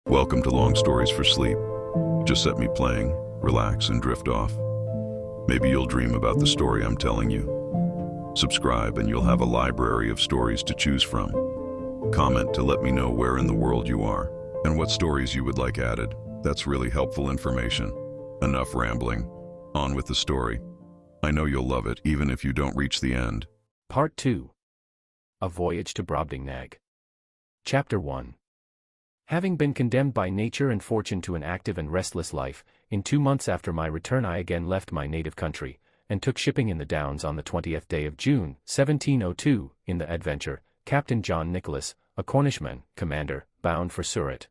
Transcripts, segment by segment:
Welcome to Long Stories for Sleep. Just set me playing, relax, and drift off. Maybe you'll dream about the story I'm telling you. Subscribe and you'll have a library of stories to choose from. Comment to let me know where in the world you are and what stories you would like added. That's really helpful information. Enough rambling. On with the story. I know you'll love it even if you don't reach the end. Part 2. A Voyage to Brobdingnag. Chapter 1. Having been condemned by nature and fortune to an active and restless life, in 2 months after my return I again left my native country, and took shipping in the Downs on the 20th day of June, 1702, in the Adventure, Captain John Nicholas, a Cornishman, commander, bound for Surat.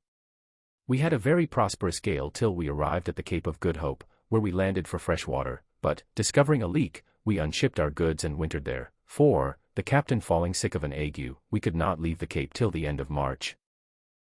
We had a very prosperous gale till we arrived at the Cape of Good Hope, where we landed for fresh water, but, discovering a leak, we unshipped our goods and wintered there, for, the captain falling sick of an ague, we could not leave the Cape till the end of March.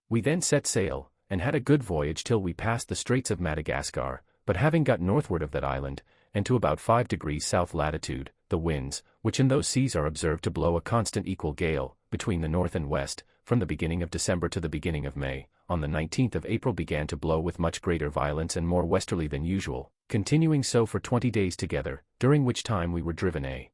We then set sail, and had a good voyage till we passed the Straits of Madagascar, but having got northward of that island, and to about 5 degrees south latitude, the winds, which in those seas are observed to blow a constant equal gale, between the north and west, from the beginning of December to the beginning of May, on the 19th of April began to blow with much greater violence and more westerly than usual, continuing so for 20 days together, during which time we were driven a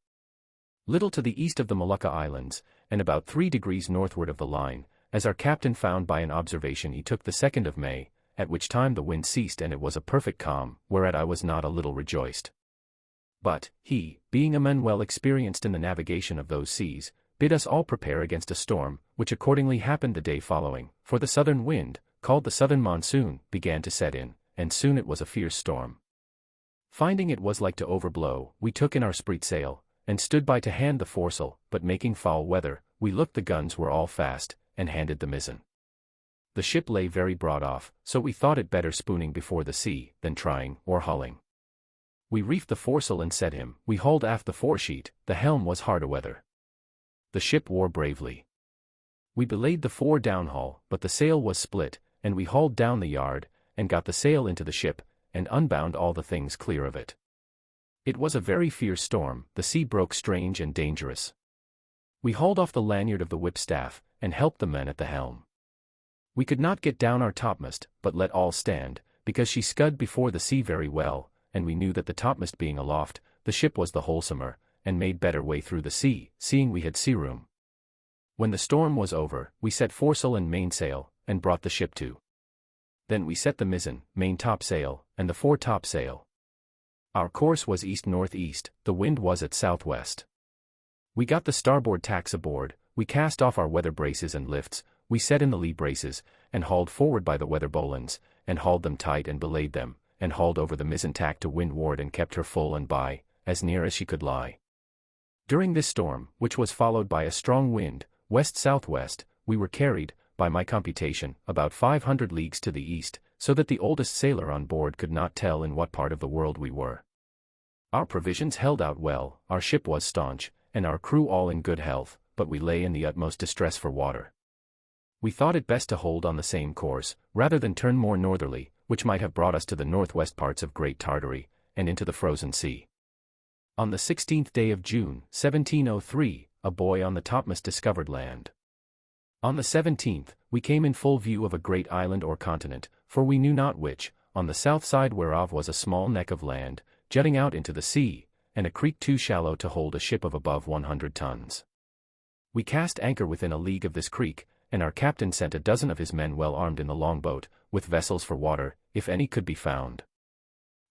little to the east of the Molucca Islands, and about 3 degrees northward of the line, as our captain found by an observation he took the 2nd of May, at which time the wind ceased and it was a perfect calm, whereat I was not a little rejoiced. But, he, being a man well experienced in the navigation of those seas, bid us all prepare against a storm, which accordingly happened the day following, for the southern wind, called the southern monsoon, began to set in, and soon it was a fierce storm. Finding it was like to overblow, we took in our sprit sail, and stood by to hand the foresail, but making foul weather, we looked the guns were all fast, and handed the mizzen. The ship lay very broad off, so we thought it better spooning before the sea, than trying, or hulling. We reefed the foresail and set him, we hauled aft the foresheet, the helm was hard a-weather. The ship wore bravely. We belayed the fore downhaul, but the sail was split, and we hauled down the yard, and got the sail into the ship, and unbound all the things clear of it. It was a very fierce storm, the sea broke strange and dangerous. We hauled off the lanyard of the whipstaff, and helped the men at the helm. We could not get down our topmast, but let all stand, because she scud before the sea very well, and we knew that the topmast being aloft, the ship was the wholesomer, and made better way through the sea, seeing we had sea room. When the storm was over, we set foresail and mainsail, and brought the ship to. Then we set the mizzen, main topsail, and the fore topsail. Our course was east-northeast, the wind was at southwest. We got the starboard tacks aboard, we cast off our weather braces and lifts, we set in the lee braces, and hauled forward by the weather bowlines, and hauled them tight and belayed them, and hauled over the mizzen tack to windward and kept her full and by, as near as she could lie. During this storm, which was followed by a strong wind, west-southwest, we were carried, by my computation, about 500 leagues to the east, so that the oldest sailor on board could not tell in what part of the world we were. Our provisions held out well, our ship was staunch, and our crew all in good health, but we lay in the utmost distress for water. We thought it best to hold on the same course, rather than turn more northerly, which might have brought us to the northwest parts of Great Tartary, and into the frozen sea. On the 16th day of June, 1703, a boy on the topmast discovered land. On the 17th, we came in full view of a great island or continent, for we knew not which, on the south side whereof was a small neck of land, jutting out into the sea, and a creek too shallow to hold a ship of above 100 tons. We cast anchor within a league of this creek, and our captain sent a dozen of his men well armed in the longboat, with vessels for water, if any could be found.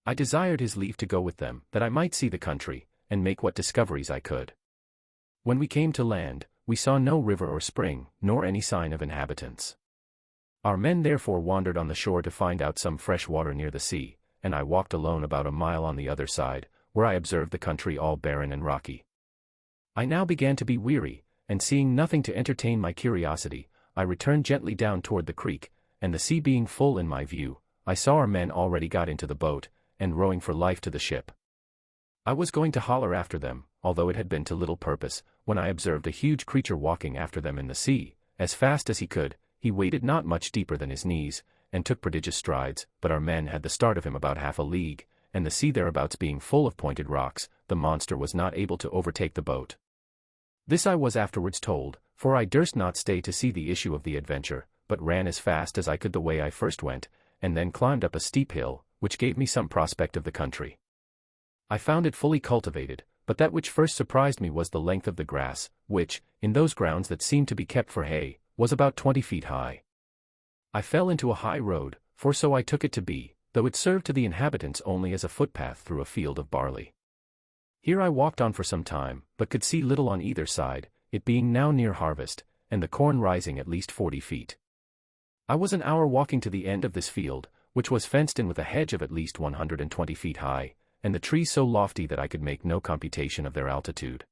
I desired his leave to go with them, that I might see the country, and make what discoveries I could. When we came to land, we saw no river or spring, nor any sign of inhabitants. Our men therefore wandered on the shore to find out some fresh water near the sea, and I walked alone about a mile on the other side, where I observed the country all barren and rocky. I now began to be weary, and seeing nothing to entertain my curiosity, I returned gently down toward the creek, and the sea being full in my view, I saw our men already got into the boat, and rowing for life to the ship. I was going to holler after them, although it had been to little purpose, when I observed a huge creature walking after them in the sea, as fast as he could. He waded not much deeper than his knees, and took prodigious strides, but our men had the start of him about half a league, and the sea thereabouts being full of pointed rocks, the monster was not able to overtake the boat. This I was afterwards told, for I durst not stay to see the issue of the adventure, but ran as fast as I could the way I first went, and then climbed up a steep hill, which gave me some prospect of the country. I found it fully cultivated, but that which first surprised me was the length of the grass, which, in those grounds that seemed to be kept for hay, was about 20 feet high. I fell into a high road, for so I took it to be, though it served to the inhabitants only as a footpath through a field of barley. Here I walked on for some time, but could see little on either side, it being now near harvest, and the corn rising at least 40 feet. I was an hour walking to the end of this field, which was fenced in with a hedge of at least 120 feet high, and the trees so lofty that I could make no computation of their altitude.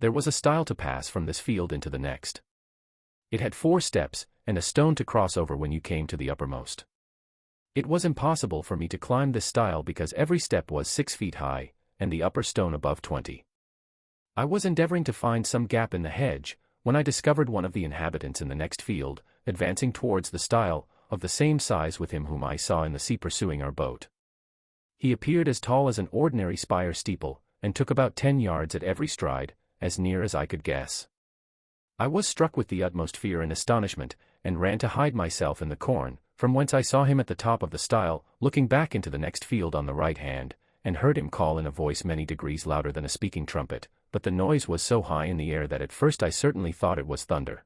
There was a stile to pass from this field into the next. It had 4 steps, and a stone to cross over when you came to the uppermost. It was impossible for me to climb this stile because every step was 6 feet high, and the upper stone above 20. I was endeavoring to find some gap in the hedge, when I discovered one of the inhabitants in the next field, advancing towards the stile, of the same size with him whom I saw in the sea pursuing our boat. He appeared as tall as an ordinary spire steeple, and took about 10 yards at every stride, as near as I could guess. I was struck with the utmost fear and astonishment, and ran to hide myself in the corn, from whence I saw him at the top of the stile, looking back into the next field on the right hand, and heard him call in a voice many degrees louder than a speaking trumpet, but the noise was so high in the air that at first I certainly thought it was thunder.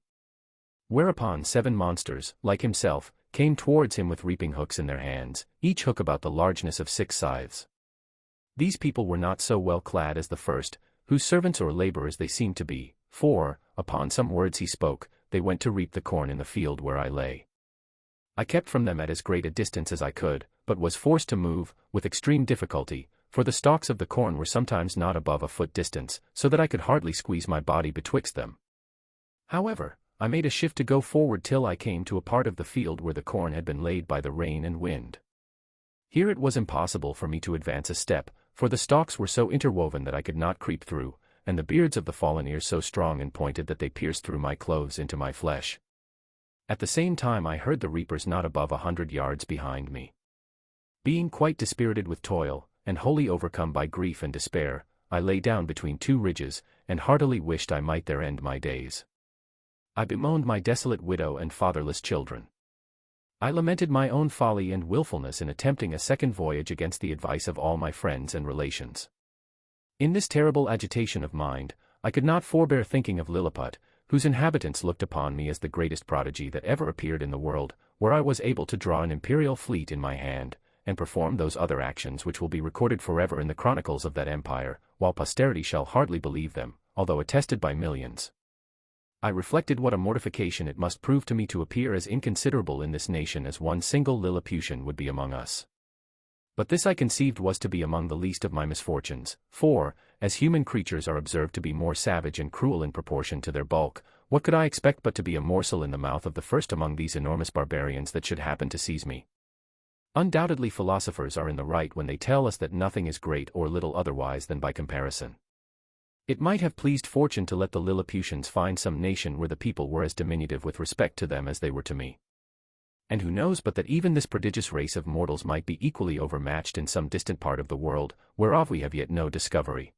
Whereupon 7 monsters, like himself, came towards him with reaping hooks in their hands, each hook about the largeness of 6 scythes. These people were not so well clad as the first, whose servants or laborers they seemed to be, for, upon some words he spoke, they went to reap the corn in the field where I lay. I kept from them at as great a distance as I could, but was forced to move, with extreme difficulty, for the stalks of the corn were sometimes not above a foot distance, so that I could hardly squeeze my body betwixt them. However, I made a shift to go forward till I came to a part of the field where the corn had been laid by the rain and wind. Here it was impossible for me to advance a step, for the stalks were so interwoven that I could not creep through, and the beards of the fallen ears so strong and pointed that they pierced through my clothes into my flesh. At the same time I heard the reapers not above 100 yards behind me. Being quite dispirited with toil, and wholly overcome by grief and despair, I lay down between 2 ridges, and heartily wished I might there end my days. I bemoaned my desolate widow and fatherless children. I lamented my own folly and wilfulness in attempting a second voyage against the advice of all my friends and relations. In this terrible agitation of mind, I could not forbear thinking of Lilliput, whose inhabitants looked upon me as the greatest prodigy that ever appeared in the world, where I was able to draw an imperial fleet in my hand, and perform those other actions which will be recorded forever in the chronicles of that empire, while posterity shall hardly believe them, although attested by millions. I reflected what a mortification it must prove to me to appear as inconsiderable in this nation as one single Lilliputian would be among us. But this I conceived was to be among the least of my misfortunes, for, as human creatures are observed to be more savage and cruel in proportion to their bulk, what could I expect but to be a morsel in the mouth of the first among these enormous barbarians that should happen to seize me? Undoubtedly philosophers are in the right when they tell us that nothing is great or little otherwise than by comparison. It might have pleased fortune to let the Lilliputians find some nation where the people were as diminutive with respect to them as they were to me. And who knows but that even this prodigious race of mortals might be equally overmatched in some distant part of the world, whereof we have yet no discovery.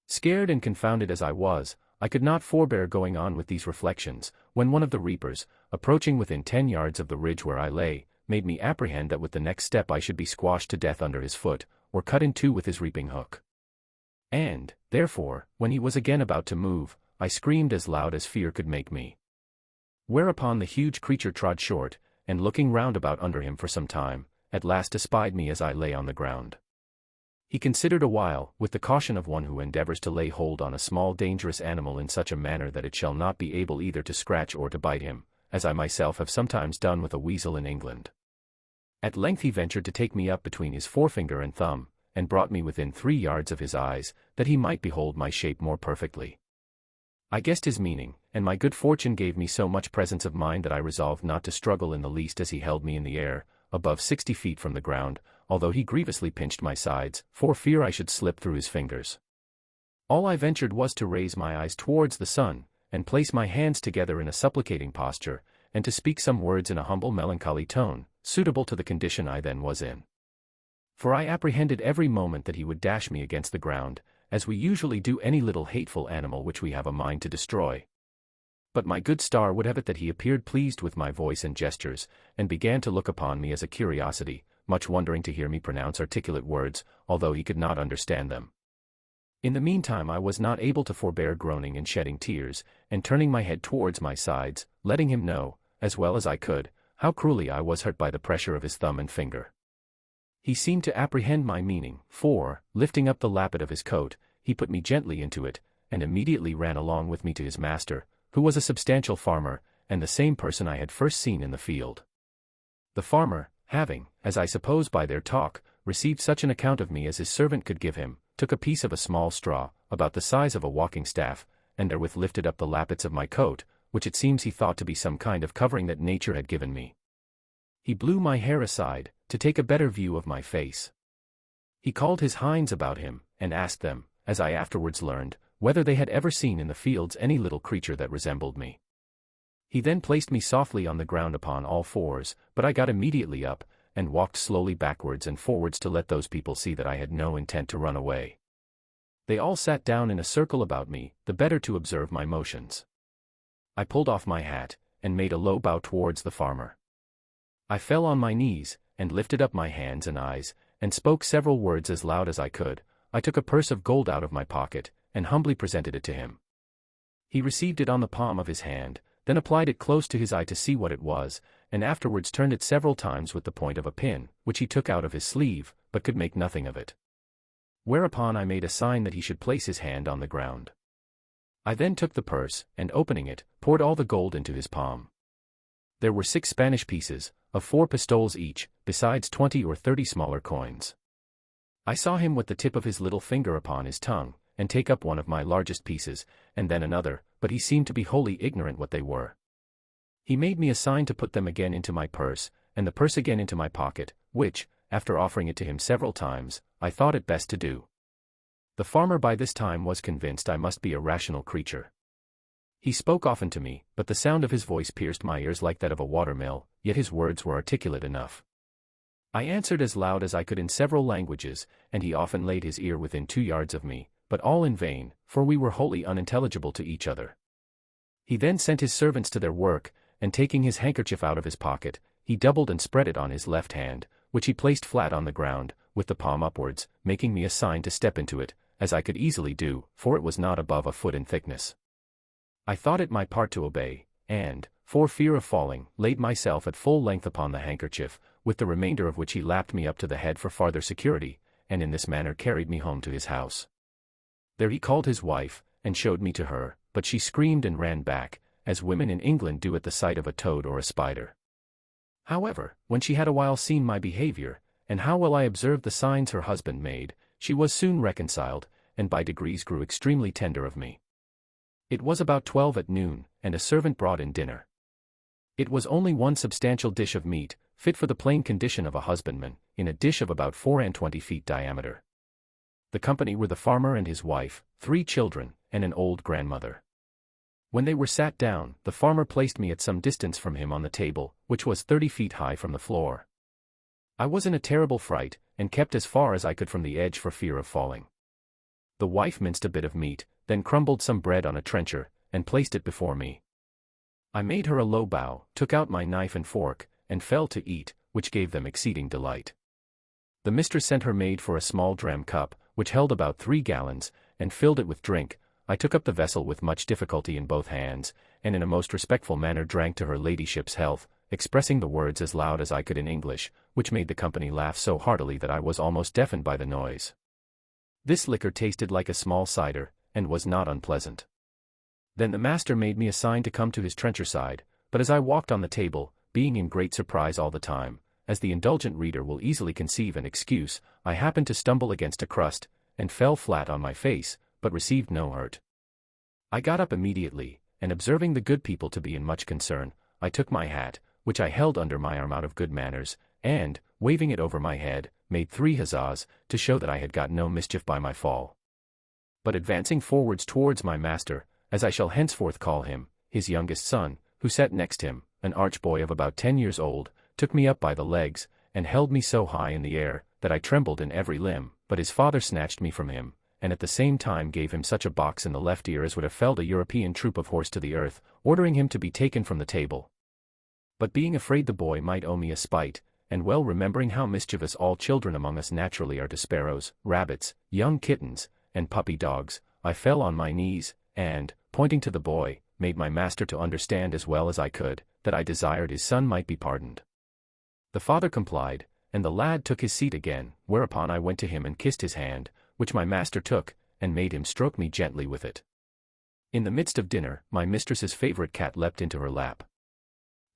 Scared and confounded as I was, I could not forbear going on with these reflections, when one of the reapers, approaching within 10 yards of the ridge where I lay, made me apprehend that with the next step I should be squashed to death under his foot, or cut in 2 with his reaping hook. And, therefore, when he was again about to move, I screamed as loud as fear could make me. Whereupon the huge creature trod short, and looking round about under him for some time, at last espied me as I lay on the ground. He considered a while, with the caution of one who endeavors to lay hold on a small dangerous animal in such a manner that it shall not be able either to scratch or to bite him, as I myself have sometimes done with a weasel in England. At length he ventured to take me up between his forefinger and thumb, and brought me within 3 yards of his eyes, that he might behold my shape more perfectly. I guessed his meaning, and my good fortune gave me so much presence of mind that I resolved not to struggle in the least as he held me in the air, above 60 feet from the ground, although he grievously pinched my sides, for fear I should slip through his fingers. All I ventured was to raise my eyes towards the sun, and place my hands together in a supplicating posture, and to speak some words in a humble melancholy tone, suitable to the condition I then was in. For I apprehended every moment that he would dash me against the ground, as we usually do any little hateful animal which we have a mind to destroy. But my good star would have it that he appeared pleased with my voice and gestures, and began to look upon me as a curiosity, much wondering to hear me pronounce articulate words, although he could not understand them. In the meantime I was not able to forbear groaning and shedding tears, and turning my head towards my sides, letting him know, as well as I could, how cruelly I was hurt by the pressure of his thumb and finger. He seemed to apprehend my meaning, for, lifting up the lappet of his coat, he put me gently into it, and immediately ran along with me to his master, who was a substantial farmer, and the same person I had first seen in the field. The farmer, having, as I suppose by their talk, received such an account of me as his servant could give him, took a piece of a small straw, about the size of a walking staff, and therewith lifted up the lappets of my coat, which it seems he thought to be some kind of covering that nature had given me. He blew my hair aside, to take a better view of my face. He called his hinds about him, and asked them, as I afterwards learned, whether they had ever seen in the fields any little creature that resembled me. He then placed me softly on the ground upon all fours, but I got immediately up, and walked slowly backwards and forwards to let those people see that I had no intent to run away. They all sat down in a circle about me, the better to observe my motions. I pulled off my hat, and made a low bow towards the farmer. I fell on my knees, and lifted up my hands and eyes, and spoke several words as loud as I could. I took a purse of gold out of my pocket, and humbly presented it to him. He received it on the palm of his hand, then applied it close to his eye to see what it was, and afterwards turned it several times with the point of a pin, which he took out of his sleeve, but could make nothing of it. Whereupon I made a sign that he should place his hand on the ground. I then took the purse, and opening it, poured all the gold into his palm. There were 6 Spanish pieces, of 4 pistoles each, besides 20 or 30 smaller coins. I saw him with the tip of his little finger upon his tongue, and take up one of my largest pieces, and then another, but he seemed to be wholly ignorant what they were. He made me a sign to put them again into my purse, and the purse again into my pocket, which, after offering it to him several times, I thought it best to do. The farmer by this time was convinced I must be a rational creature. He spoke often to me, but the sound of his voice pierced my ears like that of a watermill, yet his words were articulate enough. I answered as loud as I could in several languages, and he often laid his ear within 2 yards of me, but all in vain, for we were wholly unintelligible to each other. He then sent his servants to their work, and taking his handkerchief out of his pocket, he doubled and spread it on his left hand, which he placed flat on the ground, with the palm upwards, making me a sign to step into it, as I could easily do, for it was not above a foot in thickness. I thought it my part to obey, and, for fear of falling, laid myself at full length upon the handkerchief, with the remainder of which he lapped me up to the head for farther security, and in this manner carried me home to his house. There he called his wife, and showed me to her, but she screamed and ran back, as women in England do at the sight of a toad or a spider. However, when she had a while seen my behavior, and how well I observed the signs her husband made, she was soon reconciled, and by degrees grew extremely tender of me. It was about 12 at noon, and a servant brought in dinner. It was only one substantial dish of meat, fit for the plain condition of a husbandman, in a dish of about 24 feet diameter. The company were the farmer and his wife, 3 children, and an old grandmother. When they were sat down, the farmer placed me at some distance from him on the table, which was 30 feet high from the floor. I was in a terrible fright, and kept as far as I could from the edge for fear of falling. The wife minced a bit of meat, then crumbled some bread on a trencher, and placed it before me. I made her a low bow, took out my knife and fork, and fell to eat, which gave them exceeding delight. The mistress sent her maid for a small dram cup, which held about 3 gallons, and filled it with drink. I took up the vessel with much difficulty in both hands, and in a most respectful manner drank to her ladyship's health, expressing the words as loud as I could in English, which made the company laugh so heartily that I was almost deafened by the noise. This liquor tasted like a small cider, and was not unpleasant. Then the master made me a sign to come to his trencher side, but as I walked on the table, being in great surprise all the time, as the indulgent reader will easily conceive an excuse, I happened to stumble against a crust, and fell flat on my face, but received no hurt. I got up immediately, and observing the good people to be in much concern, I took my hat, which I held under my arm out of good manners, and, waving it over my head, made 3 huzzas, to show that I had got no mischief by my fall. But advancing forwards towards my master, as I shall henceforth call him, his youngest son, who sat next him, an arch boy of about 10 years old, took me up by the legs, and held me so high in the air, that I trembled in every limb, but his father snatched me from him, and at the same time gave him such a box in the left ear as would have felled a European troop of horse to the earth, ordering him to be taken from the table. But being afraid the boy might owe me a spite, and well remembering how mischievous all children among us naturally are to sparrows, rabbits, young kittens, and puppy dogs, I fell on my knees, and, pointing to the boy, made my master to understand as well as I could, that I desired his son might be pardoned. The father complied, and the lad took his seat again, whereupon I went to him and kissed his hand, which my master took, and made him stroke me gently with it. In the midst of dinner, my mistress's favorite cat leapt into her lap.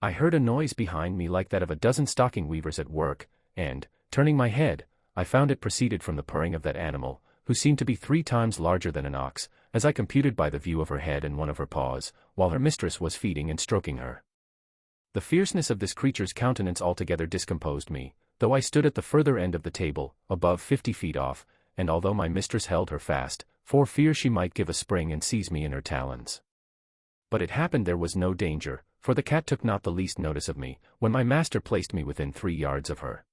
I heard a noise behind me like that of a dozen stocking weavers at work, and, turning my head, I found it proceeded from the purring of that animal, who seemed to be 3 times larger than an ox, as I computed by the view of her head and one of her paws, while her mistress was feeding and stroking her. The fierceness of this creature's countenance altogether discomposed me, though I stood at the further end of the table, above 50 feet off, and although my mistress held her fast, for fear she might give a spring and seize me in her talons. But it happened there was no danger, for the cat took not the least notice of me, when my master placed me within 3 yards of her.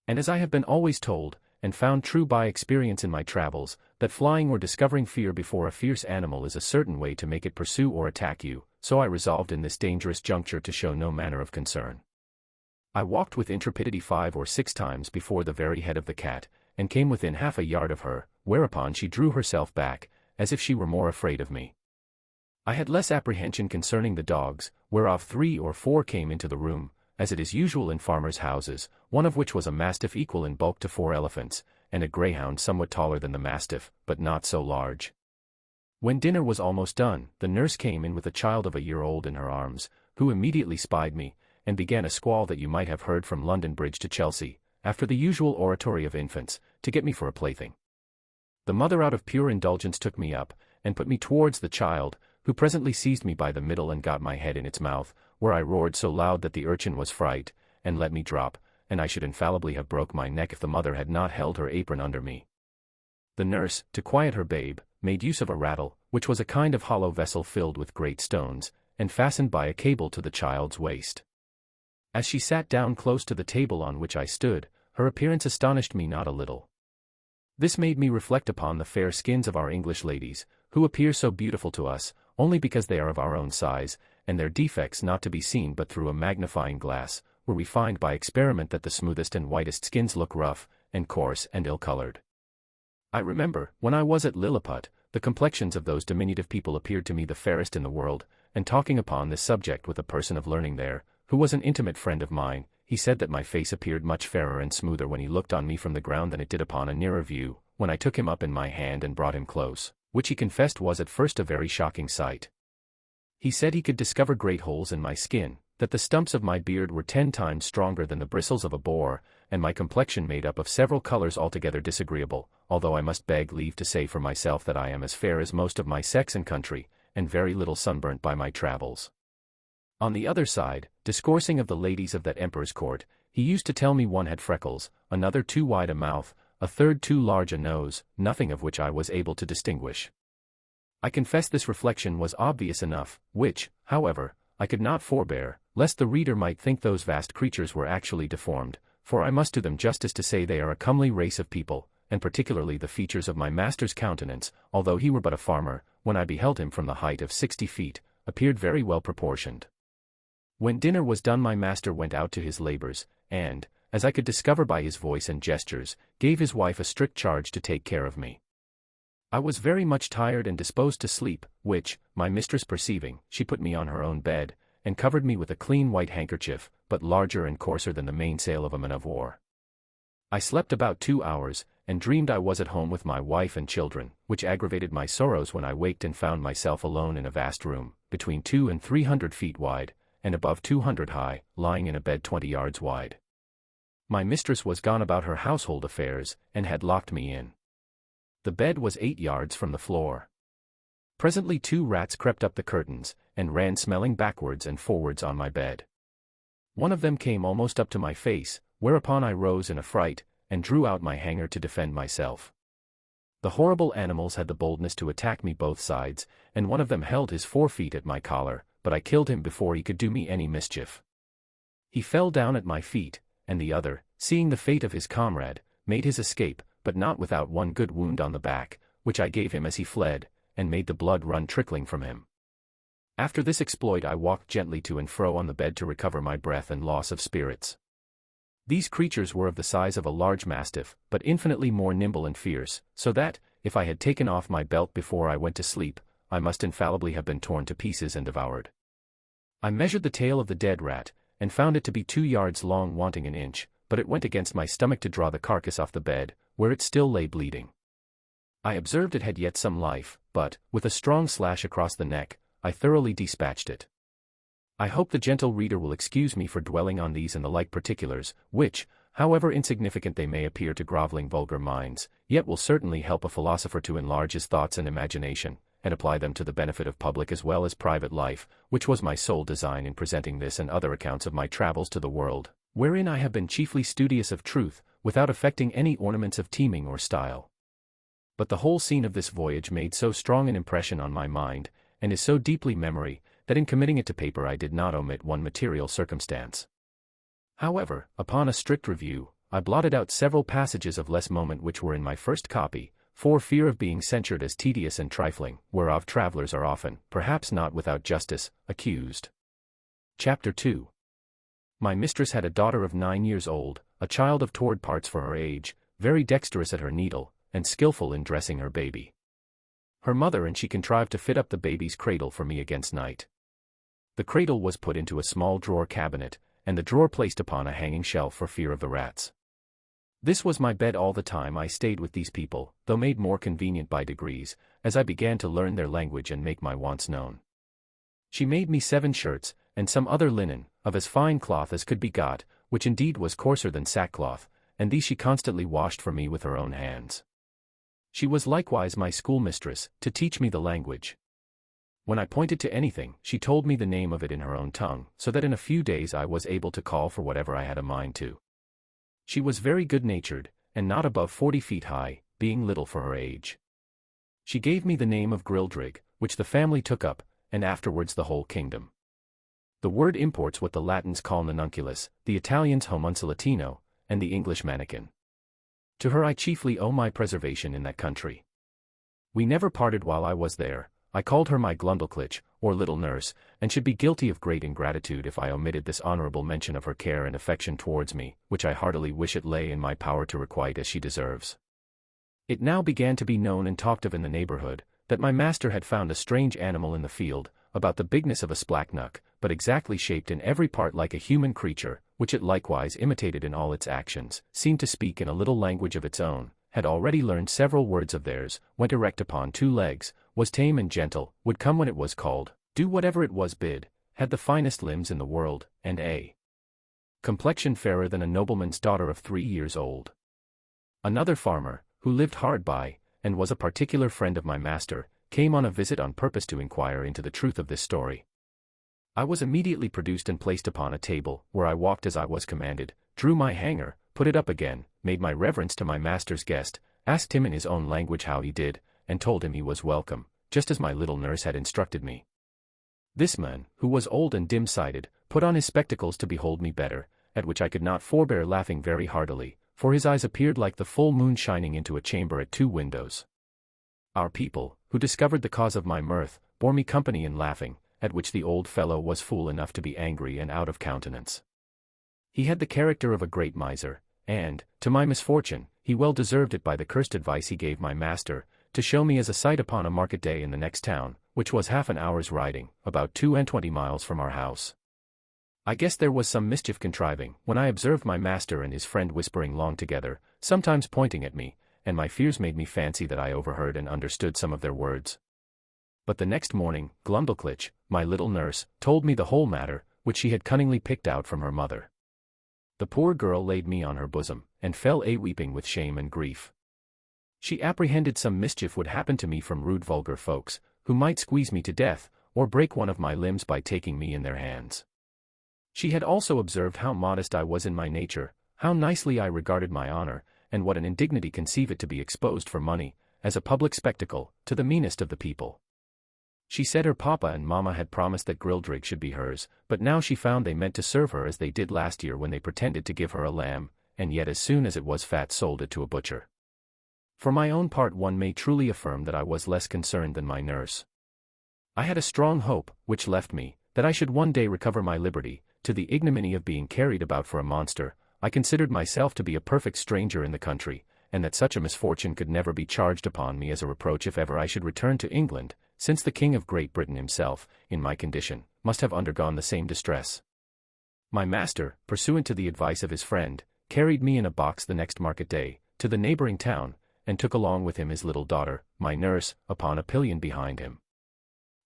And as I have been always told, and found true by experience in my travels, that flying or discovering fear before a fierce animal is a certain way to make it pursue or attack you, so I resolved in this dangerous juncture to show no manner of concern. I walked with intrepidity 5 or 6 times before the very head of the cat, and came within half a yard of her, whereupon she drew herself back, as if she were more afraid of me. I had less apprehension concerning the dogs, whereof 3 or 4 came into the room, as it is usual in farmers' houses, one of which was a mastiff equal in bulk to 4 elephants, and a greyhound somewhat taller than the mastiff, but not so large. When dinner was almost done, the nurse came in with a child of a year old in her arms, who immediately spied me, and began a squall that you might have heard from London Bridge to Chelsea, after the usual oratory of infants, to get me for a plaything. The mother out of pure indulgence took me up, and put me towards the child, who presently seized me by the middle and got my head in its mouth, where I roared so loud that the urchin was fright, and let me drop, and I should infallibly have broke my neck if the mother had not held her apron under me. The nurse, to quiet her babe, made use of a rattle, which was a kind of hollow vessel filled with great stones, and fastened by a cable to the child's waist. As she sat down close to the table on which I stood, her appearance astonished me not a little. This made me reflect upon the fair skins of our English ladies, who appear so beautiful to us, only because they are of our own size, and their defects not to be seen but through a magnifying glass, where we find by experiment that the smoothest and whitest skins look rough, and coarse and ill-colored. I remember, when I was at Lilliput, the complexions of those diminutive people appeared to me the fairest in the world, and talking upon this subject with a person of learning there, who was an intimate friend of mine, he said that my face appeared much fairer and smoother when he looked on me from the ground than it did upon a nearer view, when I took him up in my hand and brought him close, which he confessed was at first a very shocking sight. He said he could discover great holes in my skin, that the stumps of my beard were 10 times stronger than the bristles of a boar, and my complexion made up of several colors altogether disagreeable, although I must beg leave to say for myself that I am as fair as most of my sex and country, and very little sunburnt by my travels. On the other side, discoursing of the ladies of that emperor's court, he used to tell me one had freckles, another too wide a mouth, a third too large a nose, nothing of which I was able to distinguish. I confess this reflection was obvious enough, which, however, I could not forbear, lest the reader might think those vast creatures were actually deformed, for I must do them justice to say they are a comely race of people, and particularly the features of my master's countenance, although he were but a farmer, when I beheld him from the height of 60 feet, appeared very well proportioned. When dinner was done my master went out to his labors, and, as I could discover by his voice and gestures, gave his wife a strict charge to take care of me. I was very much tired and disposed to sleep, which, my mistress perceiving, she put me on her own bed, and covered me with a clean white handkerchief, but larger and coarser than the mainsail of a man of war. I slept about 2 hours, and dreamed I was at home with my wife and children, which aggravated my sorrows when I waked and found myself alone in a vast room, between 200 and 300 feet wide, and above 200 high, lying in a bed 20 yards wide. My mistress was gone about her household affairs, and had locked me in. The bed was 8 yards from the floor. Presently 2 rats crept up the curtains, and ran smelling backwards and forwards on my bed. One of them came almost up to my face, whereupon I rose in a fright, and drew out my hanger to defend myself. The horrible animals had the boldness to attack me both sides, and one of them held his 4 feet at my collar, but I killed him before he could do me any mischief. He fell down at my feet, and the other, seeing the fate of his comrade, made his escape, but not without one good wound on the back, which I gave him as he fled, and made the blood run trickling from him. After this exploit I walked gently to and fro on the bed to recover my breath and loss of spirits. These creatures were of the size of a large mastiff, but infinitely more nimble and fierce, so that, if I had taken off my belt before I went to sleep, I must infallibly have been torn to pieces and devoured. I measured the tail of the dead rat, and found it to be 2 yards long wanting an inch, but it went against my stomach to draw the carcass off the bed, where it still lay bleeding. I observed it had yet some life, but, with a strong slash across the neck, I thoroughly dispatched it. I hope the gentle reader will excuse me for dwelling on these and the like particulars, which, however insignificant they may appear to groveling vulgar minds, yet will certainly help a philosopher to enlarge his thoughts and imagination, and apply them to the benefit of public as well as private life, which was my sole design in presenting this and other accounts of my travels to the world, wherein I have been chiefly studious of truth, without affecting any ornaments of teaming or style. But the whole scene of this voyage made so strong an impression on my mind, and is so deeply memory, that in committing it to paper I did not omit one material circumstance. However, upon a strict review, I blotted out several passages of less moment which were in my first copy, for fear of being censured as tedious and trifling, whereof travellers are often, perhaps not without justice, accused. Chapter 2. My mistress had a daughter of 9 years old, a child of toward parts for her age, very dexterous at her needle, and skilful in dressing her baby. Her mother and she contrived to fit up the baby's cradle for me against night. The cradle was put into a small drawer cabinet, and the drawer placed upon a hanging shelf for fear of the rats. This was my bed all the time I stayed with these people, though made more convenient by degrees, as I began to learn their language and make my wants known. She made me 7 shirts, and some other linen, of as fine cloth as could be got, which indeed was coarser than sackcloth, and these she constantly washed for me with her own hands. She was likewise my schoolmistress, to teach me the language. When I pointed to anything, she told me the name of it in her own tongue, so that in a few days I was able to call for whatever I had a mind to. She was very good-natured, and not above 40 feet high, being little for her age. She gave me the name of Gulliver, which the family took up, and afterwards the whole kingdom. The word imports what the Latins call nunculus, the Italians homunculatino, and the English manikin. To her I chiefly owe my preservation in that country. We never parted while I was there. I called her my Glundleclich, or little nurse, and should be guilty of great ingratitude if I omitted this honorable mention of her care and affection towards me, which I heartily wish it lay in my power to requite as she deserves. It now began to be known and talked of in the neighborhood, that my master had found a strange animal in the field, about the bigness of a splacknuck, but exactly shaped in every part like a human creature, which it likewise imitated in all its actions, seemed to speak in a little language of its own, had already learned several words of theirs, went erect upon 2 legs, was tame and gentle, would come when it was called, do whatever it was bid, had the finest limbs in the world, and a complexion fairer than a nobleman's daughter of 3 years old. Another farmer, who lived hard by, and was a particular friend of my master, came on a visit on purpose to inquire into the truth of this story. I was immediately produced and placed upon a table, where I walked as I was commanded, drew my hanger, put it up again, made my reverence to my master's guest, asked him in his own language how he did, and told him he was welcome, just as my little nurse had instructed me. This man, who was old and dim-sighted, put on his spectacles to behold me better, at which I could not forbear laughing very heartily, for his eyes appeared like the full moon shining into a chamber at 2 windows. Our people, who discovered the cause of my mirth, bore me company in laughing, at which the old fellow was fool enough to be angry and out of countenance. He had the character of a great miser, and, to my misfortune, he well deserved it by the cursed advice he gave my master, to show me as a sight upon a market day in the next town, which was half an hour's riding, about 22 miles from our house. I guessed there was some mischief contriving, when I observed my master and his friend whispering long together, sometimes pointing at me, and my fears made me fancy that I overheard and understood some of their words. But the next morning, Glundleclich, my little nurse, told me the whole matter, which she had cunningly picked out from her mother. The poor girl laid me on her bosom, and fell a-weeping with shame and grief. She apprehended some mischief would happen to me from rude vulgar folks, who might squeeze me to death, or break one of my limbs by taking me in their hands. She had also observed how modest I was in my nature, how nicely I regarded my honor, and what an indignity conceive it to be exposed for money, as a public spectacle, to the meanest of the people. She said her papa and mamma had promised that Grildrig should be hers, but now she found they meant to serve her as they did last year when they pretended to give her a lamb, and yet as soon as it was fat sold it to a butcher. For my own part, one may truly affirm that I was less concerned than my nurse. I had a strong hope, which left me, that I should one day recover my liberty. To the ignominy of being carried about for a monster, I considered myself to be a perfect stranger in the country, and that such a misfortune could never be charged upon me as a reproach if ever I should return to England, since the King of Great Britain himself, in my condition, must have undergone the same distress. My master, pursuant to the advice of his friend, carried me in a box the next market day, to the neighboring town, and took along with him his little daughter, my nurse, upon a pillion behind him.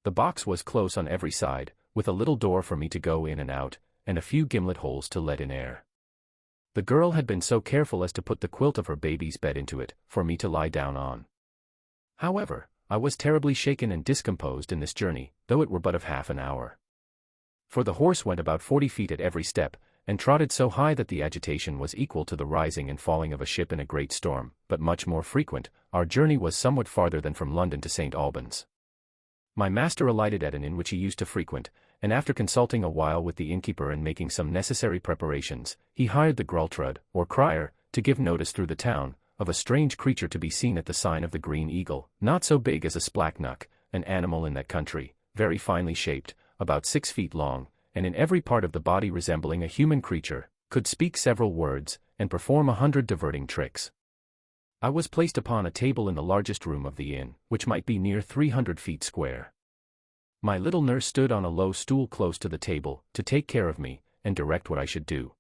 The box was close on every side, with a little door for me to go in and out, and a few gimlet holes to let in air. The girl had been so careful as to put the quilt of her baby's bed into it, for me to lie down on. However, I was terribly shaken and discomposed in this journey, though it were but of half an hour. For the horse went about 40 feet at every step, and trotted so high that the agitation was equal to the rising and falling of a ship in a great storm, but much more frequent. Our journey was somewhat farther than from London to St. Albans. My master alighted at an inn which he used to frequent, and after consulting a while with the innkeeper and making some necessary preparations, he hired the grultrud, or crier, to give notice through the town, of a strange creature to be seen at the sign of the Green Eagle, not so big as a splacknock, an animal in that country, very finely shaped, about 6 feet long, and in every part of the body resembling a human creature, could speak several words, and perform 100 diverting tricks. I was placed upon a table in the largest room of the inn, which might be near 300 feet square. My little nurse stood on a low stool close to the table, to take care of me, and direct what I should do.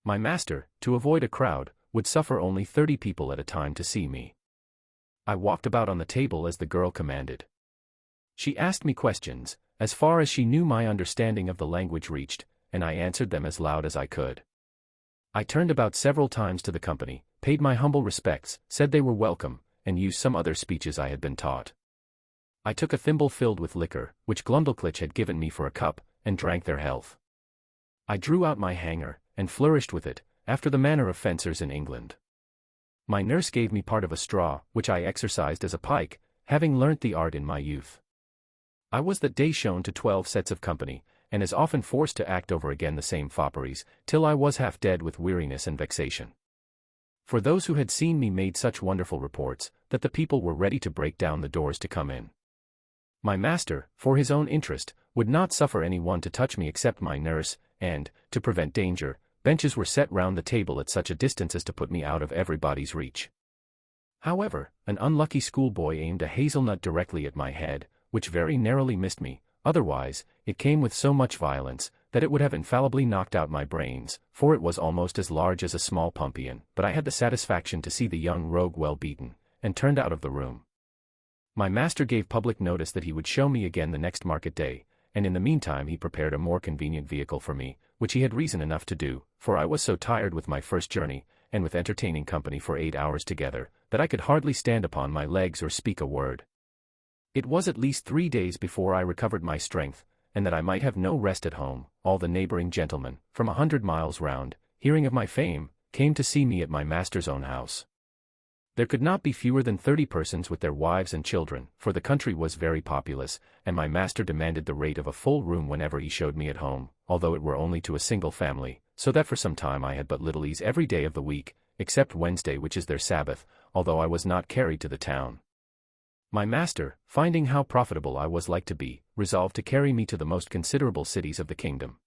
My master, to avoid a crowd, would suffer only 30 people at a time to see me. I walked about on the table as the girl commanded. She asked me questions, as far as she knew my understanding of the language reached, and I answered them as loud as I could. I turned about several times to the company, paid my humble respects, said they were welcome, and used some other speeches I had been taught. I took a thimble filled with liquor, which Glundulclitch had given me for a cup, and drank their health. I drew out my hanger, and flourished with it, after the manner of fencers in England. My nurse gave me part of a straw, which I exercised as a pike, having learnt the art in my youth. I was that day shown to 12 sets of company, and as often forced to act over again the same fopperies, till I was half dead with weariness and vexation. For those who had seen me made such wonderful reports, that the people were ready to break down the doors to come in. My master, for his own interest, would not suffer any one to touch me except my nurse, and, to prevent danger, benches were set round the table at such a distance as to put me out of everybody's reach. However, an unlucky schoolboy aimed a hazelnut directly at my head, which very narrowly missed me. Otherwise, it came with so much violence, that it would have infallibly knocked out my brains, for it was almost as large as a small pumpion, but I had the satisfaction to see the young rogue well beaten, and turned out of the room. My master gave public notice that he would show me again the next market day, and in the meantime he prepared a more convenient vehicle for me, which he had reason enough to do, for I was so tired with my first journey, and with entertaining company for 8 hours together, that I could hardly stand upon my legs or speak a word. It was at least 3 days before I recovered my strength, and that I might have no rest at home, all the neighboring gentlemen, from 100 miles round, hearing of my fame, came to see me at my master's own house. There could not be fewer than 30 persons with their wives and children, for the country was very populous, and my master demanded the rate of a full room whenever he showed me at home, although it were only to a single family, so that for some time I had but little ease every day of the week, except Wednesday, which is their Sabbath, although I was not carried to the town. My master, finding how profitable I was like to be, resolved to carry me to the most considerable cities of the kingdom.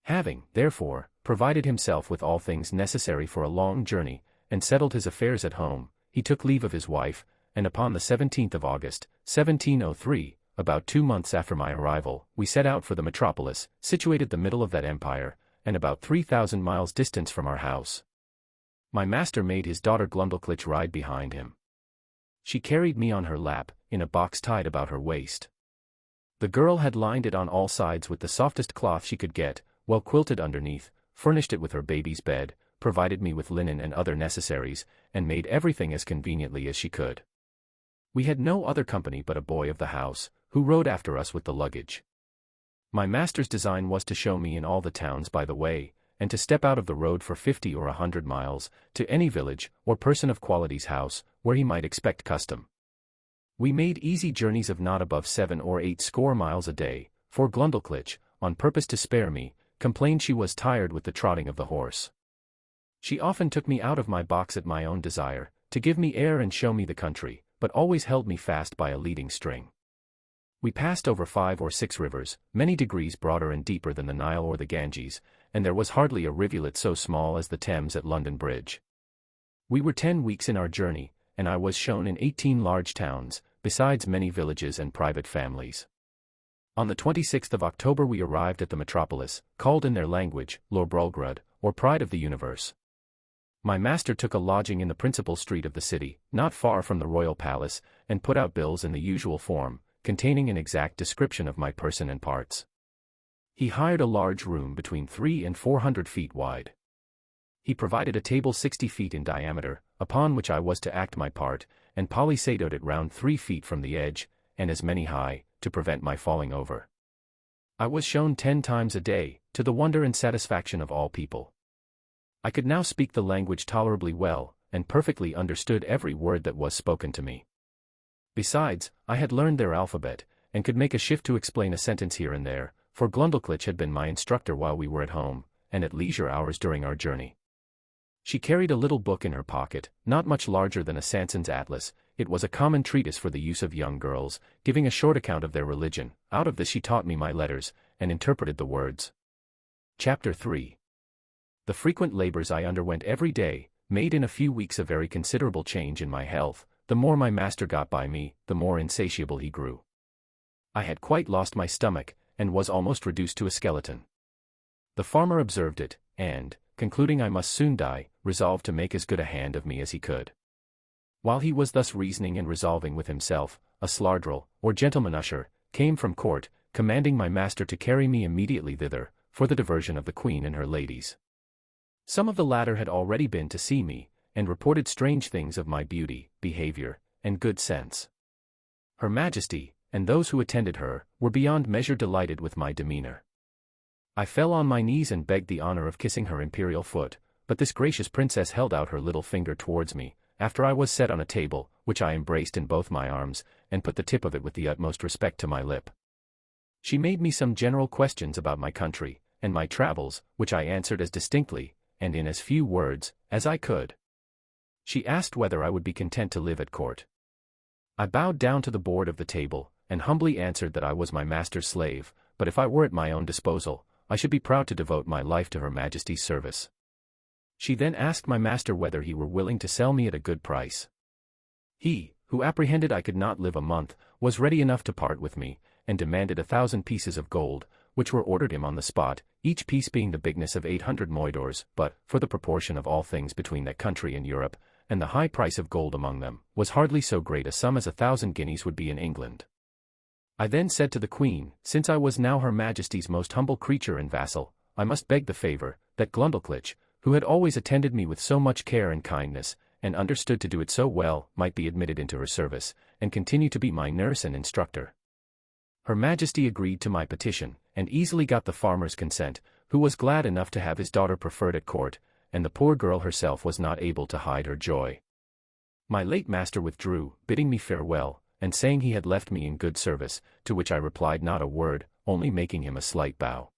Having, therefore, provided himself with all things necessary for a long journey, and settled his affairs at home, he took leave of his wife, and upon the 17th of August, 1703, about 2 months after my arrival, we set out for the metropolis, situated the middle of that empire, and about 3,000 miles distant from our house. My master made his daughter Glundulclitch ride behind him. She carried me on her lap, in a box tied about her waist. The girl had lined it on all sides with the softest cloth she could get, well quilted underneath, furnished it with her baby's bed, provided me with linen and other necessaries, and made everything as conveniently as she could. We had no other company but a boy of the house, who rode after us with the luggage. My master's design was to show me in all the towns by the way, and to step out of the road for 50 or 100 miles, to any village, or person of quality's house, where he might expect custom. We made easy journeys of not above 7 or 8 score miles a day, for Glundulclitch, on purpose to spare me, complained she was tired with the trotting of the horse. She often took me out of my box at my own desire, to give me air and show me the country, but always held me fast by a leading string. We passed over 5 or 6 rivers, many degrees broader and deeper than the Nile or the Ganges, and there was hardly a rivulet so small as the Thames at London Bridge. We were 10 weeks in our journey, and I was shown in 18 large towns, besides many villages and private families. On the 26th of October we arrived at the metropolis, called in their language, Lorbrulgrud, or Pride of the Universe. My master took a lodging in the principal street of the city, not far from the royal palace, and put out bills in the usual form, containing an exact description of my person and parts. He hired a large room between 300 and 400 feet wide. He provided a table 60 feet in diameter, upon which I was to act my part, and palisadoed it round 3 feet from the edge, and as many high, to prevent my falling over. I was shown 10 times a day, to the wonder and satisfaction of all people. I could now speak the language tolerably well, and perfectly understood every word that was spoken to me. Besides, I had learned their alphabet, and could make a shift to explain a sentence here and there, for Glundulclitch had been my instructor while we were at home, and at leisure hours during our journey. She carried a little book in her pocket, not much larger than a Sanson's atlas. It was a common treatise for the use of young girls, giving a short account of their religion. Out of this she taught me my letters, and interpreted the words. Chapter 3. The frequent labors I underwent every day, made in a few weeks a very considerable change in my health. The more my master got by me, the more insatiable he grew. I had quite lost my stomach, and was almost reduced to a skeleton. The farmer observed it, and, concluding I must soon die, resolved to make as good a hand of me as he could. While he was thus reasoning and resolving with himself, a slardrel, or gentleman usher, came from court, commanding my master to carry me immediately thither, for the diversion of the queen and her ladies. Some of the latter had already been to see me, and reported strange things of my beauty, behavior, and good sense. Her Majesty, and those who attended her, were beyond measure delighted with my demeanor. I fell on my knees and begged the honor of kissing her imperial foot, but this gracious princess held out her little finger towards me, after I was set on a table, which I embraced in both my arms, and put the tip of it with the utmost respect to my lip. She made me some general questions about my country, and my travels, which I answered as distinctly, and in as few words, as I could. She asked whether I would be content to live at court. I bowed down to the board of the table, and humbly answered that I was my master's slave, but if I were at my own disposal, I should be proud to devote my life to Her Majesty's service. She then asked my master whether he were willing to sell me at a good price. He, who apprehended I could not live a month, was ready enough to part with me, and demanded 1,000 pieces of gold, which were ordered him on the spot, each piece being the bigness of 800 moidores, but, for the proportion of all things between that country and Europe, and the high price of gold among them, was hardly so great a sum as 1,000 guineas would be in England. I then said to the Queen, since I was now Her Majesty's most humble creature and vassal, I must beg the favour, that Glundulclitch, who had always attended me with so much care and kindness, and understood to do it so well, might be admitted into her service, and continue to be my nurse and instructor. Her Majesty agreed to my petition, and easily got the farmer's consent, who was glad enough to have his daughter preferred at court, and the poor girl herself was not able to hide her joy. My late master withdrew, bidding me farewell, and saying he had left me in good service, to which I replied not a word, only making him a slight bow.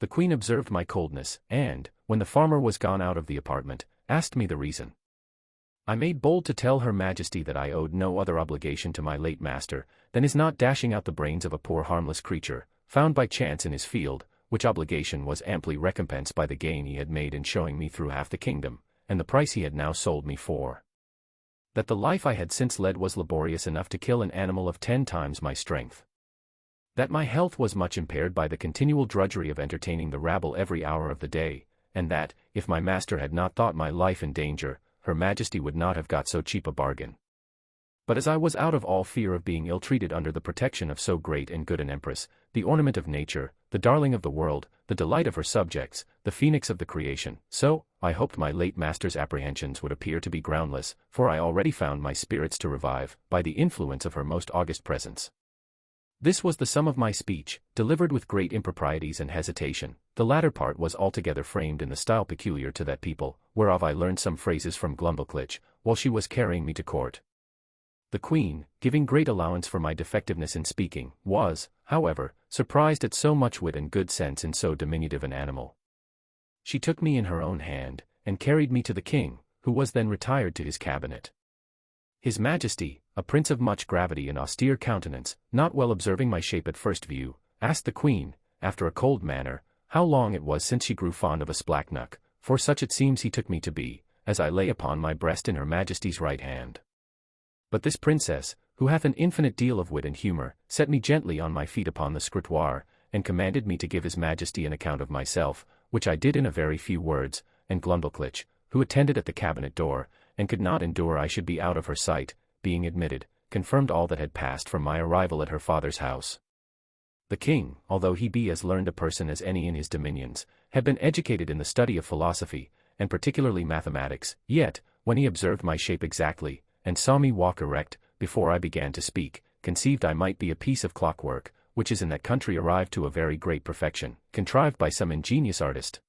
The Queen observed my coldness, and, when the farmer was gone out of the apartment, asked me the reason. I made bold to tell Her Majesty that I owed no other obligation to my late master than his not dashing out the brains of a poor harmless creature, found by chance in his field, which obligation was amply recompensed by the gain he had made in showing me through half the kingdom, and the price he had now sold me for. That the life I had since led was laborious enough to kill an animal of 10 times my strength. That my health was much impaired by the continual drudgery of entertaining the rabble every hour of the day, and that, if my master had not thought my life in danger, Her Majesty would not have got so cheap a bargain. But as I was out of all fear of being ill-treated under the protection of so great and good an empress, the ornament of nature, the darling of the world, the delight of her subjects, the phoenix of the creation, so, I hoped my late master's apprehensions would appear to be groundless, for I already found my spirits to revive, by the influence of her most august presence. This was the sum of my speech, delivered with great improprieties and hesitation. The latter part was altogether framed in the style peculiar to that people, whereof I learned some phrases from Glundulclitch, while she was carrying me to court. The Queen, giving great allowance for my defectiveness in speaking, was, however, surprised at so much wit and good sense in so diminutive an animal. She took me in her own hand, and carried me to the King, who was then retired to his cabinet. His Majesty, a prince of much gravity and austere countenance, not well observing my shape at first view, asked the Queen, after a cold manner, how long it was since she grew fond of a splacknock, for such it seems he took me to be, as I lay upon my breast in her Majesty's right hand. But this princess, who hath an infinite deal of wit and humour, set me gently on my feet upon the scrutoire, and commanded me to give his Majesty an account of myself, which I did in a very few words, and Glundleclitch, who attended at the cabinet door, and could not endure I should be out of her sight, being admitted, confirmed all that had passed from my arrival at her father's house. The king, although he be as learned a person as any in his dominions, had been educated in the study of philosophy, and particularly mathematics, yet, when he observed my shape exactly, and saw me walk erect, before I began to speak, conceived I might be a piece of clockwork, which is in that country arrived to a very great perfection, contrived by some ingenious artist.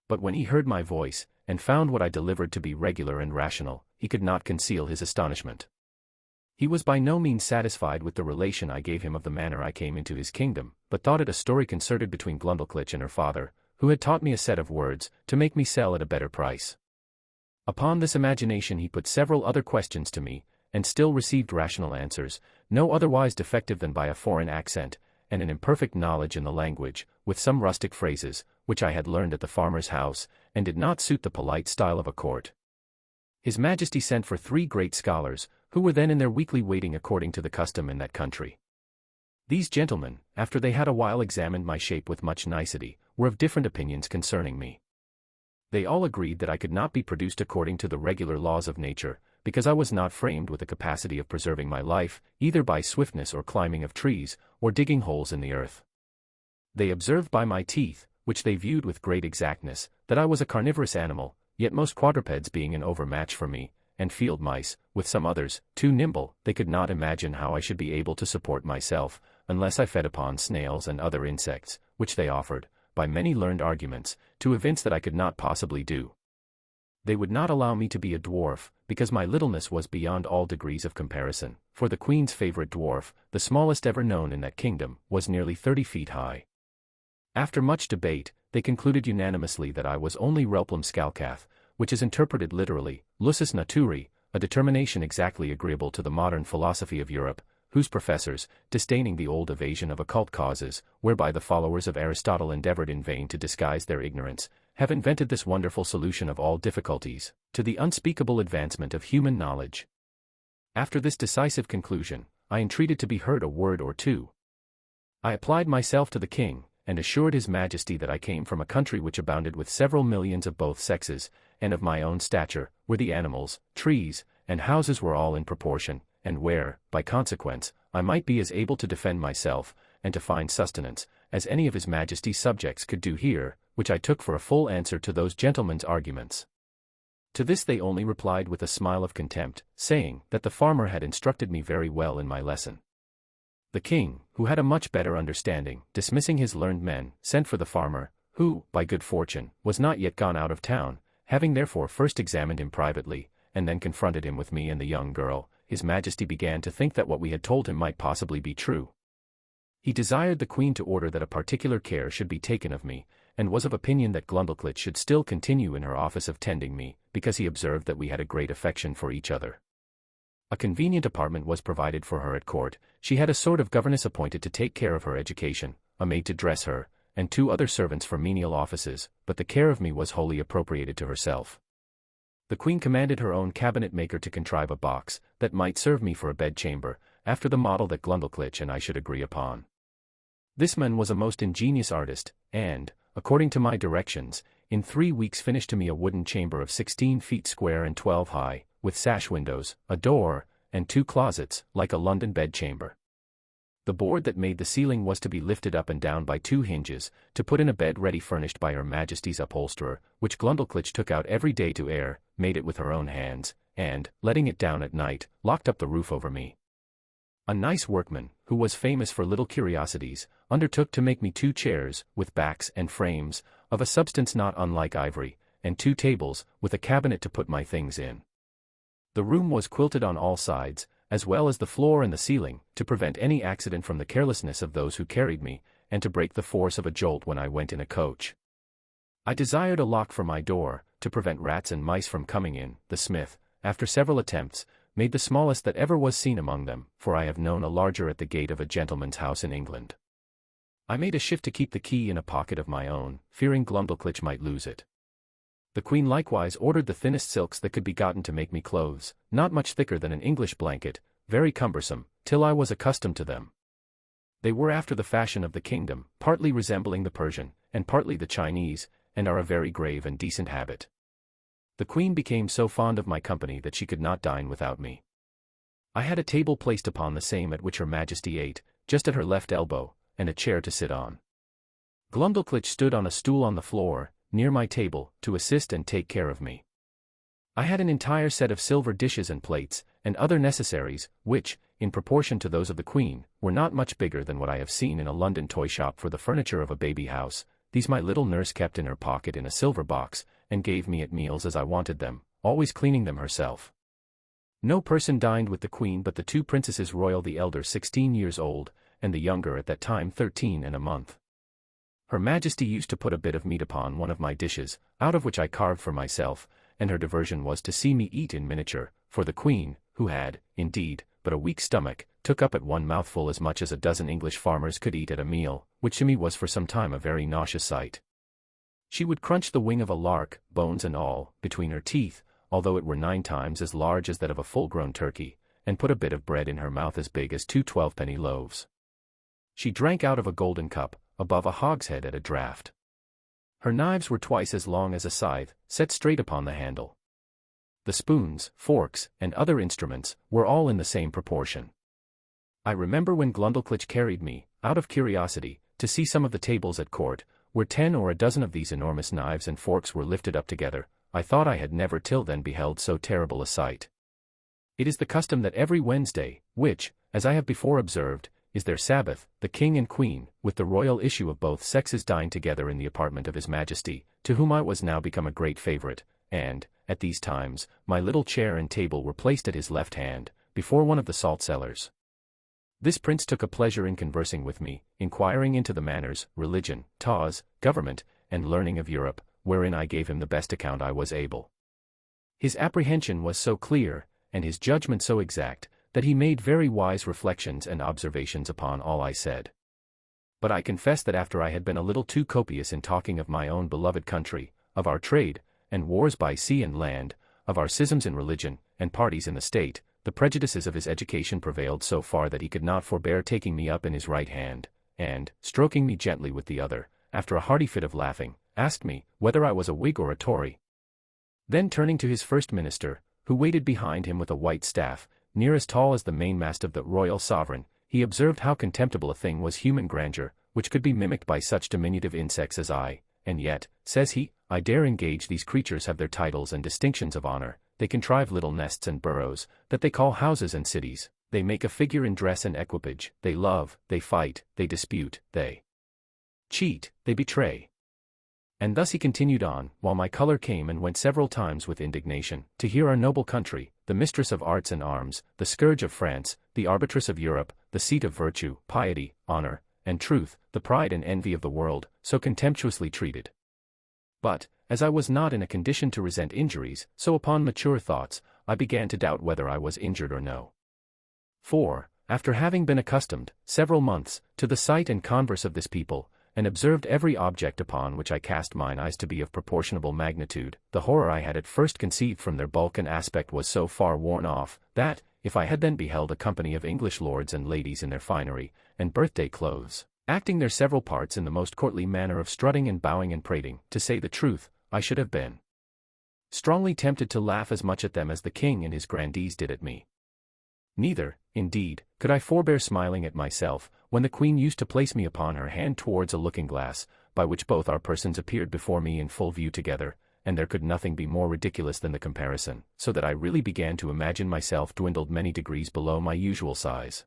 But when he heard my voice, and found what I delivered to be regular and rational, he could not conceal his astonishment. He was by no means satisfied with the relation I gave him of the manner I came into his kingdom, but thought it a story concerted between Glundleclitch and her father, who had taught me a set of words, to make me sell at a better price. Upon this imagination he put several other questions to me, and still received rational answers, no otherwise defective than by a foreign accent, and an imperfect knowledge in the language, with some rustic phrases, which I had learned at the farmer's house, and did not suit the polite style of a court. His Majesty sent for 3 great scholars, who were then in their weekly waiting according to the custom in that country. These gentlemen, after they had a while examined my shape with much nicety, were of different opinions concerning me. They all agreed that I could not be produced according to the regular laws of nature, because I was not framed with the capacity of preserving my life, either by swiftness or climbing of trees, or digging holes in the earth. They observed by my teeth, which they viewed with great exactness, that I was a carnivorous animal, yet most quadrupeds being an overmatch for me, and field mice, with some others, too nimble, they could not imagine how I should be able to support myself, unless I fed upon snails and other insects, which they offered, by many learned arguments, to evince that I could not possibly do. They would not allow me to be a dwarf, because my littleness was beyond all degrees of comparison, for the Queen's favourite dwarf, the smallest ever known in that kingdom, was nearly 30 feet high. After much debate, they concluded unanimously that I was only Relplum Scalcath, which is interpreted literally, lusus naturae, a determination exactly agreeable to the modern philosophy of Europe, whose professors, disdaining the old evasion of occult causes, whereby the followers of Aristotle endeavored in vain to disguise their ignorance, have invented this wonderful solution of all difficulties, to the unspeakable advancement of human knowledge. After this decisive conclusion, I entreated to be heard a word or two. I applied myself to the king, and assured his Majesty that I came from a country which abounded with several millions of both sexes, and of my own stature, where the animals, trees, and houses were all in proportion, and where, by consequence, I might be as able to defend myself, and to find sustenance, as any of his Majesty's subjects could do here, which I took for a full answer to those gentlemen's arguments. To this they only replied with a smile of contempt, saying that the farmer had instructed me very well in my lesson. The king, who had a much better understanding, dismissing his learned men, sent for the farmer, who, by good fortune, was not yet gone out of town, having therefore first examined him privately, and then confronted him with me and the young girl. His Majesty began to think that what we had told him might possibly be true. He desired the Queen to order that a particular care should be taken of me, and was of opinion that Glundleclitch should still continue in her office of tending me, because he observed that we had a great affection for each other. A convenient apartment was provided for her at court. She had a sort of governess appointed to take care of her education, a maid to dress her, and 2 other servants for menial offices, but the care of me was wholly appropriated to herself. The Queen commanded her own cabinet maker to contrive a box, that might serve me for a bedchamber, after the model that Glundleclitch and I should agree upon. This man was a most ingenious artist, and, according to my directions, in 3 weeks finished to me a wooden chamber of 16 feet square and 12 high, with sash windows, a door, and 2 closets, like a London bedchamber. The board that made the ceiling was to be lifted up and down by 2 hinges, to put in a bed ready furnished by her Majesty's upholsterer, which Glundleclitch took out every day to air, made it with her own hands, and, letting it down at night, locked up the roof over me. A nice workman, who was famous for little curiosities, undertook to make me 2 chairs, with backs and frames, of a substance not unlike ivory, and 2 tables, with a cabinet to put my things in. The room was quilted on all sides, as well as the floor and the ceiling, to prevent any accident from the carelessness of those who carried me, and to break the force of a jolt when I went in a coach. I desired a lock for my door, to prevent rats and mice from coming in. The smith, after several attempts, made the smallest that ever was seen among them, for I have known a larger at the gate of a gentleman's house in England. I made a shift to keep the key in a pocket of my own, fearing Glumdalclitch might lose it. The queen likewise ordered the thinnest silks that could be gotten to make me clothes, not much thicker than an English blanket, very cumbersome, till I was accustomed to them. They were after the fashion of the kingdom, partly resembling the Persian, and partly the Chinese, and are a very grave and decent habit. The queen became so fond of my company that she could not dine without me. I had a table placed upon the same at which her majesty ate, just at her left elbow, and a chair to sit on. Glumdalclitch stood on a stool on the floor, near my table, to assist and take care of me. I had an entire set of silver dishes and plates, and other necessaries, which, in proportion to those of the queen, were not much bigger than what I have seen in a London toy shop for the furniture of a baby house. These my little nurse kept in her pocket in a silver box, and gave me at meals as I wanted them, always cleaning them herself. No person dined with the queen but the two princesses royal, the elder 16 years old, and the younger at that time 13 and a month. Her majesty used to put a bit of meat upon one of my dishes, out of which I carved for myself, and her diversion was to see me eat in miniature, for the queen, who had, indeed, but a weak stomach, took up at one mouthful as much as a dozen English farmers could eat at a meal, which to me was for some time a very nauseous sight. She would crunch the wing of a lark, bones and all, between her teeth, although it were 9 times as large as that of a full-grown turkey, and put a bit of bread in her mouth as big as 2 12-penny loaves. She drank out of a golden cup, above a hogshead at a draught. Her knives were twice as long as a scythe, set straight upon the handle. The spoons, forks, and other instruments, were all in the same proportion. I remember when Glumdalclitch carried me, out of curiosity, to see some of the tables at court, where 10 or a dozen of these enormous knives and forks were lifted up together. I thought I had never till then beheld so terrible a sight. It is the custom that every Wednesday, which, as I have before observed, is their Sabbath, the king and queen, with the royal issue of both sexes, dine together in the apartment of his majesty, to whom I was now become a great favourite, and, at these times, my little chair and table were placed at his left hand, before one of the salt cellars. This prince took a pleasure in conversing with me, inquiring into the manners, religion, laws, government, and learning of Europe, wherein I gave him the best account I was able. His apprehension was so clear, and his judgment so exact, that he made very wise reflections and observations upon all I said. But I confess that after I had been a little too copious in talking of my own beloved country, of our trade, and wars by sea and land, of our schisms in religion, and parties in the state, the prejudices of his education prevailed so far that he could not forbear taking me up in his right hand, and, stroking me gently with the other, after a hearty fit of laughing, asked me, whether I was a Whig or a Tory. Then turning to his first minister, who waited behind him with a white staff, near as tall as the mainmast of the royal sovereign, he observed how contemptible a thing was human grandeur, which could be mimicked by such diminutive insects as I, and yet, says he, I dare engage these creatures have their titles and distinctions of honor, they contrive little nests and burrows, that they call houses and cities, they make a figure in dress and equipage, they love, they fight, they dispute, they cheat, they betray. And thus he continued on, while my color came and went several times with indignation, to hear our noble country, the mistress of arts and arms, the scourge of France, the arbitress of Europe, the seat of virtue, piety, honor, and truth, the pride and envy of the world, so contemptuously treated. But, as I was not in a condition to resent injuries, so upon mature thoughts, I began to doubt whether I was injured or no. For, after having been accustomed, several months, to the sight and converse of this people, and observed every object upon which I cast mine eyes to be of proportionable magnitude, the horror I had at first conceived from their bulk and aspect was so far worn off, that, if I had then beheld a company of English lords and ladies in their finery, and birthday clothes, acting their several parts in the most courtly manner of strutting and bowing and prating, to say the truth, I should have been strongly tempted to laugh as much at them as the king and his grandees did at me. Neither, indeed, could I forbear smiling at myself, when the queen used to place me upon her hand towards a looking-glass, by which both our persons appeared before me in full view together, and there could nothing be more ridiculous than the comparison, so that I really began to imagine myself dwindled many degrees below my usual size.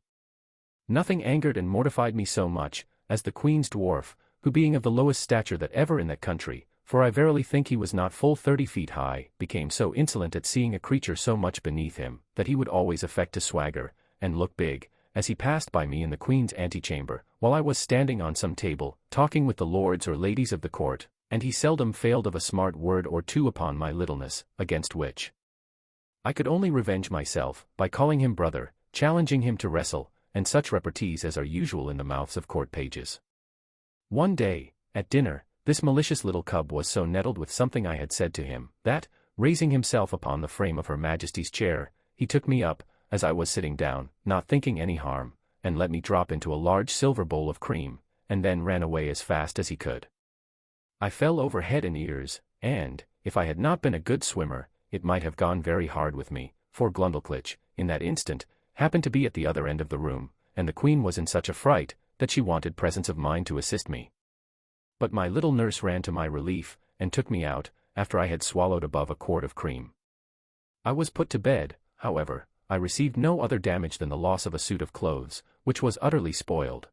Nothing angered and mortified me so much, as the queen's dwarf, who being of the lowest stature that ever in that country, for I verily think he was not full 30 feet high, became so insolent at seeing a creature so much beneath him, that he would always affect to swagger, and look big, as he passed by me in the queen's antechamber, while I was standing on some table, talking with the lords or ladies of the court, and he seldom failed of a smart word or two upon my littleness, against which I could only revenge myself by calling him brother, challenging him to wrestle, and such repartees as are usual in the mouths of court pages. One day, at dinner, this malicious little cub was so nettled with something I had said to him, that, raising himself upon the frame of Her Majesty's chair, he took me up, as I was sitting down, not thinking any harm, and let me drop into a large silver bowl of cream, and then ran away as fast as he could. I fell over head and ears, and, if I had not been a good swimmer, it might have gone very hard with me, for Glundleclitch, in that instant, happened to be at the other end of the room, and the Queen was in such a fright, that she wanted presence of mind to assist me. But my little nurse ran to my relief, and took me out, after I had swallowed above a quart of cream. I was put to bed, however. I received no other damage than the loss of a suit of clothes, which was utterly spoiled.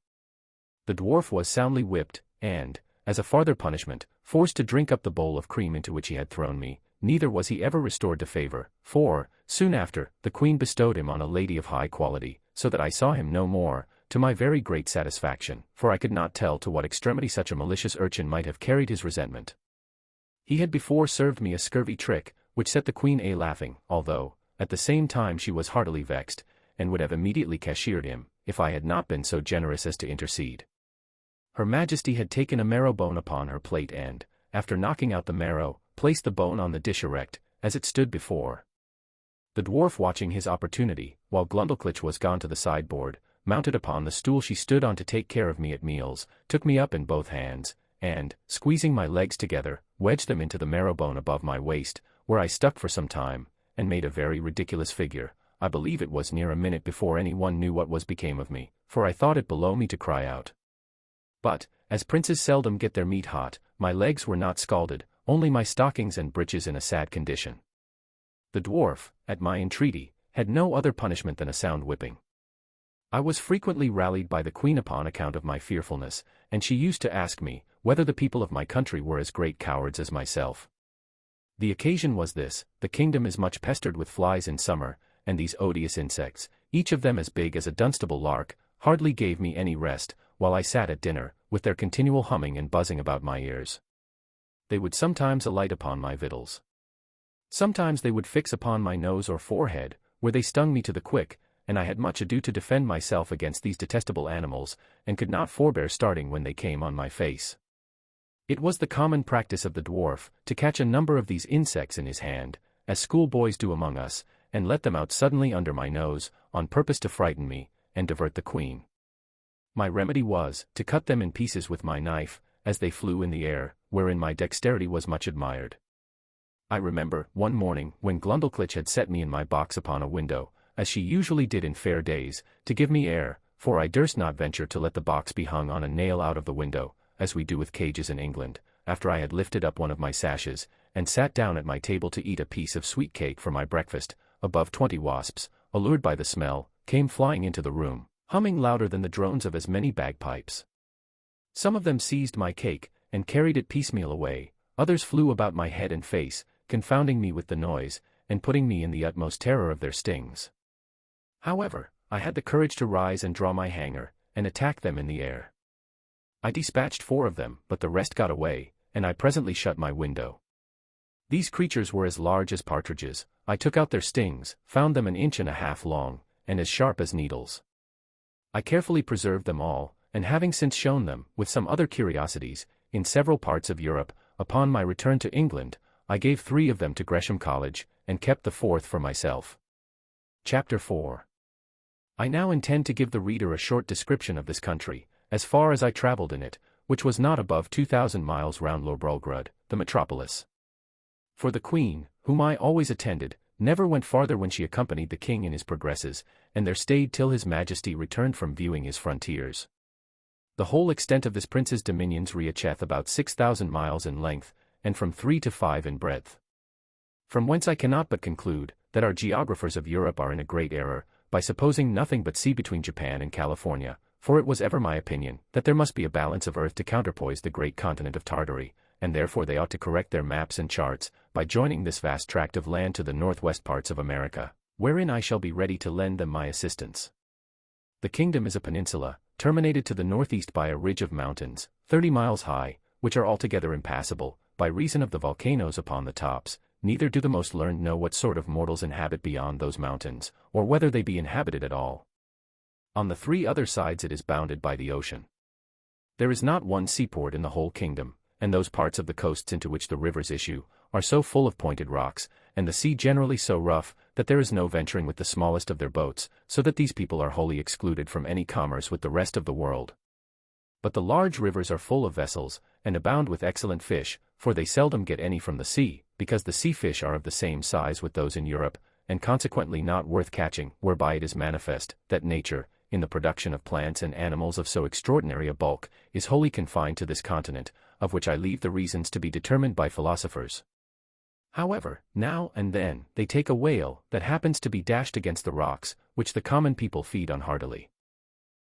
The dwarf was soundly whipped, and, as a farther punishment, forced to drink up the bowl of cream into which he had thrown me. Neither was he ever restored to favor, for, soon after, the Queen bestowed him on a lady of high quality, so that I saw him no more, to my very great satisfaction, for I could not tell to what extremity such a malicious urchin might have carried his resentment. He had before served me a scurvy trick, which set the Queen a-laughing, although, at the same time she was heartily vexed, and would have immediately cashiered him, if I had not been so generous as to intercede. Her Majesty had taken a marrow bone upon her plate and, after knocking out the marrow, placed the bone on the dish erect, as it stood before. The dwarf, watching his opportunity, while Glundleclitch was gone to the sideboard, mounted upon the stool she stood on to take care of me at meals, took me up in both hands, and, squeezing my legs together, wedged them into the marrow bone above my waist, where I stuck for some time, and made a very ridiculous figure. I believe it was near a minute before any one knew what was became of me, for I thought it below me to cry out. But, as princes seldom get their meat hot, my legs were not scalded, only my stockings and breeches in a sad condition. The dwarf, at my entreaty, had no other punishment than a sound whipping. I was frequently rallied by the Queen upon account of my fearfulness, and she used to ask me, whether the people of my country were as great cowards as myself. The occasion was this: the kingdom is much pestered with flies in summer, and these odious insects, each of them as big as a Dunstable lark, hardly gave me any rest, while I sat at dinner, with their continual humming and buzzing about my ears. They would sometimes alight upon my victuals. Sometimes they would fix upon my nose or forehead, where they stung me to the quick, and I had much ado to defend myself against these detestable animals, and could not forbear starting when they came on my face. It was the common practice of the dwarf to catch a number of these insects in his hand, as schoolboys do among us, and let them out suddenly under my nose, on purpose to frighten me, and divert the Queen. My remedy was, to cut them in pieces with my knife, as they flew in the air, wherein my dexterity was much admired. I remember, one morning, when Glundleclitch had set me in my box upon a window, as she usually did in fair days, to give me air, for I durst not venture to let the box be hung on a nail out of the window, as we do with cages in England, after I had lifted up one of my sashes, and sat down at my table to eat a piece of sweet cake for my breakfast. Above 20 wasps, allured by the smell, came flying into the room, humming louder than the drones of as many bagpipes. Some of them seized my cake, and carried it piecemeal away, others flew about my head and face, confounding me with the noise, and putting me in the utmost terror of their stings. However, I had the courage to rise and draw my hanger, and attack them in the air. I dispatched 4 of them, but the rest got away, and I presently shut my window. These creatures were as large as partridges. I took out their stings, found them 1.5 inches long, and as sharp as needles. I carefully preserved them all, and having since shown them, with some other curiosities, in several parts of Europe, upon my return to England, I gave 3 of them to Gresham College, and kept the 4th for myself. Chapter 4. I now intend to give the reader a short description of this country, as far as I travelled in it, which was not above 2,000 miles round Lorbrulgrud, the metropolis. For the Queen, whom I always attended, never went farther when she accompanied the King in his progresses, and there stayed till His Majesty returned from viewing his frontiers. The whole extent of this prince's dominions reacheth about 6,000 miles in length, and from 3 to 5 in breadth. From whence I cannot but conclude, that our geographers of Europe are in a great error, by supposing nothing but sea between Japan and California, for it was ever my opinion, that there must be a balance of earth to counterpoise the great continent of Tartary, and therefore they ought to correct their maps and charts, by joining this vast tract of land to the northwest parts of America, wherein I shall be ready to lend them my assistance. The kingdom is a peninsula, terminated to the northeast by a ridge of mountains, 30 miles high, which are altogether impassable, by reason of the volcanoes upon the tops, neither do the most learned know what sort of mortals inhabit beyond those mountains, or whether they be inhabited at all. On the 3 other sides it is bounded by the ocean. There is not one seaport in the whole kingdom, and those parts of the coasts into which the rivers issue are so full of pointed rocks, and the sea generally so rough, that there is no venturing with the smallest of their boats, so that these people are wholly excluded from any commerce with the rest of the world. But the large rivers are full of vessels, and abound with excellent fish, for they seldom get any from the sea, because the sea fish are of the same size with those in Europe, and consequently not worth catching, whereby it is manifest that nature, in the production of plants and animals of so extraordinary a bulk, is wholly confined to this continent, of which I leave the reasons to be determined by philosophers. However, now and then, they take a whale that happens to be dashed against the rocks, which the common people feed on heartily.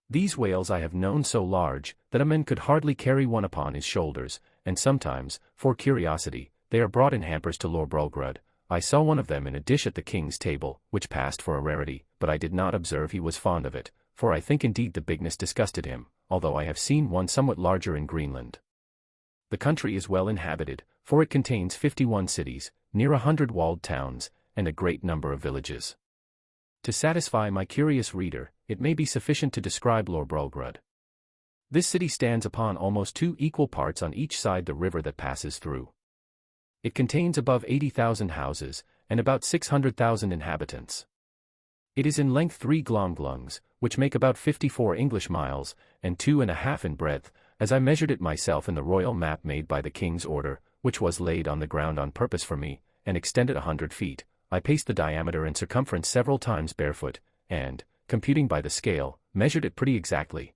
These whales I have known so large, that a man could hardly carry one upon his shoulders, and sometimes, for curiosity, they are brought in hampers to Lord Brobdingnag. I saw one of them in a dish at the king's table, which passed for a rarity, but I did not observe he was fond of it, for I think indeed the bigness disgusted him, although I have seen one somewhat larger in Greenland. The country is well inhabited, for it contains 51 cities, near 100 walled towns, and a great number of villages. To satisfy my curious reader, it may be sufficient to describe Lord Brobdingnag. This city stands upon almost 2 equal parts on each side the river that passes through. It contains above 80,000 houses, and about 600,000 inhabitants. It is in length 3 glomglungs, which make about 54 English miles, and 2½ in breadth, as I measured it myself in the royal map made by the king's order, which was laid on the ground on purpose for me, and extended 100 feet. I paced the diameter and circumference several times barefoot, and, computing by the scale, measured it pretty exactly.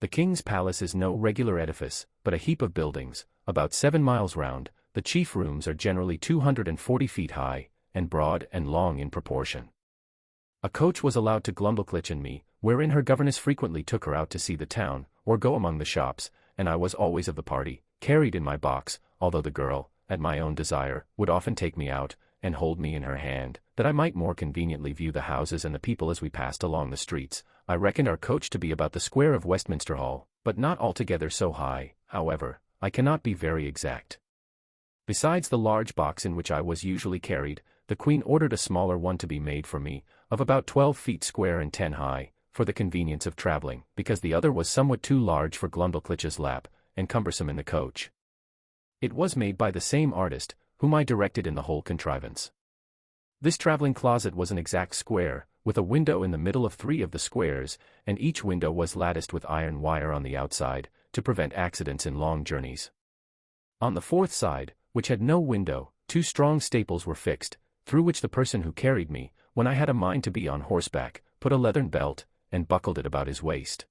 The king's palace is no regular edifice, but a heap of buildings, about 7 miles round. The chief rooms are generally 240 feet high, and broad and long in proportion. A coach was allowed to Glumdalclitch and me, wherein her governess frequently took her out to see the town, or go among the shops, and I was always of the party, carried in my box, although the girl, at my own desire, would often take me out, and hold me in her hand, that I might more conveniently view the houses and the people as we passed along the streets. I reckoned our coach to be about the square of Westminster Hall, but not altogether so high. However, I cannot be very exact. Besides the large box in which I was usually carried, the Queen ordered a smaller one to be made for me, of about 12 feet square and 10 high, for the convenience of traveling, because the other was somewhat too large for Glumdalclitch's lap, and cumbersome in the coach. It was made by the same artist, whom I directed in the whole contrivance. This traveling closet was an exact square, with a window in the middle of 3 of the squares, and each window was latticed with iron wire on the outside, to prevent accidents in long journeys. On the 4th side, which had no window, 2 strong staples were fixed, through which the person who carried me, when I had a mind to be on horseback, put a leathern belt, and buckled it about his waist.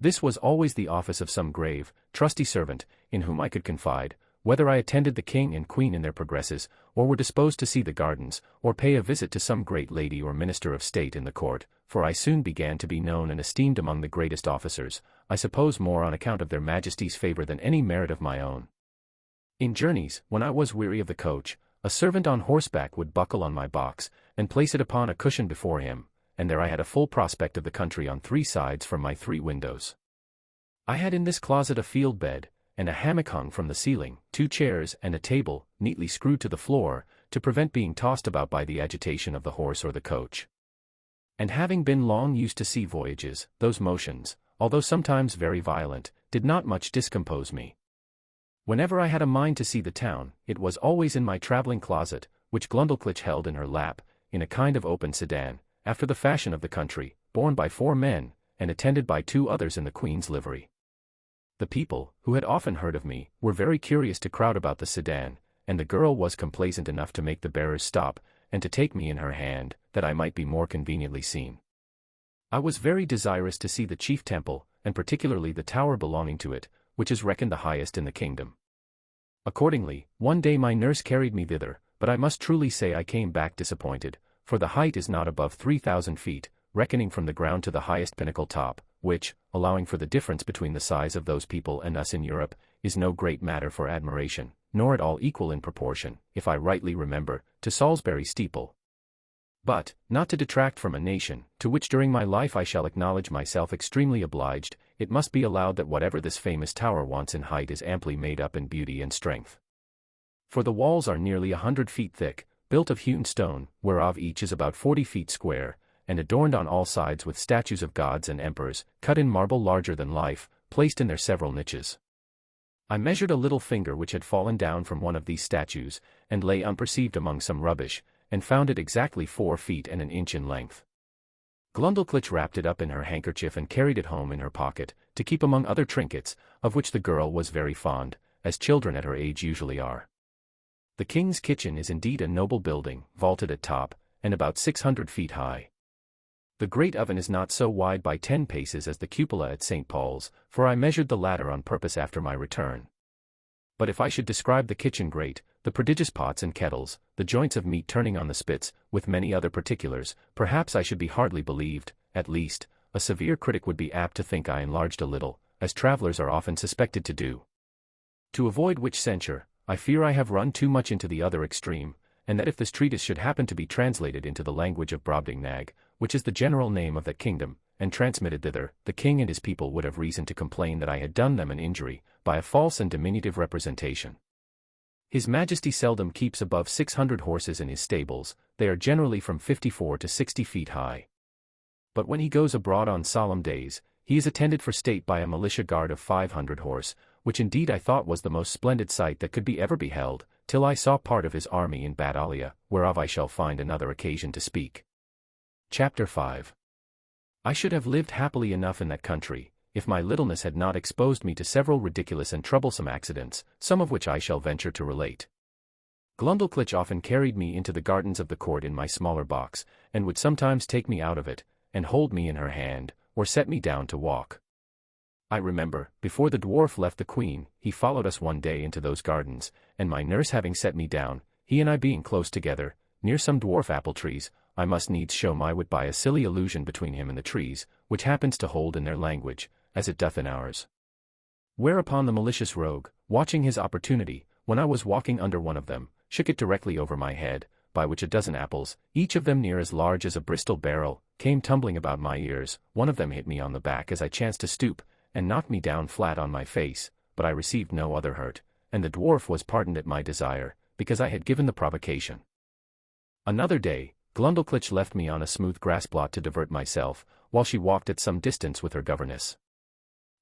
This was always the office of some grave, trusty servant, in whom I could confide, whether I attended the king and queen in their progresses, or were disposed to see the gardens, or pay a visit to some great lady or minister of state in the court, for I soon began to be known and esteemed among the greatest officers, I suppose more on account of their majesties' favor than any merit of my own. In journeys, when I was weary of the coach, a servant on horseback would buckle on my box, and place it upon a cushion before him, and there I had a full prospect of the country on 3 sides from my 3 windows. I had in this closet a field bed, and a hammock hung from the ceiling, 2 chairs and a table, neatly screwed to the floor, to prevent being tossed about by the agitation of the horse or the coach. And having been long used to sea voyages, those motions, although sometimes very violent, did not much discompose me. Whenever I had a mind to see the town, it was always in my traveling closet, which Glumdalclitch held in her lap, in a kind of open sedan, after the fashion of the country, borne by 4 men, and attended by 2 others in the Queen's livery. The people, who had often heard of me, were very curious to crowd about the sedan, and the girl was complaisant enough to make the bearers stop, and to take me in her hand, that I might be more conveniently seen. I was very desirous to see the chief temple, and particularly the tower belonging to it, which is reckoned the highest in the kingdom. Accordingly, one day my nurse carried me thither, but I must truly say I came back disappointed, for the height is not above 3,000 feet, reckoning from the ground to the highest pinnacle top, which, allowing for the difference between the size of those people and us in Europe, is no great matter for admiration, nor at all equal in proportion, if I rightly remember, to Salisbury steeple. But, not to detract from a nation, to which during my life I shall acknowledge myself extremely obliged, it must be allowed that whatever this famous tower wants in height is amply made up in beauty and strength. For the walls are nearly 100 feet thick, built of hewn stone, whereof each is about 40 feet square, and adorned on all sides with statues of gods and emperors, cut in marble larger than life, placed in their several niches. I measured a little finger which had fallen down from one of these statues, and lay unperceived among some rubbish, and found it exactly 4 feet and an inch in length. Glundulclitch wrapped it up in her handkerchief and carried it home in her pocket, to keep among other trinkets, of which the girl was very fond, as children at her age usually are. The king's kitchen is indeed a noble building, vaulted at top, and about 600 feet high. The great oven is not so wide by 10 paces as the cupola at St. Paul's, for I measured the latter on purpose after my return. But if I should describe the kitchen grate, the prodigious pots and kettles, the joints of meat turning on the spits, with many other particulars, perhaps I should be hardly believed. At least, a severe critic would be apt to think I enlarged a little, as travelers are often suspected to do. To avoid which censure, I fear I have run too much into the other extreme, and that if this treatise should happen to be translated into the language of Brobdingnag, which is the general name of that kingdom, and transmitted thither, the king and his people would have reason to complain that I had done them an injury, by a false and diminutive representation. His Majesty seldom keeps above 600 horses in his stables, they are generally from 54 to 60 feet high. But when he goes abroad on solemn days, he is attended for state by a militia guard of 500 horse, which indeed I thought was the most splendid sight that could be ever beheld, till I saw part of his army in Batalia, whereof I shall find another occasion to speak. Chapter 5. I should have lived happily enough in that country, if my littleness had not exposed me to several ridiculous and troublesome accidents, some of which I shall venture to relate. Glundulclitch often carried me into the gardens of the court in my smaller box, and would sometimes take me out of it, and hold me in her hand, or set me down to walk. I remember, before the dwarf left the queen, he followed us one day into those gardens, and my nurse having set me down, he and I being close together, near some dwarf apple trees, I must needs show my wit by a silly allusion between him and the trees, which happens to hold in their language, as it doth in ours. Whereupon the malicious rogue, watching his opportunity, when I was walking under one of them, shook it directly over my head, by which a dozen apples, each of them near as large as a Bristol barrel, came tumbling about my ears. One of them hit me on the back as I chanced to stoop, and knocked me down flat on my face, but I received no other hurt, and the dwarf was pardoned at my desire, because I had given the provocation. Another day, Glundulclitch left me on a smooth grass plot to divert myself, while she walked at some distance with her governess.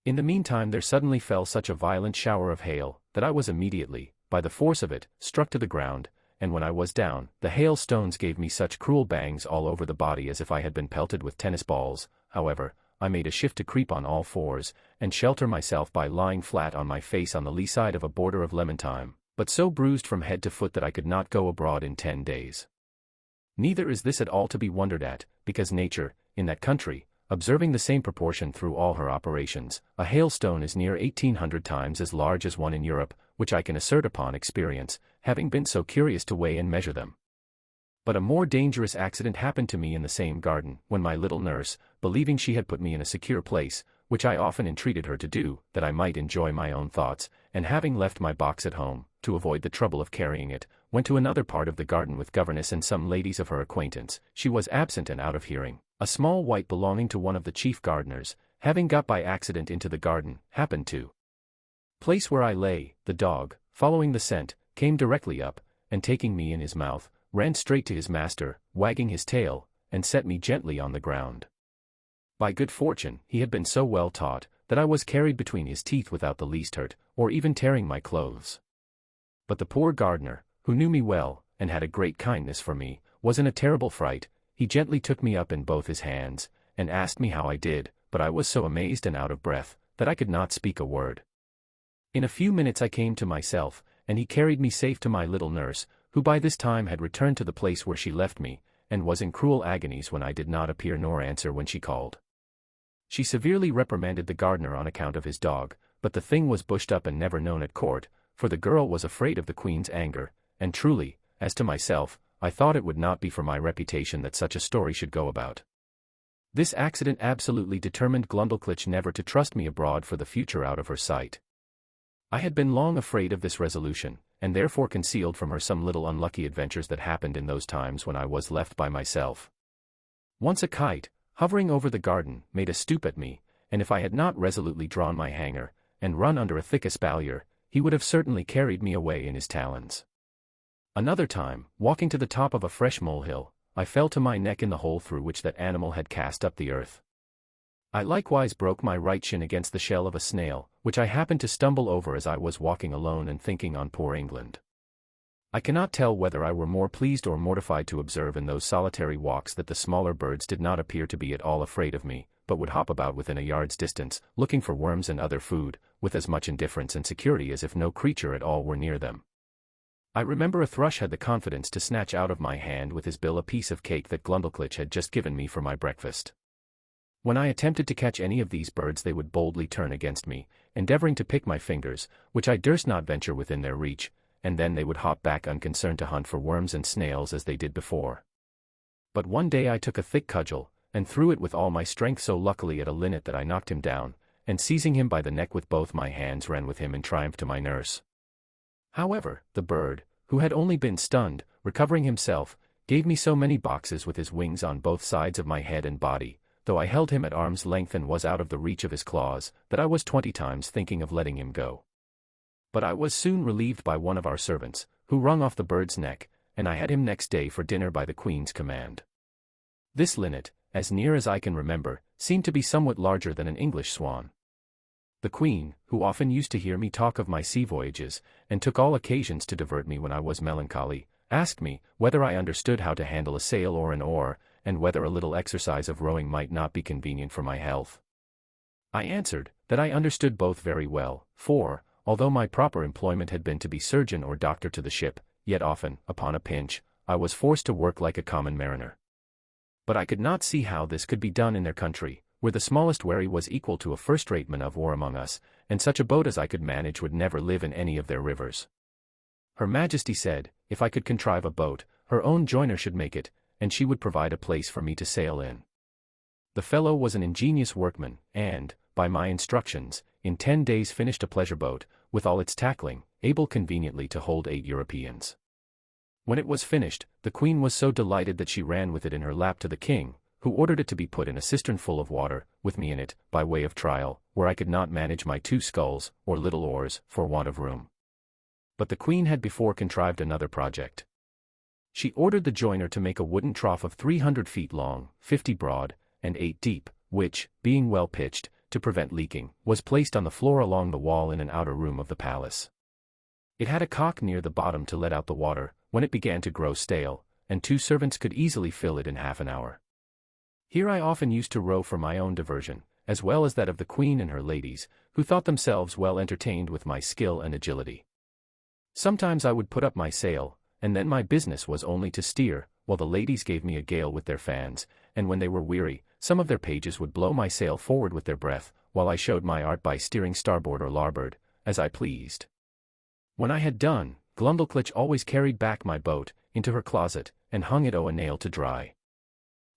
In the meantime there suddenly fell such a violent shower of hail, that I was immediately, by the force of it, struck to the ground, and when I was down, the hailstones gave me such cruel bangs all over the body as if I had been pelted with tennis balls. However, I made a shift to creep on all fours, and shelter myself by lying flat on my face on the lee side of a border of lemon thyme, but so bruised from head to foot that I could not go abroad in 10 days. Neither is this at all to be wondered at, because nature, in that country, observing the same proportion through all her operations, a hailstone is near 1800 times as large as one in Europe, which I can assert upon experience, having been so curious to weigh and measure them. But a more dangerous accident happened to me in the same garden, when my little nurse, believing she had put me in a secure place, which I often entreated her to do, that I might enjoy my own thoughts, and having left my box at home, to avoid the trouble of carrying it, went to another part of the garden with governess and some ladies of her acquaintance. She was absent and out of hearing. A small white belonging to one of the chief gardeners, having got by accident into the garden, happened to place where I lay. The dog, following the scent, came directly up, and taking me in his mouth, ran straight to his master, wagging his tail, and set me gently on the ground. By good fortune, he had been so well taught, that I was carried between his teeth without the least hurt, or even tearing my clothes. But the poor gardener, who knew me well, and had a great kindness for me, was in a terrible fright. He gently took me up in both his hands, and asked me how I did, but I was so amazed and out of breath, that I could not speak a word. In a few minutes I came to myself, and he carried me safe to my little nurse, who by this time had returned to the place where she left me, and was in cruel agonies when I did not appear nor answer when she called. She severely reprimanded the gardener on account of his dog, but the thing was bushed up and never known at court, for the girl was afraid of the queen's anger, and truly, as to myself, I thought it would not be for my reputation that such a story should go about. This accident absolutely determined Glundulclitch never to trust me abroad for the future out of her sight. I had been long afraid of this resolution, and therefore concealed from her some little unlucky adventures that happened in those times when I was left by myself. Once a kite, hovering over the garden, made a stoop at me, and if I had not resolutely drawn my hanger, and run under a thick espalier, he would have certainly carried me away in his talons. Another time, walking to the top of a fresh molehill, I fell to my neck in the hole through which that animal had cast up the earth. I likewise broke my right shin against the shell of a snail, which I happened to stumble over as I was walking alone and thinking on poor England. I cannot tell whether I were more pleased or mortified to observe in those solitary walks that the smaller birds did not appear to be at all afraid of me, but would hop about within a yard's distance, looking for worms and other food, with as much indifference and security as if no creature at all were near them. I remember a thrush had the confidence to snatch out of my hand with his bill a piece of cake that Glundulclitch had just given me for my breakfast. When I attempted to catch any of these birds they would boldly turn against me, endeavoring to pick my fingers, which I durst not venture within their reach, and then they would hop back unconcerned to hunt for worms and snails as they did before. But one day I took a thick cudgel, and threw it with all my strength so luckily at a linnet that I knocked him down, and seizing him by the neck with both my hands ran with him in triumph to my nurse. However, the bird, who had only been stunned, recovering himself, gave me so many boxes with his wings on both sides of my head and body, though I held him at arm's length and was out of the reach of his claws, that I was 20 times thinking of letting him go. But I was soon relieved by one of our servants, who wrung off the bird's neck, and I had him next day for dinner by the Queen's command. This linnet, as near as I can remember, seemed to be somewhat larger than an English swan. The Queen, who often used to hear me talk of my sea voyages, and took all occasions to divert me when I was melancholy, asked me whether I understood how to handle a sail or an oar, and whether a little exercise of rowing might not be convenient for my health. I answered that I understood both very well, for, although my proper employment had been to be surgeon or doctor to the ship, yet often, upon a pinch, I was forced to work like a common mariner. But I could not see how this could be done in their country, where the smallest wherry was equal to a first-rate man of war among us, and such a boat as I could manage would never live in any of their rivers. Her Majesty said, if I could contrive a boat, her own joiner should make it, and she would provide a place for me to sail in. The fellow was an ingenious workman, and, by my instructions, in 10 days finished a pleasure boat, with all its tackling, able conveniently to hold 8 Europeans. When it was finished, the Queen was so delighted that she ran with it in her lap to the King, who ordered it to be put in a cistern full of water, with me in it, by way of trial, where I could not manage my 2 sculls, or little oars, for want of room. But the Queen had before contrived another project. She ordered the joiner to make a wooden trough of 300 feet long, 50 broad, and 8 deep, which, being well pitched, to prevent leaking, was placed on the floor along the wall in an outer room of the palace. It had a cock near the bottom to let out the water, when it began to grow stale, and 2 servants could easily fill it in half an hour. Here I often used to row for my own diversion, as well as that of the Queen and her ladies, who thought themselves well entertained with my skill and agility. Sometimes I would put up my sail, and then my business was only to steer, while the ladies gave me a gale with their fans, and when they were weary, some of their pages would blow my sail forward with their breath, while I showed my art by steering starboard or larboard, as I pleased. When I had done, Glundulclitch always carried back my boat into her closet, and hung it o' a nail to dry.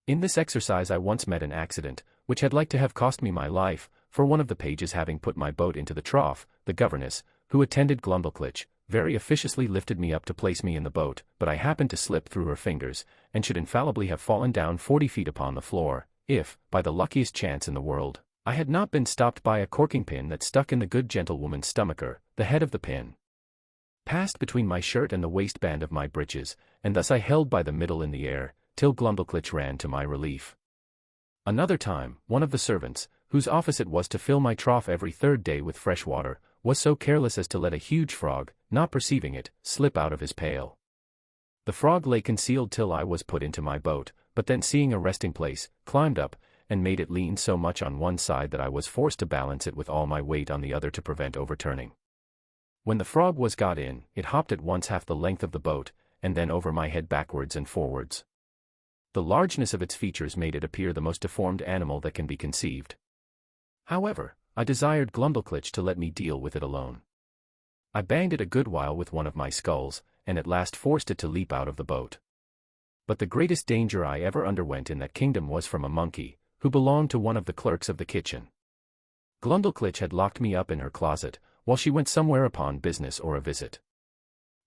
In this exercise I once met an accident, which had like to have cost me my life, for one of the pages having put my boat into the trough, the governess, who attended Glundulclitch, very officiously lifted me up to place me in the boat, but I happened to slip through her fingers, and should infallibly have fallen down 40 feet upon the floor, if, by the luckiest chance in the world, I had not been stopped by a corking pin that stuck in the good gentlewoman's stomacher. The head of the pin passed between my shirt and the waistband of my breeches, and thus I held by the middle in the air, till Glundulclitch ran to my relief. Another time, one of the servants, whose office it was to fill my trough every 3rd day with fresh water, was so careless as to let a huge frog, not perceiving it, slip out of his pail. The frog lay concealed till I was put into my boat, but then seeing a resting place, climbed up, and made it lean so much on one side that I was forced to balance it with all my weight on the other to prevent overturning. When the frog was got in, it hopped at once half the length of the boat, and then over my head backwards and forwards. The largeness of its features made it appear the most deformed animal that can be conceived. However, I desired Glundulclitch to let me deal with it alone. I banged it a good while with one of my sculls, and at last forced it to leap out of the boat. But the greatest danger I ever underwent in that kingdom was from a monkey, who belonged to one of the clerks of the kitchen. Glundulclitch had locked me up in her closet, while she went somewhere upon business or a visit.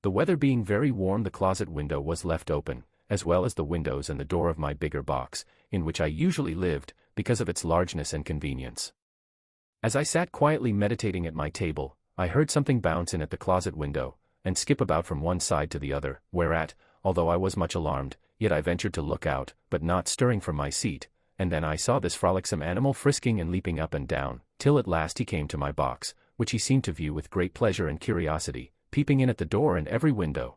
The weather being very warm, the closet window was left open, as well as the windows and the door of my bigger box, in which I usually lived, because of its largeness and convenience. As I sat quietly meditating at my table, I heard something bounce in at the closet window, and skip about from one side to the other, whereat, although I was much alarmed, yet I ventured to look out, but not stirring from my seat, and then I saw this frolicsome animal frisking and leaping up and down, till at last he came to my box, which he seemed to view with great pleasure and curiosity, peeping in at the door and every window.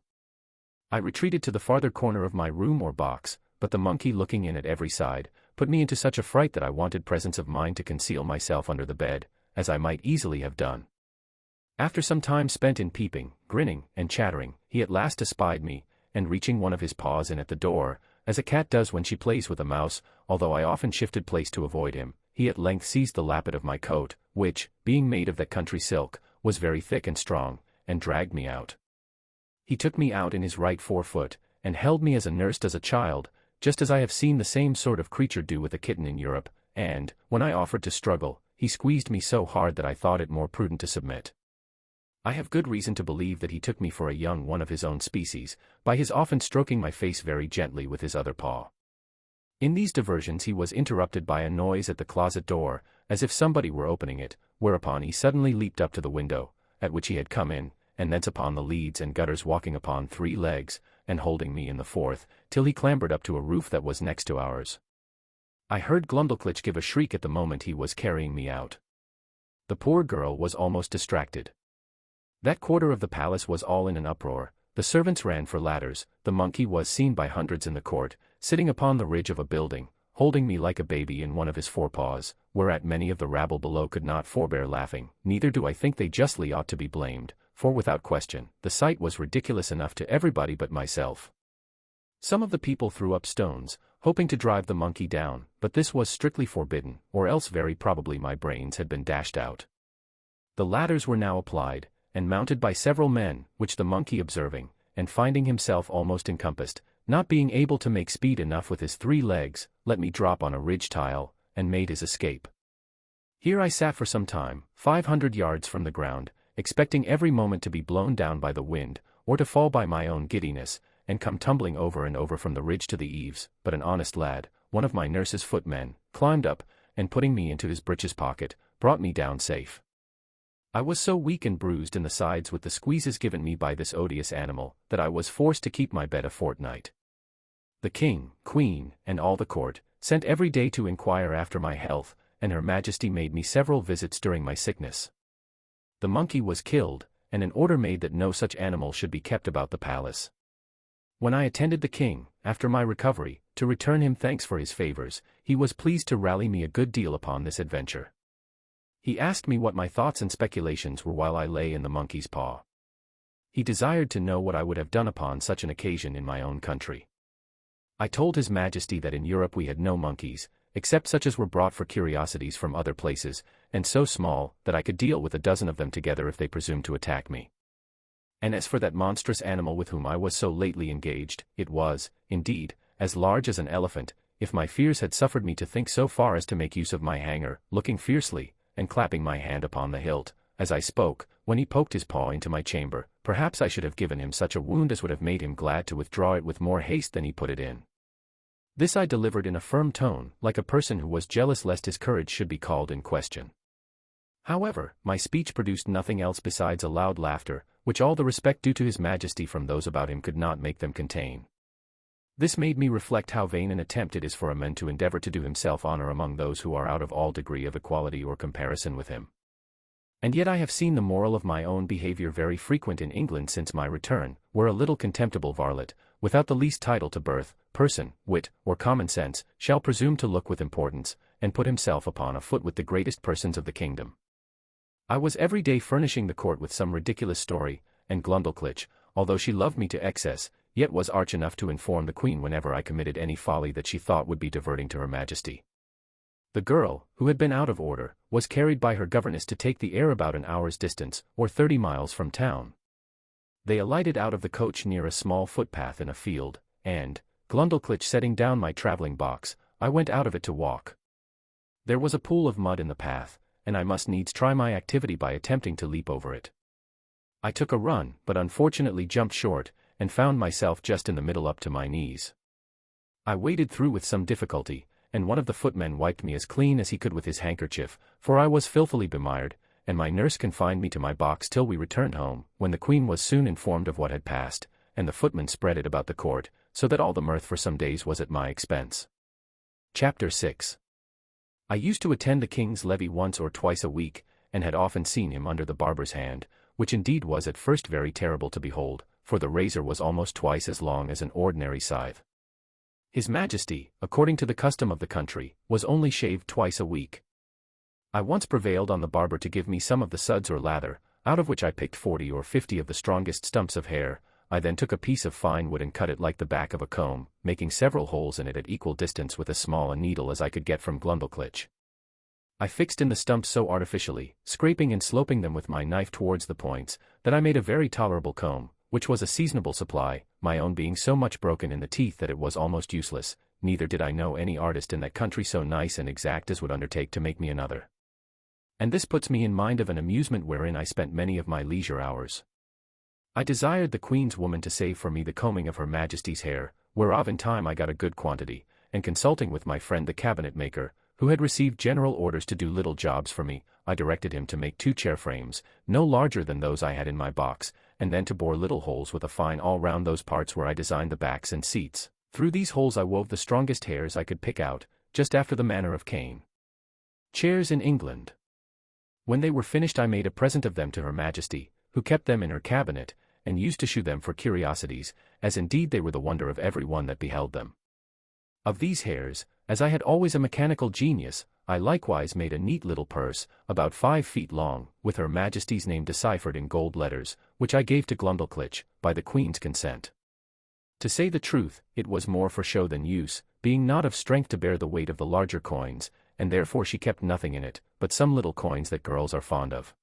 I retreated to the farther corner of my room or box, but the monkey, looking in at every side, put me into such a fright that I wanted presence of mind to conceal myself under the bed, as I might easily have done. After some time spent in peeping, grinning, and chattering, he at last espied me, and reaching one of his paws in at the door, as a cat does when she plays with a mouse, although I often shifted place to avoid him, he at length seized the lappet of my coat, which, being made of that country silk, was very thick and strong, and dragged me out. He took me out in his right forefoot, and held me as a nurse does a child, just as I have seen the same sort of creature do with a kitten in Europe, and, when I offered to struggle, he squeezed me so hard that I thought it more prudent to submit. I have good reason to believe that he took me for a young one of his own species, by his often stroking my face very gently with his other paw. In these diversions he was interrupted by a noise at the closet door, as if somebody were opening it, whereupon he suddenly leaped up to the window, at which he had come in, and thence upon the leads and gutters, walking upon 3 legs, and holding me in the 4th, till he clambered up to a roof that was next to ours. I heard Glundleclitch give a shriek at the moment he was carrying me out. The poor girl was almost distracted. That quarter of the palace was all in an uproar, the servants ran for ladders, the monkey was seen by hundreds in the court, sitting upon the ridge of a building, holding me like a baby in one of his forepaws, whereat many of the rabble below could not forbear laughing. Neither do I think they justly ought to be blamed, for without question, the sight was ridiculous enough to everybody but myself. Some of the people threw up stones, hoping to drive the monkey down, but this was strictly forbidden, or else very probably my brains had been dashed out. The ladders were now applied, and mounted by several men, which the monkey observing, and finding himself almost encompassed, not being able to make speed enough with his 3 legs, let me drop on a ridge tile, and made his escape. Here I sat for some time, 500 yards from the ground, expecting every moment to be blown down by the wind, or to fall by my own giddiness, and come tumbling over and over from the ridge to the eaves, but an honest lad, one of my nurse's footmen, climbed up, and putting me into his breeches pocket, brought me down safe. I was so weak and bruised in the sides with the squeezes given me by this odious animal, that I was forced to keep my bed a fortnight. The king, queen, and all the court, sent every day to inquire after my health, and her majesty made me several visits during my sickness. The monkey was killed, and an order made that no such animal should be kept about the palace. When I attended the king, after my recovery, to return him thanks for his favors, he was pleased to rally me a good deal upon this adventure. He asked me what my thoughts and speculations were while I lay in the monkey's paw. He desired to know what I would have done upon such an occasion in my own country. I told his majesty that in Europe we had no monkeys, except such as were brought for curiosities from other places, and so small, that I could deal with a dozen of them together if they presumed to attack me. And as for that monstrous animal with whom I was so lately engaged, it was, indeed, as large as an elephant, if my fears had suffered me to think so far as to make use of my hanger, looking fiercely, and clapping my hand upon the hilt, as I spoke, when he poked his paw into my chamber. Perhaps I should have given him such a wound as would have made him glad to withdraw it with more haste than he put it in. This I delivered in a firm tone, like a person who was jealous lest his courage should be called in question. However, my speech produced nothing else besides a loud laughter, which all the respect due to his majesty from those about him could not make them contain. This made me reflect how vain an attempt it is for a man to endeavor to do himself honor among those who are out of all degree of equality or comparison with him. And yet I have seen the moral of my own behavior very frequent in England since my return, where a little contemptible varlet, without the least title to birth, person, wit, or common sense, shall presume to look with importance, and put himself upon a foot with the greatest persons of the kingdom. I was every day furnishing the court with some ridiculous story, and Glundleclitch, although she loved me to excess, yet was arch enough to inform the queen whenever I committed any folly that she thought would be diverting to her majesty. The girl, who had been out of order, was carried by her governess to take the air about an hour's distance, or 30 miles from town. They alighted out of the coach near a small footpath in a field, and, Glundleclitch setting down my traveling box, I went out of it to walk. There was a pool of mud in the path, and I must needs try my activity by attempting to leap over it. I took a run, but unfortunately jumped short, and found myself just in the middle up to my knees. I waded through with some difficulty, and one of the footmen wiped me as clean as he could with his handkerchief, for I was filthily bemired, and my nurse confined me to my box till we returned home, when the Queen was soon informed of what had passed, and the footman spread it about the court, so that all the mirth for some days was at my expense. Chapter 6. I used to attend the king's levee once or twice a week, and had often seen him under the barber's hand, which indeed was at first very terrible to behold, for the razor was almost twice as long as an ordinary scythe. His Majesty, according to the custom of the country, was only shaved twice a week. I once prevailed on the barber to give me some of the suds or lather, out of which I picked 40 or 50 of the strongest stumps of hair. I then took a piece of fine wood and cut it like the back of a comb, making several holes in it at equal distance with as small a needle as I could get from Glundleclitch. I fixed in the stumps so artificially, scraping and sloping them with my knife towards the points, that I made a very tolerable comb, which was a seasonable supply, my own being so much broken in the teeth that it was almost useless. Neither did I know any artist in that country so nice and exact as would undertake to make me another. And this puts me in mind of an amusement wherein I spent many of my leisure hours. I desired the Queen's woman to save for me the combing of Her Majesty's hair, whereof in time I got a good quantity, and consulting with my friend the cabinet maker, who had received general orders to do little jobs for me, I directed him to make 2 chair frames, no larger than those I had in my box, and then to bore little holes with a fine all round those parts where I designed the backs and seats. Through these holes I wove the strongest hairs I could pick out, just after the manner of cane chairs in England. When they were finished I made a present of them to Her Majesty, who kept them in her cabinet, and used to shew them for curiosities, as indeed they were the wonder of every one that beheld them. Of these hairs, as I had always a mechanical genius, I likewise made a neat little purse, about 5 feet long, with Her Majesty's name deciphered in gold letters, which I gave to Glundleclitch, by the Queen's consent. To say the truth, it was more for show than use, being not of strength to bear the weight of the larger coins, and therefore she kept nothing in it, but some little coins that girls are fond of.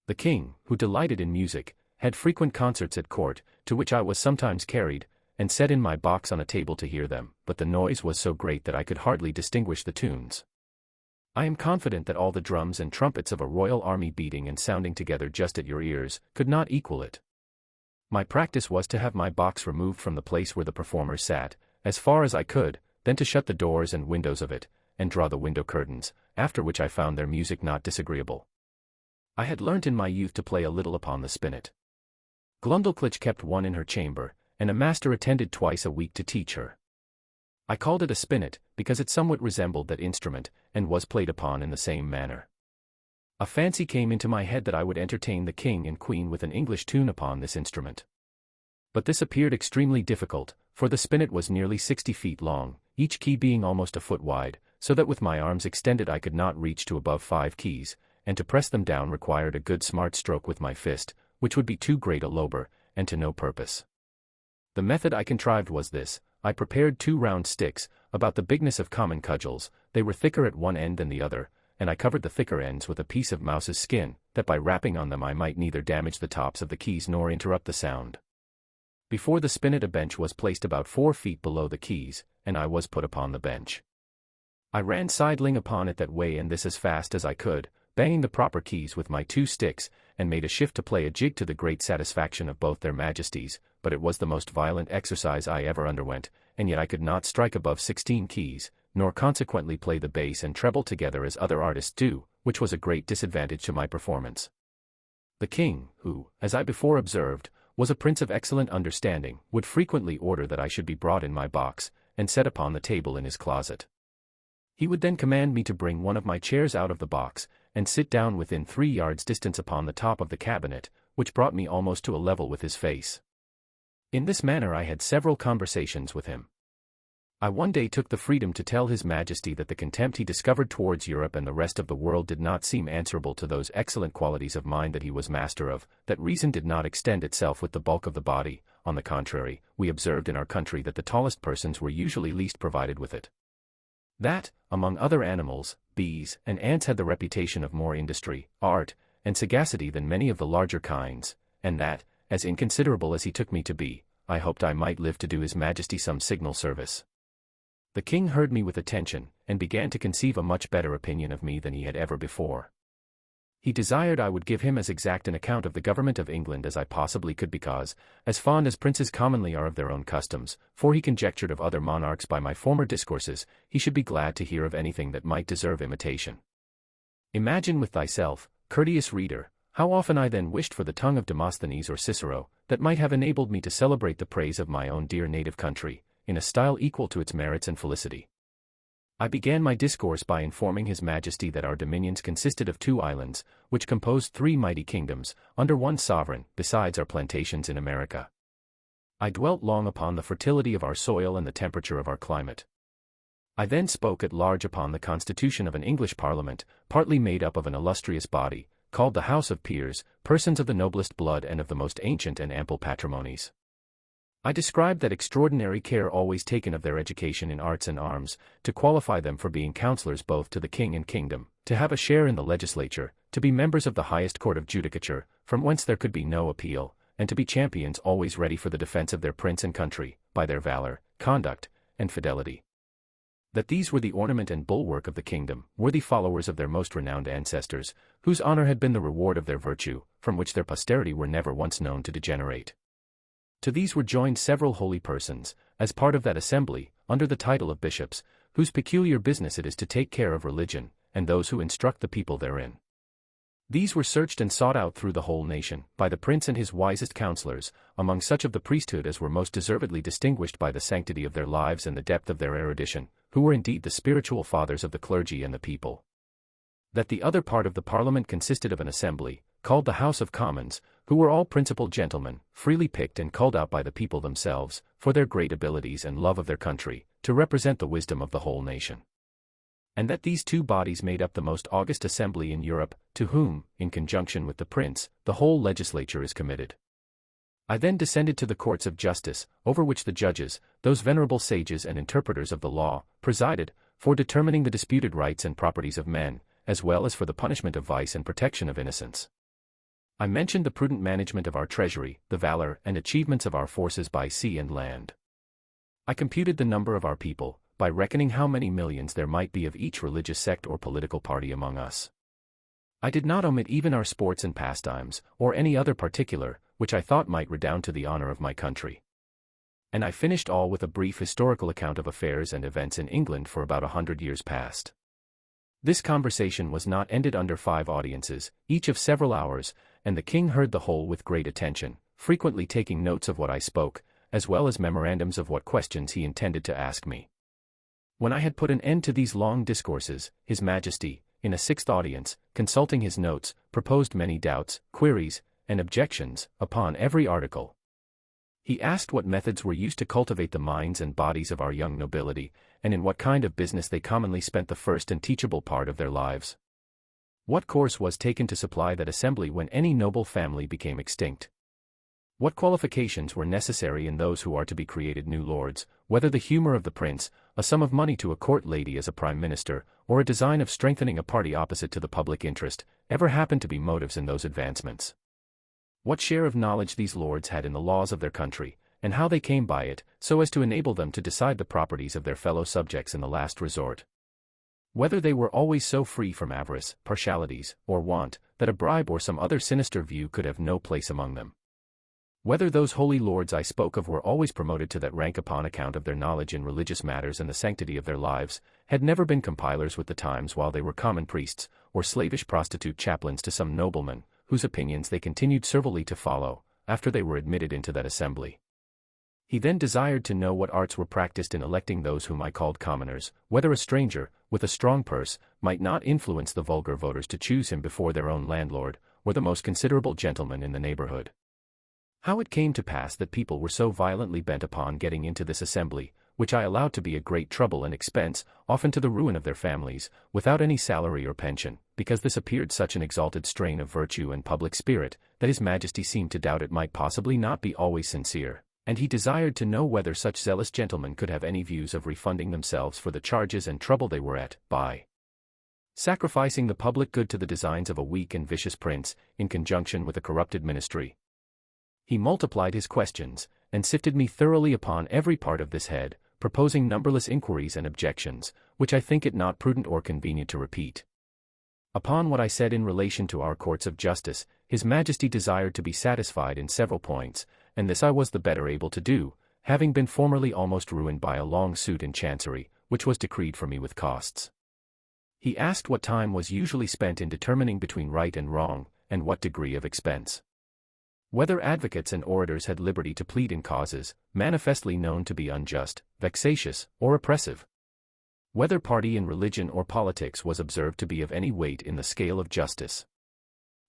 The King, who delighted in music, had frequent concerts at court, to which I was sometimes carried, and set in my box on a table to hear them, but the noise was so great that I could hardly distinguish the tunes. I am confident that all the drums and trumpets of a royal army beating and sounding together just at your ears could not equal it. My practice was to have my box removed from the place where the performers sat, as far as I could, then to shut the doors and windows of it, and draw the window curtains, after which I found their music not disagreeable. I had learnt in my youth to play a little upon the spinet. Glundleclitch kept one in her chamber, and a master attended twice a week to teach her. I called it a spinet, because it somewhat resembled that instrument, and was played upon in the same manner. A fancy came into my head that I would entertain the King and Queen with an English tune upon this instrument. But this appeared extremely difficult, for the spinet was nearly 60 feet long, each key being almost a foot wide, so that with my arms extended I could not reach to above 5 keys, and to press them down required a good smart stroke with my fist, which would be too great a labour, and to no purpose. The method I contrived was this: I prepared 2 round sticks, about the bigness of common cudgels. They were thicker at one end than the other, and I covered the thicker ends with a piece of mouse's skin, that by rapping on them I might neither damage the tops of the keys nor interrupt the sound. Before the spinet a bench was placed about 4 feet below the keys, and I was put upon the bench. I ran sidling upon it that way and this as fast as I could, banging the proper keys with my 2 sticks, and made a shift to play a jig to the great satisfaction of both their majesties, but it was the most violent exercise I ever underwent, and yet I could not strike above 16 keys, nor consequently play the bass and treble together as other artists do, which was a great disadvantage to my performance. The King, who, as I before observed, was a prince of excellent understanding, would frequently order that I should be brought in my box, and set upon the table in his closet. He would then command me to bring one of my chairs out of the box, and sit down within 3 yards distance upon the top of the cabinet, which brought me almost to a level with his face. In this manner I had several conversations with him. I one day took the freedom to tell His Majesty that the contempt he discovered towards Europe and the rest of the world did not seem answerable to those excellent qualities of mind that he was master of, that reason did not extend itself with the bulk of the body. On the contrary, we observed in our country that the tallest persons were usually least provided with it. That, among other animals, bees and ants had the reputation of more industry, art, and sagacity than many of the larger kinds, and that, as inconsiderable as he took me to be, I hoped I might live to do His Majesty some signal service. The King heard me with attention, and began to conceive a much better opinion of me than he had ever before. He desired I would give him as exact an account of the government of England as I possibly could because, as fond as princes commonly are of their own customs, for he conjectured of other monarchs by my former discourses, he should be glad to hear of anything that might deserve imitation. Imagine with thyself, courteous reader, how often I then wished for the tongue of Demosthenes or Cicero, that might have enabled me to celebrate the praise of my own dear native country, in a style equal to its merits and felicity. I began my discourse by informing His Majesty that our dominions consisted of 2 islands, which composed 3 mighty kingdoms, under one sovereign, besides our plantations in America. I dwelt long upon the fertility of our soil and the temperature of our climate. I then spoke at large upon the constitution of an English Parliament, partly made up of an illustrious body, called the House of Peers, persons of the noblest blood and of the most ancient and ample patrimonies. I described that extraordinary care always taken of their education in arts and arms, to qualify them for being counsellors both to the king and kingdom, to have a share in the legislature, to be members of the highest court of judicature, from whence there could be no appeal, and to be champions always ready for the defence of their prince and country, by their valour, conduct, and fidelity. That these were the ornament and bulwark of the kingdom, worthy followers of their most renowned ancestors, whose honour had been the reward of their virtue, from which their posterity were never once known to degenerate. To these were joined several holy persons, as part of that assembly, under the title of bishops, whose peculiar business it is to take care of religion, and those who instruct the people therein. These were searched and sought out through the whole nation, by the prince and his wisest counsellors, among such of the priesthood as were most deservedly distinguished by the sanctity of their lives and the depth of their erudition, who were indeed the spiritual fathers of the clergy and the people. That the other part of the Parliament consisted of an assembly, called the House of Commons, who were all principal gentlemen, freely picked and called out by the people themselves, for their great abilities and love of their country, to represent the wisdom of the whole nation. And that these 2 bodies made up the most august assembly in Europe, to whom, in conjunction with the prince, the whole legislature is committed. I then descended to the courts of justice, over which the judges, those venerable sages and interpreters of the law, presided, for determining the disputed rights and properties of men, as well as for the punishment of vice and protection of innocence. I mentioned the prudent management of our treasury, the valor and achievements of our forces by sea and land. I computed the number of our people, by reckoning how many millions there might be of each religious sect or political party among us. I did not omit even our sports and pastimes, or any other particular, which I thought might redound to the honor of my country. And I finished all with a brief historical account of affairs and events in England for about 100 years past. This conversation was not ended under 5 audiences, each of several hours, and the king heard the whole with great attention, frequently taking notes of what I spoke, as well as memorandums of what questions he intended to ask me. When I had put an end to these long discourses, His Majesty, in a 6th audience, consulting his notes, proposed many doubts, queries, and objections, upon every article. He asked what methods were used to cultivate the minds and bodies of our young nobility, and in what kind of business they commonly spent the first and teachable part of their lives. What course was taken to supply that assembly when any noble family became extinct? What qualifications were necessary in those who are to be created new lords, whether the humour of the prince, a sum of money to a court lady as a prime minister, or a design of strengthening a party opposite to the public interest, ever happened to be motives in those advancements? What share of knowledge these lords had in the laws of their country, and how they came by it, so as to enable them to decide the properties of their fellow subjects in the last resort? Whether they were always so free from avarice, partialities, or want, that a bribe or some other sinister view could have no place among them? Whether those holy lords I spoke of were always promoted to that rank upon account of their knowledge in religious matters and the sanctity of their lives, had never been compilers with the times while they were common priests, or slavish prostitute chaplains to some nobleman, whose opinions they continued servilely to follow, after they were admitted into that assembly. He then desired to know what arts were practiced in electing those whom I called commoners, whether a stranger, with a strong purse, might not influence the vulgar voters to choose him before their own landlord, or the most considerable gentleman in the neighbourhood. How it came to pass that people were so violently bent upon getting into this assembly, which I allowed to be a great trouble and expense, often to the ruin of their families, without any salary or pension, because this appeared such an exalted strain of virtue and public spirit, that His Majesty seemed to doubt it might possibly not be always sincere, and he desired to know whether such zealous gentlemen could have any views of refunding themselves for the charges and trouble they were at, by sacrificing the public good to the designs of a weak and vicious prince, in conjunction with a corrupted ministry. He multiplied his questions, and sifted me thoroughly upon every part of this head, proposing numberless inquiries and objections, which I think it not prudent or convenient to repeat. Upon what I said in relation to our courts of justice, His Majesty desired to be satisfied in several points, and this I was the better able to do, having been formerly almost ruined by a long suit in Chancery, which was decreed for me with costs. He asked what time was usually spent in determining between right and wrong, and what degree of expense. Whether advocates and orators had liberty to plead in causes, manifestly known to be unjust, vexatious, or oppressive. Whether party in religion or politics was observed to be of any weight in the scale of justice.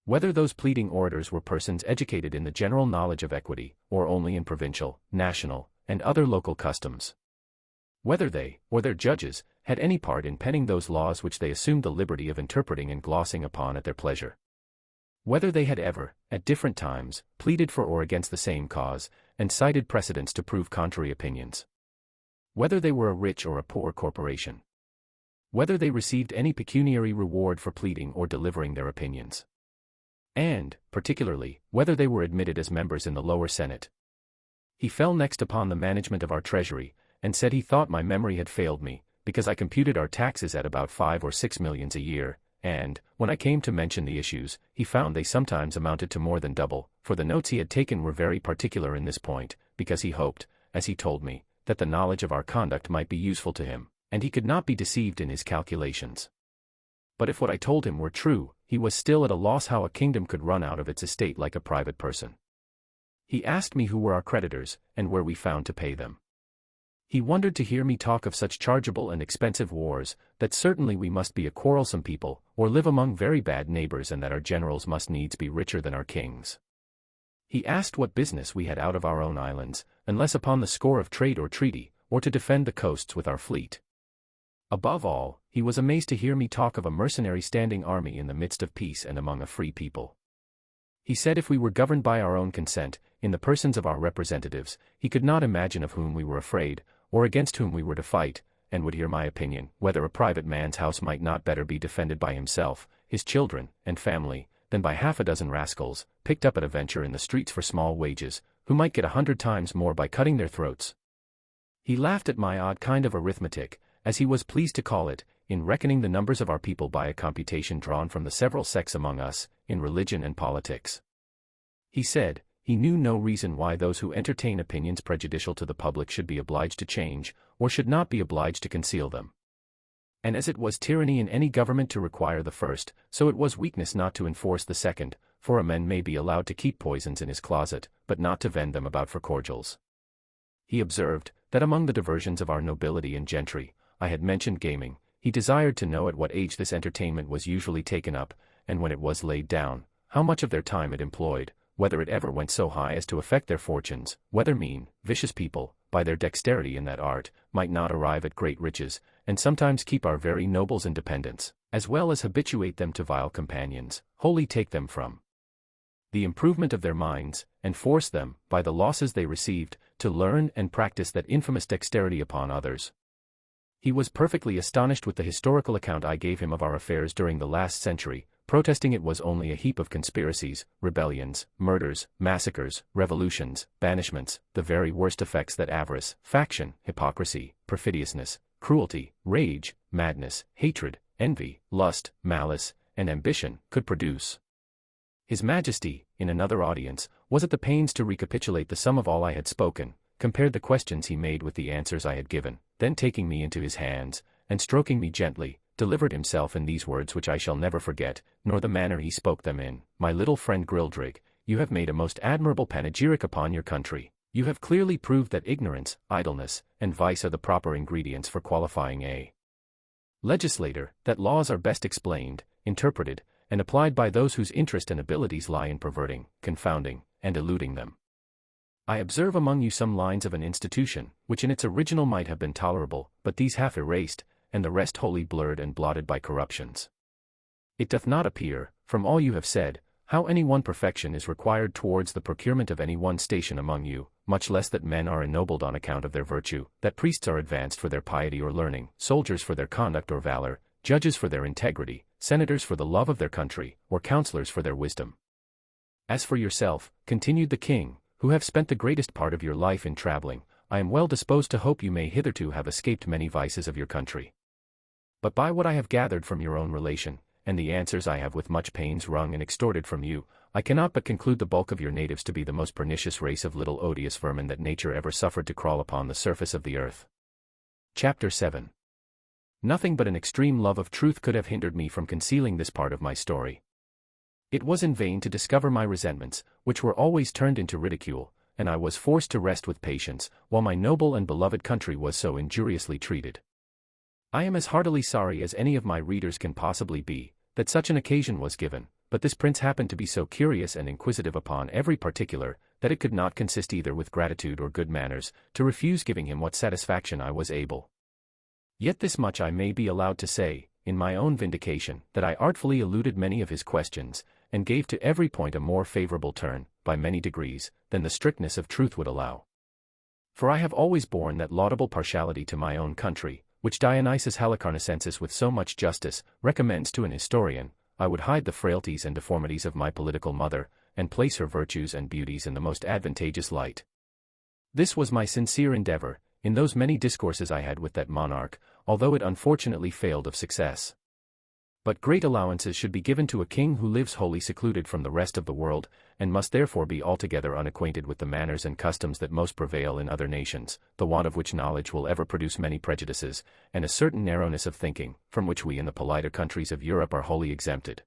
Whether those pleading orators were persons educated in the general knowledge of equity, or only in provincial, national, and other local customs. Whether they, or their judges, had any part in penning those laws which they assumed the liberty of interpreting and glossing upon at their pleasure. Whether they had ever, at different times, pleaded for or against the same cause, and cited precedents to prove contrary opinions. Whether they were a rich or a poor corporation. Whether they received any pecuniary reward for pleading or delivering their opinions. And, particularly, whether they were admitted as members in the lower Senate. He fell next upon the management of our treasury, and said he thought my memory had failed me, because I computed our taxes at about 5 or 6 millions a year, and, when I came to mention the issues, he found they sometimes amounted to more than double, for the notes he had taken were very particular in this point, because he hoped, as he told me, that the knowledge of our conduct might be useful to him, and he could not be deceived in his calculations. But if what I told him were true, he was still at a loss how a kingdom could run out of its estate like a private person. He asked me who were our creditors, and where we found to pay them. He wondered to hear me talk of such chargeable and expensive wars, that certainly we must be a quarrelsome people, or live among very bad neighbors, and that our generals must needs be richer than our kings. He asked what business we had out of our own islands, unless upon the score of trade or treaty, or to defend the coasts with our fleet. Above all, he was amazed to hear me talk of a mercenary standing army in the midst of peace and among a free people. He said if we were governed by our own consent, in the persons of our representatives, he could not imagine of whom we were afraid, or against whom we were to fight, and would hear my opinion, whether a private man's house might not better be defended by himself, his children, and family, than by half a dozen rascals, picked up at a venture in the streets for small wages, who might get 100 times more by cutting their throats. He laughed at my odd kind of arithmetic, as he was pleased to call it, in reckoning the numbers of our people by a computation drawn from the several sects among us, in religion and politics. He said, he knew no reason why those who entertain opinions prejudicial to the public should be obliged to change, or should not be obliged to conceal them. And as it was tyranny in any government to require the first, so it was weakness not to enforce the second, for a man may be allowed to keep poisons in his closet, but not to vend them about for cordials. He observed, that among the diversions of our nobility and gentry, I had mentioned gaming. He desired to know at what age this entertainment was usually taken up, and when it was laid down, how much of their time it employed, whether it ever went so high as to affect their fortunes, whether mean, vicious people, by their dexterity in that art, might not arrive at great riches, and sometimes keep our very nobles in dependence, as well as habituate them to vile companions, wholly take them from the improvement of their minds, and force them, by the losses they received, to learn and practice that infamous dexterity upon others. He was perfectly astonished with the historical account I gave him of our affairs during the last century, protesting it was only a heap of conspiracies, rebellions, murders, massacres, revolutions, banishments, the very worst effects that avarice, faction, hypocrisy, perfidiousness, cruelty, rage, madness, hatred, envy, lust, malice, and ambition could produce. His Majesty, in another audience, was at the pains to recapitulate the sum of all I had spoken, compared the questions he made with the answers I had given, then taking me into his hands, and stroking me gently, delivered himself in these words which I shall never forget, nor the manner he spoke them in. My little friend Grildrig, you have made a most admirable panegyric upon your country. You have clearly proved that ignorance, idleness, and vice are the proper ingredients for qualifying a legislator, that laws are best explained, interpreted, and applied by those whose interest and abilities lie in perverting, confounding, and eluding them. I observe among you some lines of an institution, which in its original might have been tolerable, but these half erased, and the rest wholly blurred and blotted by corruptions. It doth not appear, from all you have said, how any one perfection is required towards the procurement of any one station among you, much less that men are ennobled on account of their virtue, that priests are advanced for their piety or learning, soldiers for their conduct or valor, judges for their integrity, senators for the love of their country, or counselors for their wisdom. As for yourself, continued the king, who have spent the greatest part of your life in traveling, I am well disposed to hope you may hitherto have escaped many vices of your country. But by what I have gathered from your own relation, and the answers I have with much pains wrung and extorted from you, I cannot but conclude the bulk of your natives to be the most pernicious race of little odious vermin that nature ever suffered to crawl upon the surface of the earth. Chapter 7. Nothing but an extreme love of truth could have hindered me from concealing this part of my story. It was in vain to discover my resentments, which were always turned into ridicule, and I was forced to rest with patience, while my noble and beloved country was so injuriously treated. I am as heartily sorry as any of my readers can possibly be, that such an occasion was given, but this prince happened to be so curious and inquisitive upon every particular, that it could not consist either with gratitude or good manners, to refuse giving him what satisfaction I was able. Yet this much I may be allowed to say, in my own vindication, that I artfully eluded many of his questions, and gave to every point a more favorable turn, by many degrees, than the strictness of truth would allow. For I have always borne that laudable partiality to my own country, which Dionysius Halicarnassensis with so much justice recommends to an historian. I would hide the frailties and deformities of my political mother, and place her virtues and beauties in the most advantageous light. This was my sincere endeavor, in those many discourses I had with that monarch, although it unfortunately failed of success. But great allowances should be given to a king who lives wholly secluded from the rest of the world, and must therefore be altogether unacquainted with the manners and customs that most prevail in other nations, the want of which knowledge will ever produce many prejudices, and a certain narrowness of thinking, from which we in the politer countries of Europe are wholly exempted.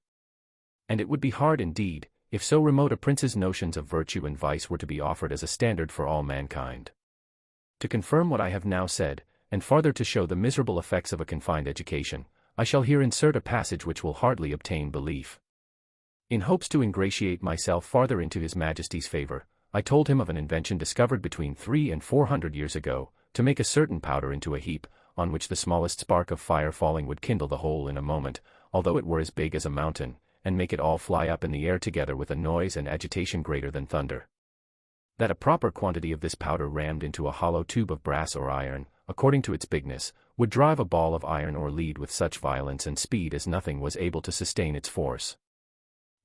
And it would be hard indeed, if so remote a prince's notions of virtue and vice were to be offered as a standard for all mankind. To confirm what I have now said, and farther to show the miserable effects of a confined education, I shall here insert a passage which will hardly obtain belief. In hopes to ingratiate myself farther into His Majesty's favor, I told him of an invention discovered between 300 and 400 years ago, to make a certain powder into a heap, on which the smallest spark of fire falling would kindle the whole in a moment, although it were as big as a mountain, and make it all fly up in the air together with a noise and agitation greater than thunder. That a proper quantity of this powder rammed into a hollow tube of brass or iron, according to its bigness, would drive a ball of iron or lead with such violence and speed as nothing was able to sustain its force.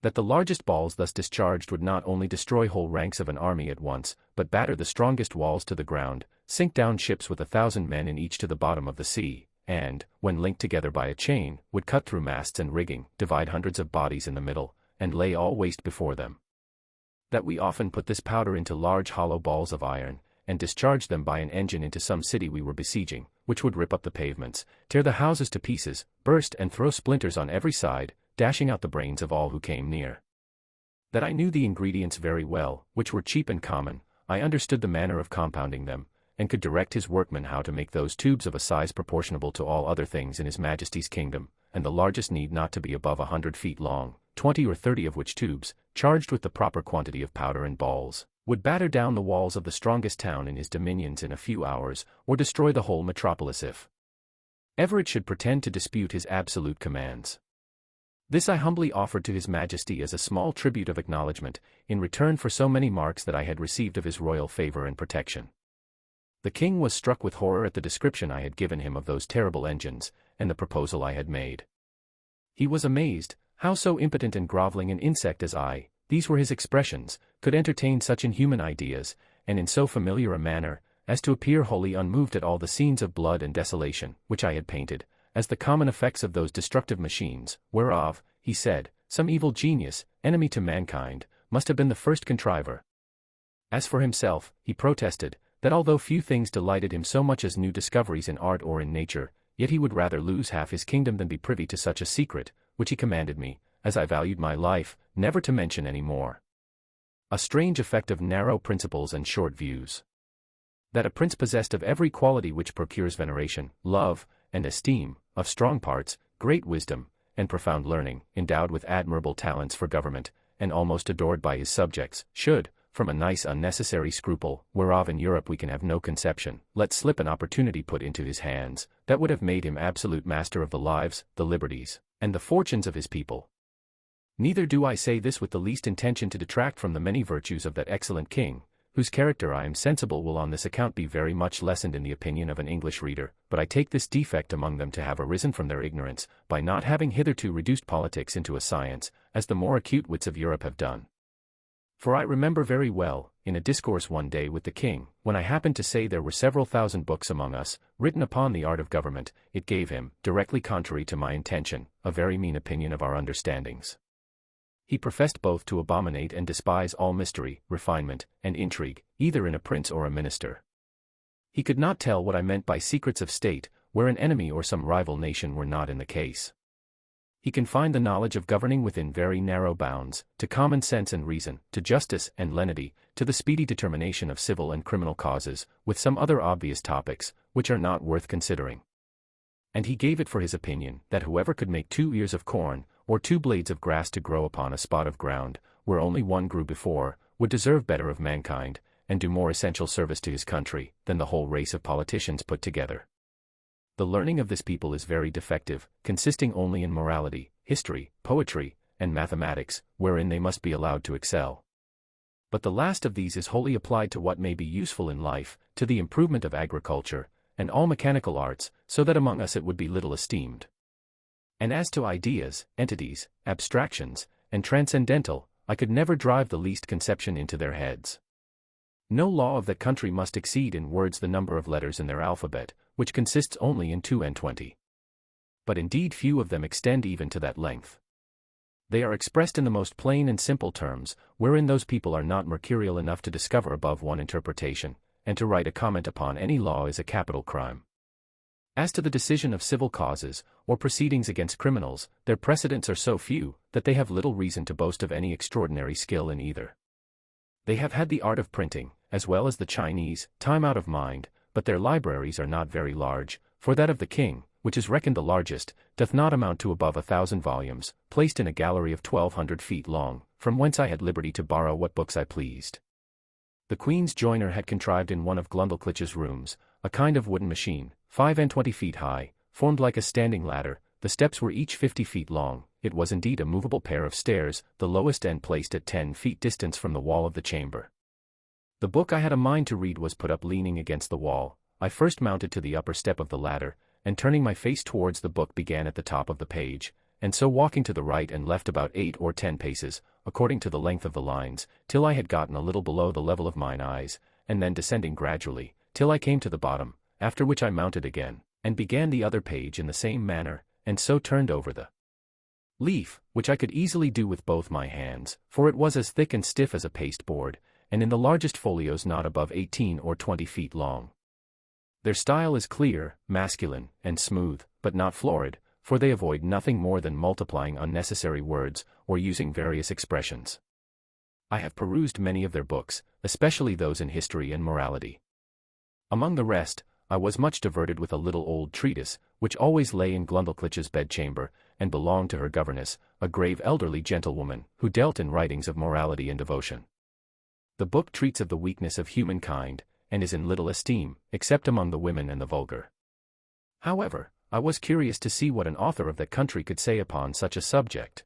That the largest balls thus discharged would not only destroy whole ranks of an army at once, but batter the strongest walls to the ground, sink down ships with 1,000 men in each to the bottom of the sea, and, when linked together by a chain, would cut through masts and rigging, divide hundreds of bodies in the middle, and lay all waste before them. That we often put this powder into large hollow balls of iron, and discharged them by an engine into some city we were besieging, which would rip up the pavements, tear the houses to pieces, burst and throw splinters on every side, dashing out the brains of all who came near. That I knew the ingredients very well, which were cheap and common, I understood the manner of compounding them, and could direct his workmen how to make those tubes of a size proportionable to all other things in His Majesty's kingdom, and the largest need not to be above 100 feet long, 20 or 30 of which tubes, charged with the proper quantity of powder and balls, would batter down the walls of the strongest town in his dominions in a few hours, or destroy the whole metropolis if ever it should pretend to dispute his absolute commands. This I humbly offered to His Majesty as a small tribute of acknowledgment, in return for so many marks that I had received of his royal favor and protection. The king was struck with horror at the description I had given him of those terrible engines, and the proposal I had made. He was amazed, how so impotent and groveling an insect as I, these were his expressions, could entertain such inhuman ideas, and in so familiar a manner, as to appear wholly unmoved at all the scenes of blood and desolation, which I had painted, as the common effects of those destructive machines, whereof, he said, some evil genius, enemy to mankind, must have been the first contriver. As for himself, he protested, that although few things delighted him so much as new discoveries in art or in nature, yet he would rather lose half his kingdom than be privy to such a secret, which he commanded me, as I valued my life, never to mention any more. A strange effect of narrow principles and short views. That a prince possessed of every quality which procures veneration, love, and esteem, of strong parts, great wisdom, and profound learning, endowed with admirable talents for government, and almost adored by his subjects, should, from a nice unnecessary scruple, whereof in Europe we can have no conception, let slip an opportunity put into his hands, that would have made him absolute master of the lives, the liberties, and the fortunes of his people. Neither do I say this with the least intention to detract from the many virtues of that excellent king, whose character I am sensible will on this account be very much lessened in the opinion of an English reader, but I take this defect among them to have arisen from their ignorance, by not having hitherto reduced politics into a science, as the more acute wits of Europe have done. For I remember very well, in a discourse one day with the king, when I happened to say there were several thousand books among us, written upon the art of government, it gave him, directly contrary to my intention, a very mean opinion of our understandings. He professed both to abominate and despise all mystery, refinement, and intrigue, either in a prince or a minister. He could not tell what I meant by secrets of state, where an enemy or some rival nation were not in the case. He confined the knowledge of governing within very narrow bounds, to common sense and reason, to justice and lenity, to the speedy determination of civil and criminal causes, with some other obvious topics, which are not worth considering. And he gave it for his opinion, that whoever could make 2 ears of corn, or 2 blades of grass to grow upon a spot of ground, where only one grew before, would deserve better of mankind, and do more essential service to his country, than the whole race of politicians put together. The learning of this people is very defective, consisting only in morality, history, poetry, and mathematics, wherein they must be allowed to excel. But the last of these is wholly applied to what may be useful in life, to the improvement of agriculture, and all mechanical arts, so that among us it would be little esteemed. And as to ideas, entities, abstractions, and transcendental, I could never drive the least conception into their heads. No law of that country must exceed in words the number of letters in their alphabet, which consists only in 22. But indeed few of them extend even to that length. They are expressed in the most plain and simple terms, wherein those people are not mercurial enough to discover above one interpretation, and to write a comment upon any law is a capital crime. As to the decision of civil causes, or proceedings against criminals, their precedents are so few, that they have little reason to boast of any extraordinary skill in either. They have had the art of printing, as well as the Chinese, time out of mind, but their libraries are not very large, for that of the king, which is reckoned the largest, doth not amount to above 1,000 volumes, placed in a gallery of 1,200 feet long, from whence I had liberty to borrow what books I pleased. The Queen's joiner had contrived in one of Glundalclitch's rooms, a kind of wooden machine, 25 feet high, formed like a standing ladder. The steps were each 50 feet long. It was indeed a movable pair of stairs, the lowest end placed at 10 feet distance from the wall of the chamber. The book I had a mind to read was put up leaning against the wall. I first mounted to the upper step of the ladder, and turning my face towards the book began at the top of the page, and so walking to the right and left about 8 or 10 paces, according to the length of the lines, till I had gotten a little below the level of mine eyes, and then descending gradually, till I came to the bottom, after which I mounted again, and began the other page in the same manner, and so turned over the leaf, which I could easily do with both my hands, for it was as thick and stiff as a pasteboard, and in the largest folios not above 18 or 20 feet long. Their style is clear, masculine, and smooth, but not florid, for they avoid nothing more than multiplying unnecessary words, or using various expressions. I have perused many of their books, especially those in history and morality. Among the rest, I was much diverted with a little old treatise, which always lay in Glundalclitch's bedchamber, and belonged to her governess, a grave elderly gentlewoman, who dealt in writings of morality and devotion. The book treats of the weakness of humankind, and is in little esteem, except among the women and the vulgar. However, I was curious to see what an author of that country could say upon such a subject.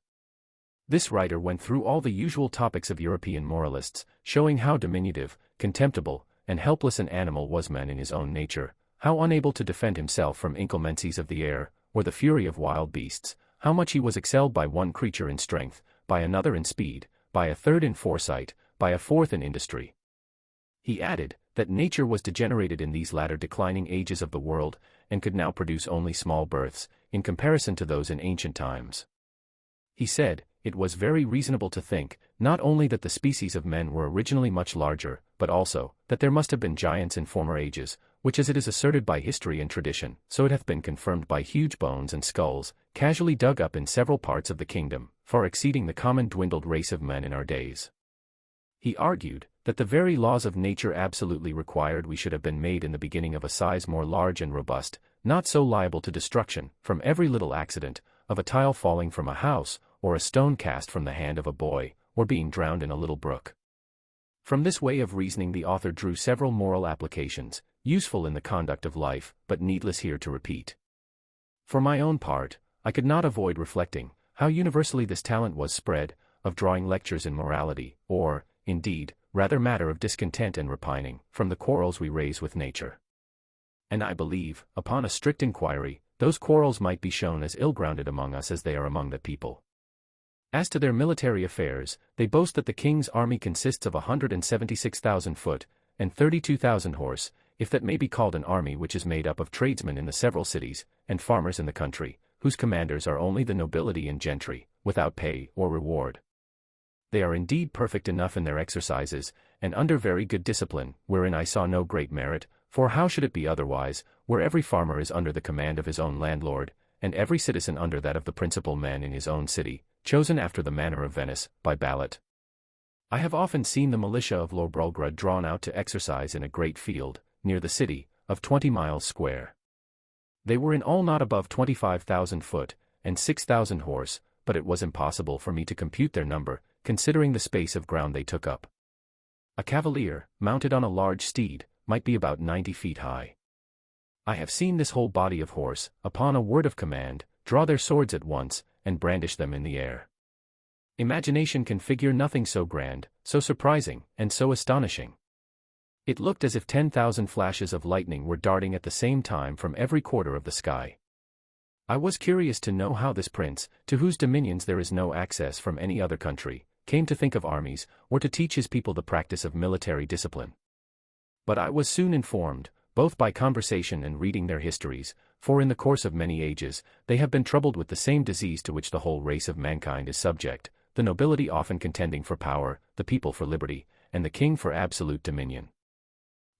This writer went through all the usual topics of European moralists, showing how diminutive, contemptible, and helpless an animal was man in his own nature, how unable to defend himself from inclemencies of the air, or the fury of wild beasts, how much he was excelled by one creature in strength, by another in speed, by a third in foresight, by a fourth in industry. He added, that nature was degenerated in these latter declining ages of the world, and could now produce only small births, in comparison to those in ancient times. He said, it was very reasonable to think, not only that the species of men were originally much larger, but also, that there must have been giants in former ages, which as it is asserted by history and tradition, so it hath been confirmed by huge bones and skulls, casually dug up in several parts of the kingdom, far exceeding the common dwindled race of men in our days. He argued, that the very laws of nature absolutely required we should have been made in the beginning of a size more large and robust, not so liable to destruction, from every little accident, of a tile falling from a house, or a stone cast from the hand of a boy, or being drowned in a little brook. From this way of reasoning the author drew several moral applications, useful in the conduct of life, but needless here to repeat. For my own part, I could not avoid reflecting, how universally this talent was spread, of drawing lectures in morality, or, indeed, rather matter of discontent and repining, from the quarrels we raise with nature. And I believe, upon a strict inquiry, those quarrels might be shown as ill-grounded among us as they are among the people. As to their military affairs, they boast that the king's army consists of 176,000 foot, and 32,000 horse, if that may be called an army, which is made up of tradesmen in the several cities, and farmers in the country, whose commanders are only the nobility and gentry, without pay or reward. They are indeed perfect enough in their exercises, and under very good discipline, wherein I saw no great merit, for how should it be otherwise, where every farmer is under the command of his own landlord, and every citizen under that of the principal man in his own city, chosen after the manner of Venice, by ballot. I have often seen the militia of Brobdingnag drawn out to exercise in a great field, near the city, of 20 miles square. They were in all not above 25,000 foot, and 6,000 horse, but it was impossible for me to compute their number, considering the space of ground they took up. A cavalier, mounted on a large steed, might be about 90 feet high. I have seen this whole body of horse, upon a word of command, draw their swords at once, and brandish them in the air. Imagination can figure nothing so grand, so surprising, and so astonishing. It looked as if 10,000 flashes of lightning were darting at the same time from every quarter of the sky. I was curious to know how this prince, to whose dominions there is no access from any other country, came to think of armies, or to teach his people the practice of military discipline. But I was soon informed, both by conversation and reading their histories, for in the course of many ages, they have been troubled with the same disease to which the whole race of mankind is subject, the nobility often contending for power, the people for liberty, and the king for absolute dominion.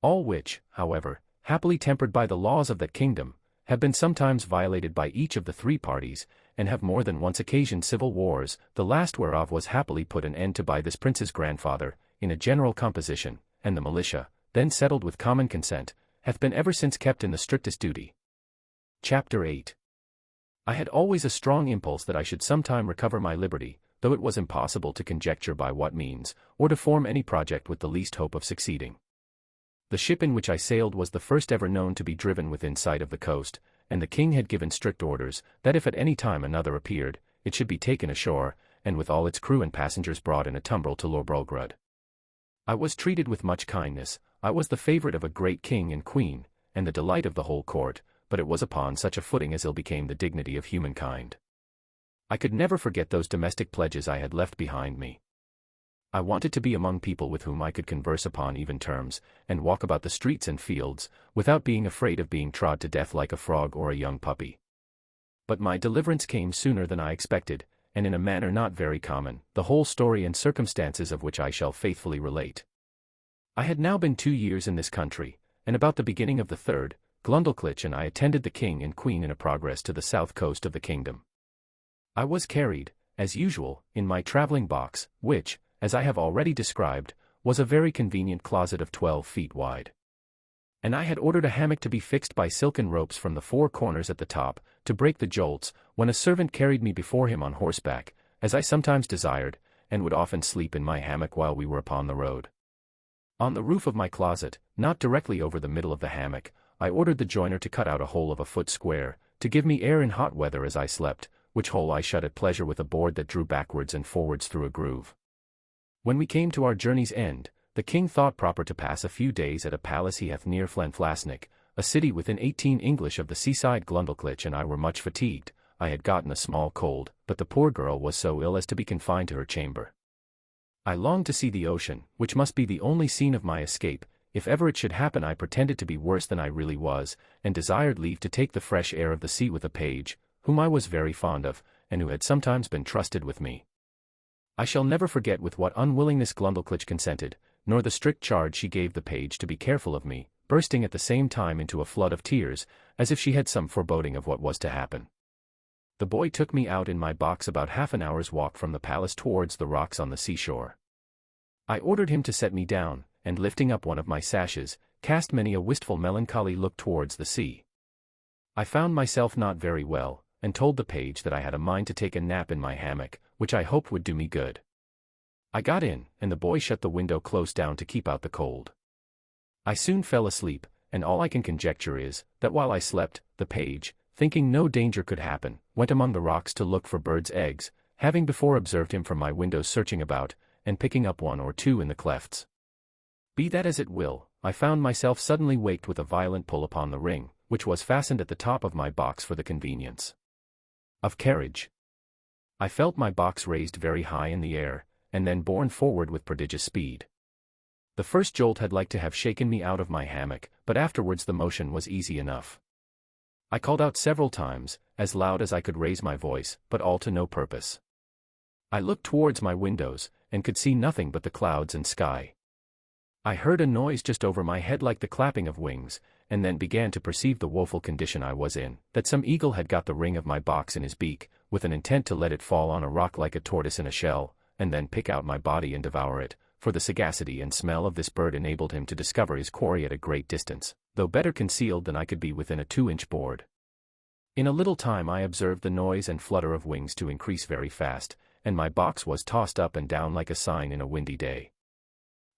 All which, however, happily tempered by the laws of that kingdom, have been sometimes violated by each of the three parties, and have more than once occasioned civil wars, the last whereof was happily put an end to by this prince's grandfather, in a general composition, and the militia, then settled with common consent, hath been ever since kept in the strictest duty. Chapter 8. I had always a strong impulse that I should sometime recover my liberty, though it was impossible to conjecture by what means, or to form any project with the least hope of succeeding. The ship in which I sailed was the first ever known to be driven within sight of the coast, and the king had given strict orders, that if at any time another appeared, it should be taken ashore, and with all its crew and passengers brought in a tumbrel to Brobdingnag. I was treated with much kindness, I was the favorite of a great king and queen, and the delight of the whole court, but it was upon such a footing as ill became the dignity of humankind. I could never forget those domestic pledges I had left behind me. I wanted to be among people with whom I could converse upon even terms, and walk about the streets and fields, without being afraid of being trod to death like a frog or a young puppy. But my deliverance came sooner than I expected, and in a manner not very common, the whole story and circumstances of which I shall faithfully relate. I had now been 2 years in this country, and about the beginning of the third, Glundalclitch and I attended the king and queen in a progress to the south coast of the kingdom. I was carried, as usual, in my travelling box, which, as I have already described, was a very convenient closet of 12 feet wide. And I had ordered a hammock to be fixed by silken ropes from the 4 corners at the top, to break the jolts, when a servant carried me before him on horseback, as I sometimes desired, and would often sleep in my hammock while we were upon the road. On the roof of my closet, not directly over the middle of the hammock, I ordered the joiner to cut out a hole of a foot square, to give me air in hot weather as I slept, which hole I shut at pleasure with a board that drew backwards and forwards through a groove. When we came to our journey's end, the king thought proper to pass a few days at a palace he hath near Llanflasnick, a city within 18 English of the seaside. Glundalclitch and I were much fatigued. I had gotten a small cold, but the poor girl was so ill as to be confined to her chamber. I longed to see the ocean, which must be the only scene of my escape. If ever it should happen, I pretended to be worse than I really was, and desired leave to take the fresh air of the sea with a page, whom I was very fond of, and who had sometimes been trusted with me. I shall never forget with what unwillingness Glundalclitch consented, nor the strict charge she gave the page to be careful of me, bursting at the same time into a flood of tears, as if she had some foreboding of what was to happen. The boy took me out in my box about half an hour's walk from the palace towards the rocks on the seashore. I ordered him to set me down, and lifting up one of my sashes, cast many a wistful melancholy look towards the sea. I found myself not very well, and told the page that I had a mind to take a nap in my hammock, which I hoped would do me good. I got in, and the boy shut the window close down to keep out the cold. I soon fell asleep, and all I can conjecture is, that while I slept, the page, thinking no danger could happen, went among the rocks to look for birds' eggs, having before observed him from my window searching about, and picking up 1 or 2 in the clefts. Be that as it will, I found myself suddenly waked with a violent pull upon the ring, which was fastened at the top of my box for the convenience of carriage. I felt my box raised very high in the air, and then borne forward with prodigious speed. The first jolt had like to have shaken me out of my hammock, but afterwards the motion was easy enough. I called out several times, as loud as I could raise my voice, but all to no purpose. I looked towards my windows, and could see nothing but the clouds and sky. I heard a noise just over my head like the clapping of wings, and then began to perceive the woeful condition I was in, that some eagle had got the ring of my box in his beak, with an intent to let it fall on a rock like a tortoise in a shell, and then pick out my body and devour it, for the sagacity and smell of this bird enabled him to discover his quarry at a great distance, though better concealed than I could be within a 2-inch board. In a little time I observed the noise and flutter of wings to increase very fast, and my box was tossed up and down like a sign in a windy day.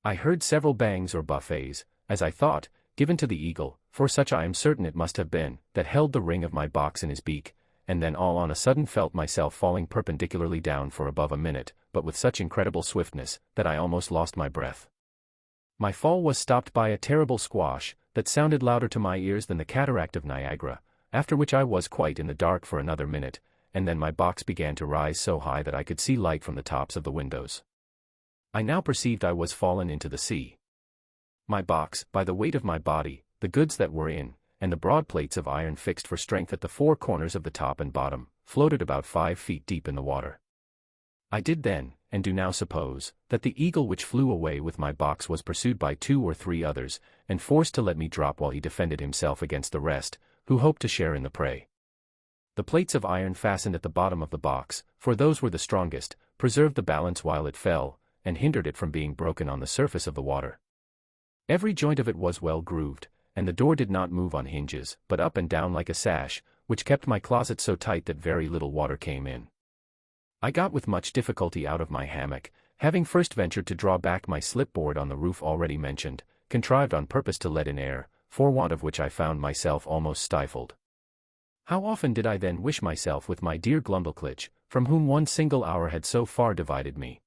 I heard several bangs or buffets, as I thought, given to the eagle, for such I am certain it must have been, that held the ring of my box in his beak, and then all on a sudden felt myself falling perpendicularly down for above a minute, but with such incredible swiftness, that I almost lost my breath. My fall was stopped by a terrible squash, that sounded louder to my ears than the cataract of Niagara, after which I was quite in the dark for another minute, and then my box began to rise so high that I could see light from the tops of the windows. I now perceived I was fallen into the sea. My box, by the weight of my body, the goods that were in, and the broad plates of iron fixed for strength at the 4 corners of the top and bottom, floated about 5 feet deep in the water. I did then, and do now suppose, that the eagle which flew away with my box was pursued by 2 or 3 others, and forced to let me drop while he defended himself against the rest, who hoped to share in the prey. The plates of iron fastened at the bottom of the box, for those were the strongest, preserved the balance while it fell, and hindered it from being broken on the surface of the water. Every joint of it was well grooved, and the door did not move on hinges, but up and down like a sash, which kept my closet so tight that very little water came in. I got with much difficulty out of my hammock, having first ventured to draw back my slipboard on the roof already mentioned, contrived on purpose to let in air, for want of which I found myself almost stifled. How often did I then wish myself with my dear Glumdalclitch, from whom one single hour had so far divided me.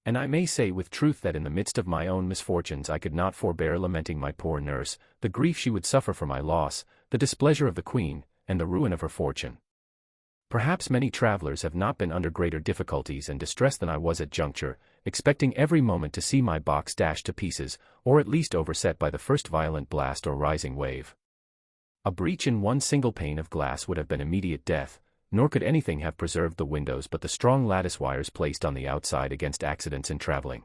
And I may say with truth that in the midst of my own misfortunes I could not forbear lamenting my poor nurse, the grief she would suffer for my loss, the displeasure of the Queen, and the ruin of her fortune. Perhaps many travellers have not been under greater difficulties and distress than I was at juncture, expecting every moment to see my box dashed to pieces, or at least overset by the first violent blast or rising wave. A breach in one single pane of glass would have been immediate death, nor could anything have preserved the windows but the strong lattice wires placed on the outside against accidents in travelling.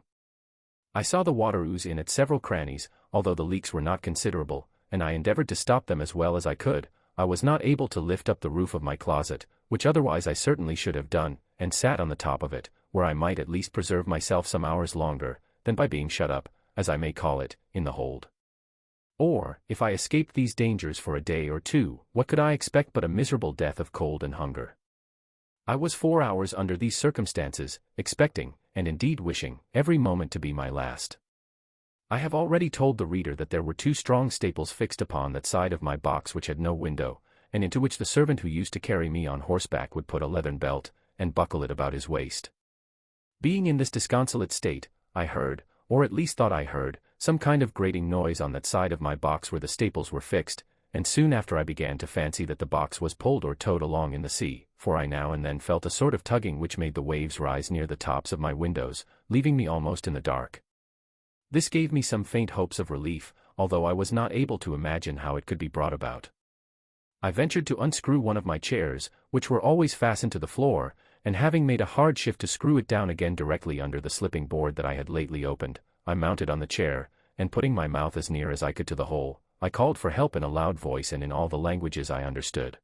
I saw the water ooze in at several crannies, although the leaks were not considerable, and I endeavoured to stop them as well as I could. I was not able to lift up the roof of my closet, which otherwise I certainly should have done, and sat on the top of it, where I might at least preserve myself some hours longer, than by being shut up, as I may call it, in the hold. Or, if I escaped these dangers for a day or 2, what could I expect but a miserable death of cold and hunger? I was 4 hours under these circumstances, expecting, and indeed wishing, every moment to be my last. I have already told the reader that there were 2 strong staples fixed upon that side of my box which had no window, and into which the servant who used to carry me on horseback would put a leathern belt, and buckle it about his waist. Being in this disconsolate state, I heard, or at least thought I heard, some kind of grating noise on that side of my box where the staples were fixed, and soon after I began to fancy that the box was pulled or towed along in the sea, for I now and then felt a sort of tugging which made the waves rise near the tops of my windows, leaving me almost in the dark. This gave me some faint hopes of relief, although I was not able to imagine how it could be brought about. I ventured to unscrew one of my chairs, which were always fastened to the floor, and having made a hard shift to screw it down again directly under the slipping board that I had lately opened, I mounted on the chair, and putting my mouth as near as I could to the hole, I called for help in a loud voice and in all the languages I understood.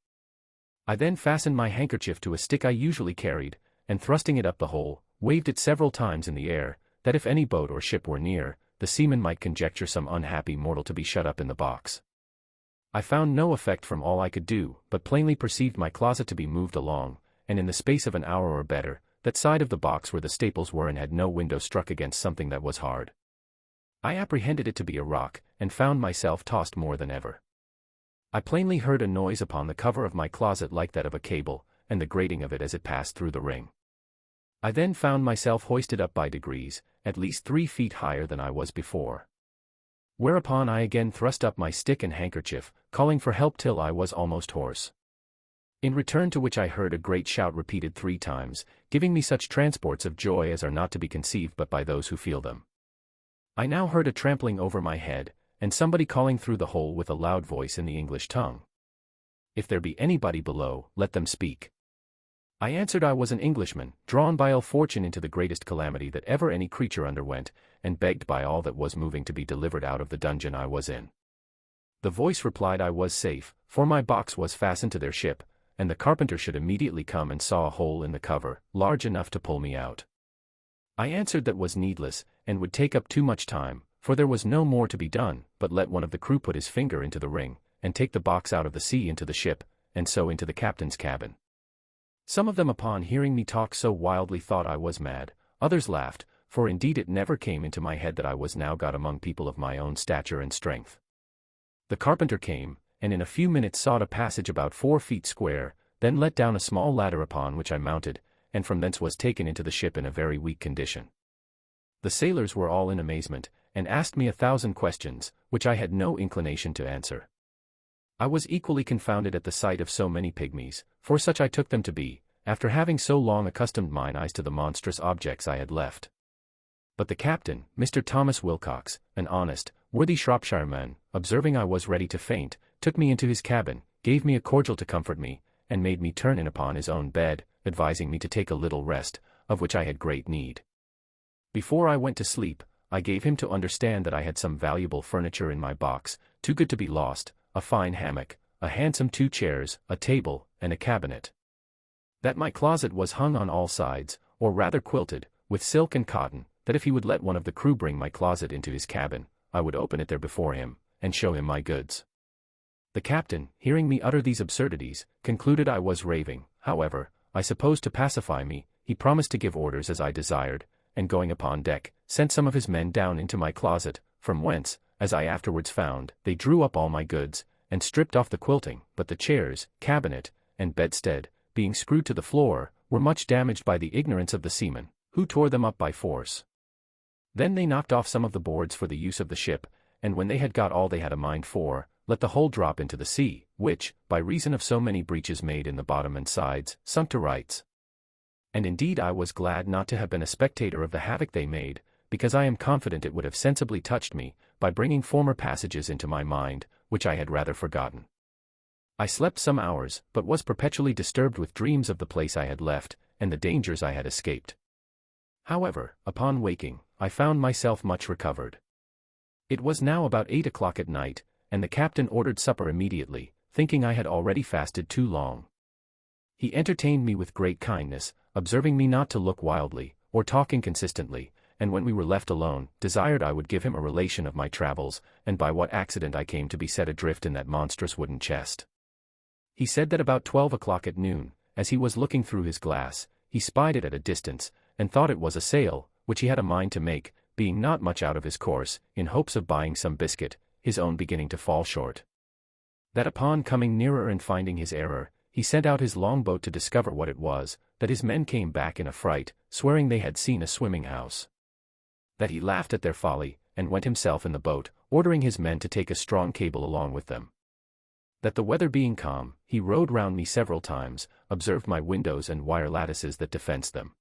I then fastened my handkerchief to a stick I usually carried, and thrusting it up the hole, waved it several times in the air, that if any boat or ship were near, the seaman might conjecture some unhappy mortal to be shut up in the box. I found no effect from all I could do, but plainly perceived my closet to be moved along, and in the space of an hour or better, that side of the box where the staples were and had no window struck against something that was hard. I apprehended it to be a rock, and found myself tossed more than ever. I plainly heard a noise upon the cover of my closet like that of a cable, and the grating of it as it passed through the ring. I then found myself hoisted up by degrees, at least 3 feet higher than I was before. Whereupon I again thrust up my stick and handkerchief, calling for help till I was almost hoarse. In return to which I heard a great shout repeated 3 times, giving me such transports of joy as are not to be conceived but by those who feel them. I now heard a trampling over my head, and somebody calling through the hole with a loud voice in the English tongue. If there be anybody below, let them speak. I answered I was an Englishman, drawn by ill fortune into the greatest calamity that ever any creature underwent, and begged by all that was moving to be delivered out of the dungeon I was in. The voice replied I was safe, for my box was fastened to their ship, and the carpenter should immediately come and saw a hole in the cover, large enough to pull me out. I answered that was needless, and would take up too much time, for there was no more to be done, but let one of the crew put his finger into the ring, and take the box out of the sea into the ship, and so into the captain's cabin. Some of them upon hearing me talk so wildly thought I was mad, others laughed, for indeed it never came into my head that I was now got among people of my own stature and strength. The carpenter came, and in a few minutes sawed a passage about 4 feet square, then let down a small ladder upon which I mounted, and from thence was taken into the ship in a very weak condition. The sailors were all in amazement, and asked me 1,000 questions, which I had no inclination to answer. I was equally confounded at the sight of so many pygmies, for such I took them to be, after having so long accustomed mine eyes to the monstrous objects I had left. But the captain, Mr. Thomas Wilcox, an honest, worthy Shropshireman, observing I was ready to faint, took me into his cabin, gave me a cordial to comfort me, and made me turn in upon his own bed, advising me to take a little rest, of which I had great need. Before I went to sleep, I gave him to understand that I had some valuable furniture in my box, too good to be lost, a fine hammock, a handsome 2 chairs, a table, and a cabinet. That my closet was hung on all sides, or rather quilted, with silk and cotton, that if he would let one of the crew bring my closet into his cabin, I would open it there before him, and show him my goods. The captain, hearing me utter these absurdities, concluded I was raving. However, I suppose to pacify me, he promised to give orders as I desired, and going upon deck, sent some of his men down into my closet, from whence, as I afterwards found, they drew up all my goods, and stripped off the quilting, but the chairs, cabinet, and bedstead, being screwed to the floor, were much damaged by the ignorance of the seamen, who tore them up by force. Then they knocked off some of the boards for the use of the ship, and when they had got all they had a mind for, let the whole drop into the sea, which, by reason of so many breaches made in the bottom and sides, sunk to rights. And indeed I was glad not to have been a spectator of the havoc they made, because I am confident it would have sensibly touched me, by bringing former passages into my mind, which I had rather forgotten. I slept some hours, but was perpetually disturbed with dreams of the place I had left, and the dangers I had escaped. However, upon waking, I found myself much recovered. It was now about 8 o'clock at night, and the captain ordered supper immediately, thinking I had already fasted too long. He entertained me with great kindness, observing me not to look wildly, or talk inconsistently, and when we were left alone, desired I would give him a relation of my travels, and by what accident I came to be set adrift in that monstrous wooden chest. He said that about 12 o'clock at noon, as he was looking through his glass, he spied it at a distance, and thought it was a sail, which he had a mind to make, being not much out of his course, in hopes of buying some biscuit, his own beginning to fall short. That upon coming nearer and finding his error, he sent out his longboat to discover what it was, that his men came back in a fright, swearing they had seen a swimming house. That he laughed at their folly, and went himself in the boat, ordering his men to take a strong cable along with them. That the weather being calm, he rowed round me several times, observed my windows and wire lattices that defenced them.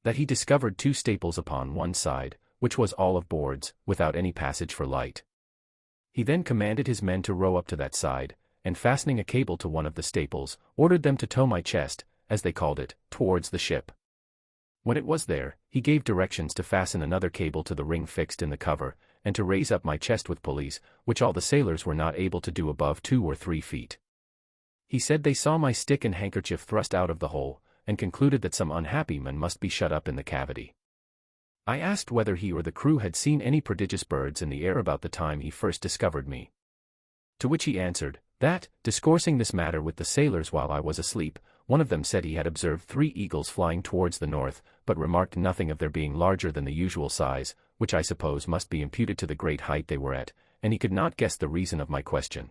That he discovered 2 staples upon one side, which was all of boards, without any passage for light. He then commanded his men to row up to that side, and fastening a cable to one of the staples, ordered them to tow my chest, as they called it, towards the ship. When it was there, he gave directions to fasten another cable to the ring fixed in the cover, and to raise up my chest with pulleys, which all the sailors were not able to do above 2 or 3 feet. He said they saw my stick and handkerchief thrust out of the hole, and concluded that some unhappy man must be shut up in the cavity. I asked whether he or the crew had seen any prodigious birds in the air about the time he first discovered me. To which he answered, that, discoursing this matter with the sailors while I was asleep, one of them said he had observed 3 eagles flying towards the north, but remarked nothing of their being larger than the usual size, which I suppose must be imputed to the great height they were at, and he could not guess the reason of my question.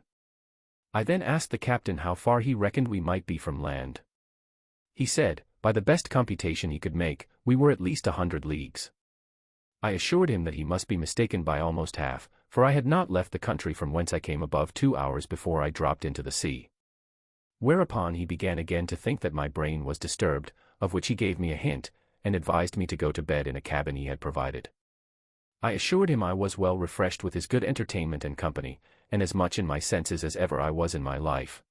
I then asked the captain how far he reckoned we might be from land. He said, by the best computation he could make, we were at least 100 leagues. I assured him that he must be mistaken by almost half, for I had not left the country from whence I came above 2 hours before I dropped into the sea. Whereupon he began again to think that my brain was disturbed, of which he gave me a hint, and advised me to go to bed in a cabin he had provided. I assured him I was well refreshed with his good entertainment and company, and as much in my senses as ever I was in my life.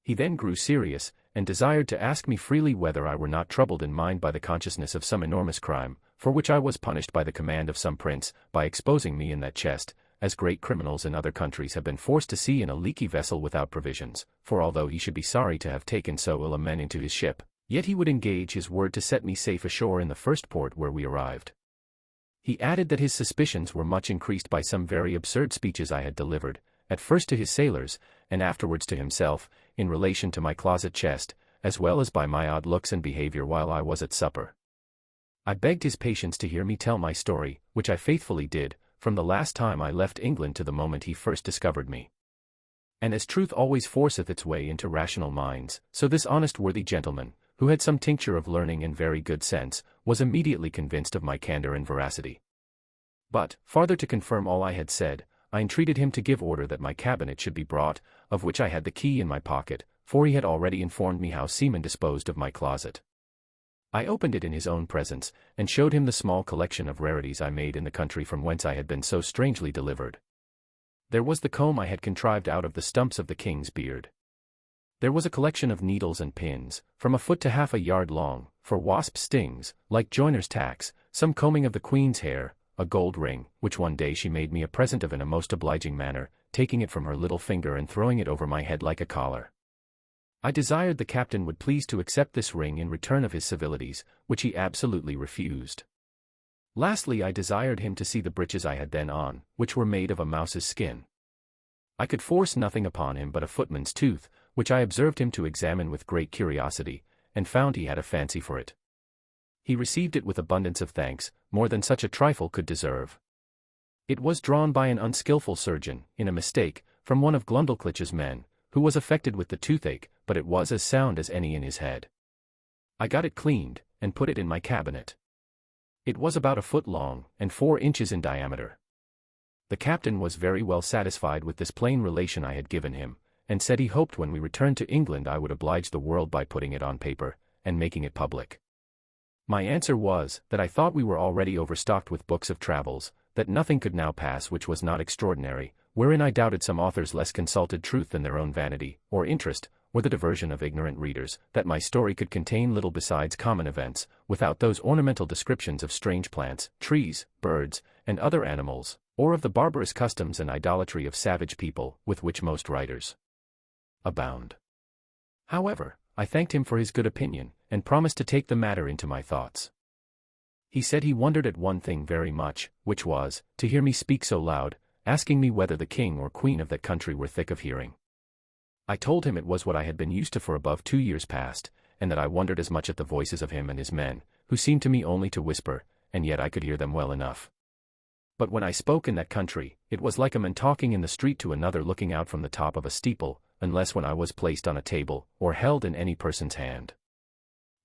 He then grew serious, and desired to ask me freely whether I were not troubled in mind by the consciousness of some enormous crime, for which I was punished by the command of some prince, by exposing me in that chest, as great criminals in other countries have been forced to sea in a leaky vessel without provisions, for although he should be sorry to have taken so ill a man into his ship, yet he would engage his word to set me safe ashore in the first port where we arrived. He added that his suspicions were much increased by some very absurd speeches I had delivered, at first to his sailors, and afterwards to himself, in relation to my closet chest, as well as by my odd looks and behavior while I was at supper. I begged his patience to hear me tell my story, which I faithfully did, from the last time I left England to the moment he first discovered me. And as truth always forceth its way into rational minds, so this honest worthy gentleman, who had some tincture of learning and very good sense, was immediately convinced of my candor and veracity. But, farther to confirm all I had said, I entreated him to give order that my cabinet should be brought, of which I had the key in my pocket, for he had already informed me how seamen disposed of my closet. I opened it in his own presence, and showed him the small collection of rarities I made in the country from whence I had been so strangely delivered. There was the comb I had contrived out of the stumps of the king's beard. There was a collection of needles and pins, from a foot to half a yard long, for wasp stings, like joiner's tacks, some combing of the queen's hair, a gold ring, which one day she made me a present of in a most obliging manner, taking it from her little finger and throwing it over my head like a collar. I desired the captain would please to accept this ring in return of his civilities, which he absolutely refused. Lastly, I desired him to see the breeches I had then on, which were made of a mouse's skin. I could force nothing upon him but a footman's tooth, which I observed him to examine with great curiosity, and found he had a fancy for it. He received it with abundance of thanks, more than such a trifle could deserve. It was drawn by an unskilful surgeon, in a mistake, from one of Glundalclitch's men, who was affected with the toothache, but it was as sound as any in his head. I got it cleaned, and put it in my cabinet. It was about a foot long, and 4 inches in diameter. The captain was very well satisfied with this plain relation I had given him, and said he hoped when we returned to England I would oblige the world by putting it on paper, and making it public. My answer was, that I thought we were already overstocked with books of travels, that nothing could now pass which was not extraordinary, wherein I doubted some authors less consulted truth than their own vanity, or interest, or the diversion of ignorant readers, that my story could contain little besides common events, without those ornamental descriptions of strange plants, trees, birds, and other animals, or of the barbarous customs and idolatry of savage people, with which most writers abound. However, I thanked him for his good opinion, and promised to take the matter into my thoughts. He said he wondered at one thing very much, which was, to hear me speak so loud, asking me whether the king or queen of that country were thick of hearing. I told him it was what I had been used to for above 2 years past, and that I wondered as much at the voices of him and his men, who seemed to me only to whisper, and yet I could hear them well enough. But when I spoke in that country, it was like a man talking in the street to another looking out from the top of a steeple, unless when I was placed on a table, or held in any person's hand.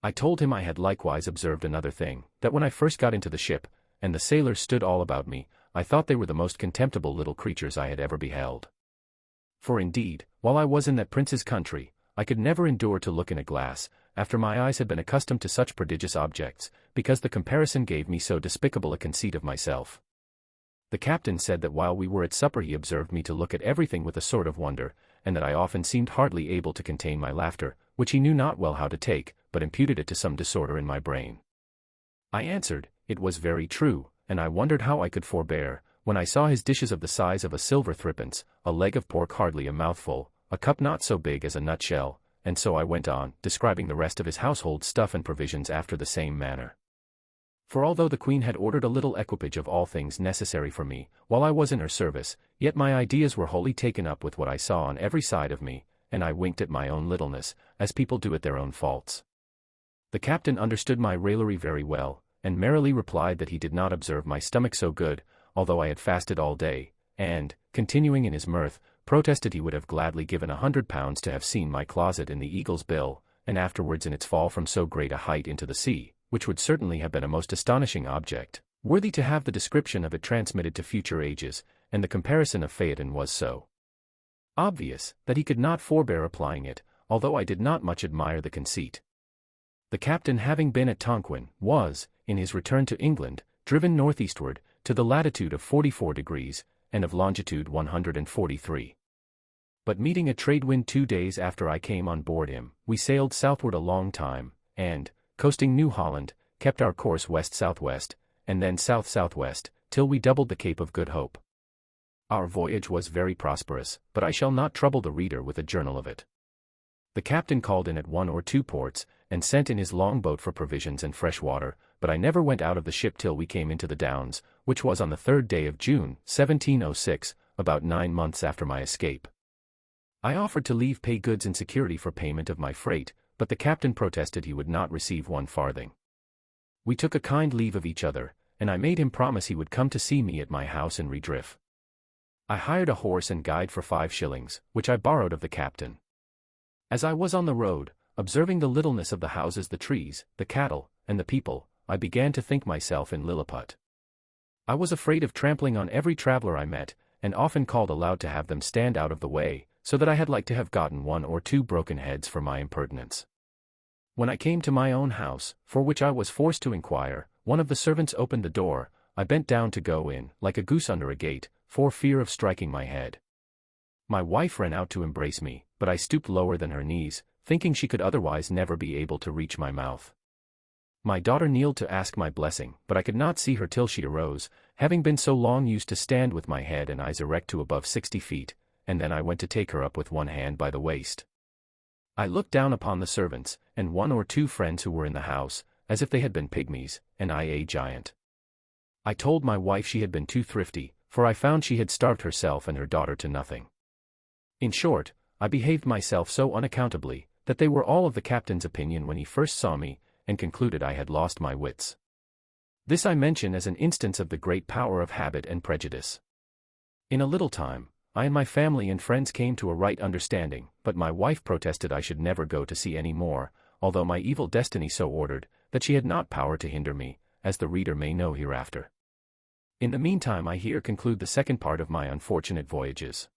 I told him I had likewise observed another thing, that when I first got into the ship, and the sailors stood all about me, I thought they were the most contemptible little creatures I had ever beheld. For indeed, while I was in that prince's country, I could never endure to look in a glass, after my eyes had been accustomed to such prodigious objects, because the comparison gave me so despicable a conceit of myself. The captain said that while we were at supper he observed me to look at everything with a sort of wonder, and that I often seemed hardly able to contain my laughter, which he knew not well how to take, but imputed it to some disorder in my brain. I answered, it was very true, and I wondered how I could forbear, when I saw his dishes of the size of a silver threepence, a leg of pork hardly a mouthful, a cup not so big as a nutshell, and so I went on, describing the rest of his household stuff and provisions after the same manner. For although the queen had ordered a little equipage of all things necessary for me, while I was in her service, yet my ideas were wholly taken up with what I saw on every side of me, and I winked at my own littleness, as people do at their own faults. The captain understood my raillery very well, and merrily replied that he did not observe my stomach so good, although I had fasted all day, and, continuing in his mirth, protested he would have gladly given £100 to have seen my closet in the Eagle's Bill, and afterwards in its fall from so great a height into the sea, which would certainly have been a most astonishing object, worthy to have the description of it transmitted to future ages, and the comparison of Phaeton was so obvious, that he could not forbear applying it, although I did not much admire the conceit. The captain, having been at Tonquin, was, in his return to England, driven northeastward, to the latitude of 44 degrees, and of longitude 143. But meeting a trade wind 2 days after I came on board him, we sailed southward a long time, and, coasting New Holland, kept our course west-southwest, and then south-southwest, till we doubled the Cape of Good Hope. Our voyage was very prosperous, but I shall not trouble the reader with a journal of it. The captain called in at 1 or 2 ports, and sent in his long-boat for provisions and fresh water, but I never went out of the ship till we came into the Downs, which was on the 3rd day of June, 1706, about 9 months after my escape. I offered to leave pay goods in security for payment of my freight, but the captain protested he would not receive 1 farthing. We took a kind leave of each other, and I made him promise he would come to see me at my house in Redriff. I hired a horse and guide for 5 shillings, which I borrowed of the captain. As I was on the road, observing the littleness of the houses, the trees, the cattle, and the people, I began to think myself in Lilliput. I was afraid of trampling on every traveler I met, and often called aloud to have them stand out of the way, so that I had like to have gotten 1 or 2 broken heads for my impertinence. When I came to my own house, for which I was forced to inquire, one of the servants opened the door. I bent down to go in, like a goose under a gate, for fear of striking my head. My wife ran out to embrace me, but I stooped lower than her knees, thinking she could otherwise never be able to reach my mouth. My daughter kneeled to ask my blessing, but I could not see her till she arose, having been so long used to stand with my head and eyes erect to above 60 feet, and then I went to take her up with one hand by the waist. I looked down upon the servants, and 1 or 2 friends who were in the house, as if they had been pygmies, and I a giant. I told my wife she had been too thrifty, for I found she had starved herself and her daughter to nothing. In short, I behaved myself so unaccountably, that they were all of the captain's opinion when he first saw me, and concluded I had lost my wits. This I mention as an instance of the great power of habit and prejudice. In a little time, I and my family and friends came to a right understanding, but my wife protested I should never go to sea any more, although my evil destiny so ordered, that she had not power to hinder me, as the reader may know hereafter. In the meantime I here conclude the second part of my unfortunate voyages.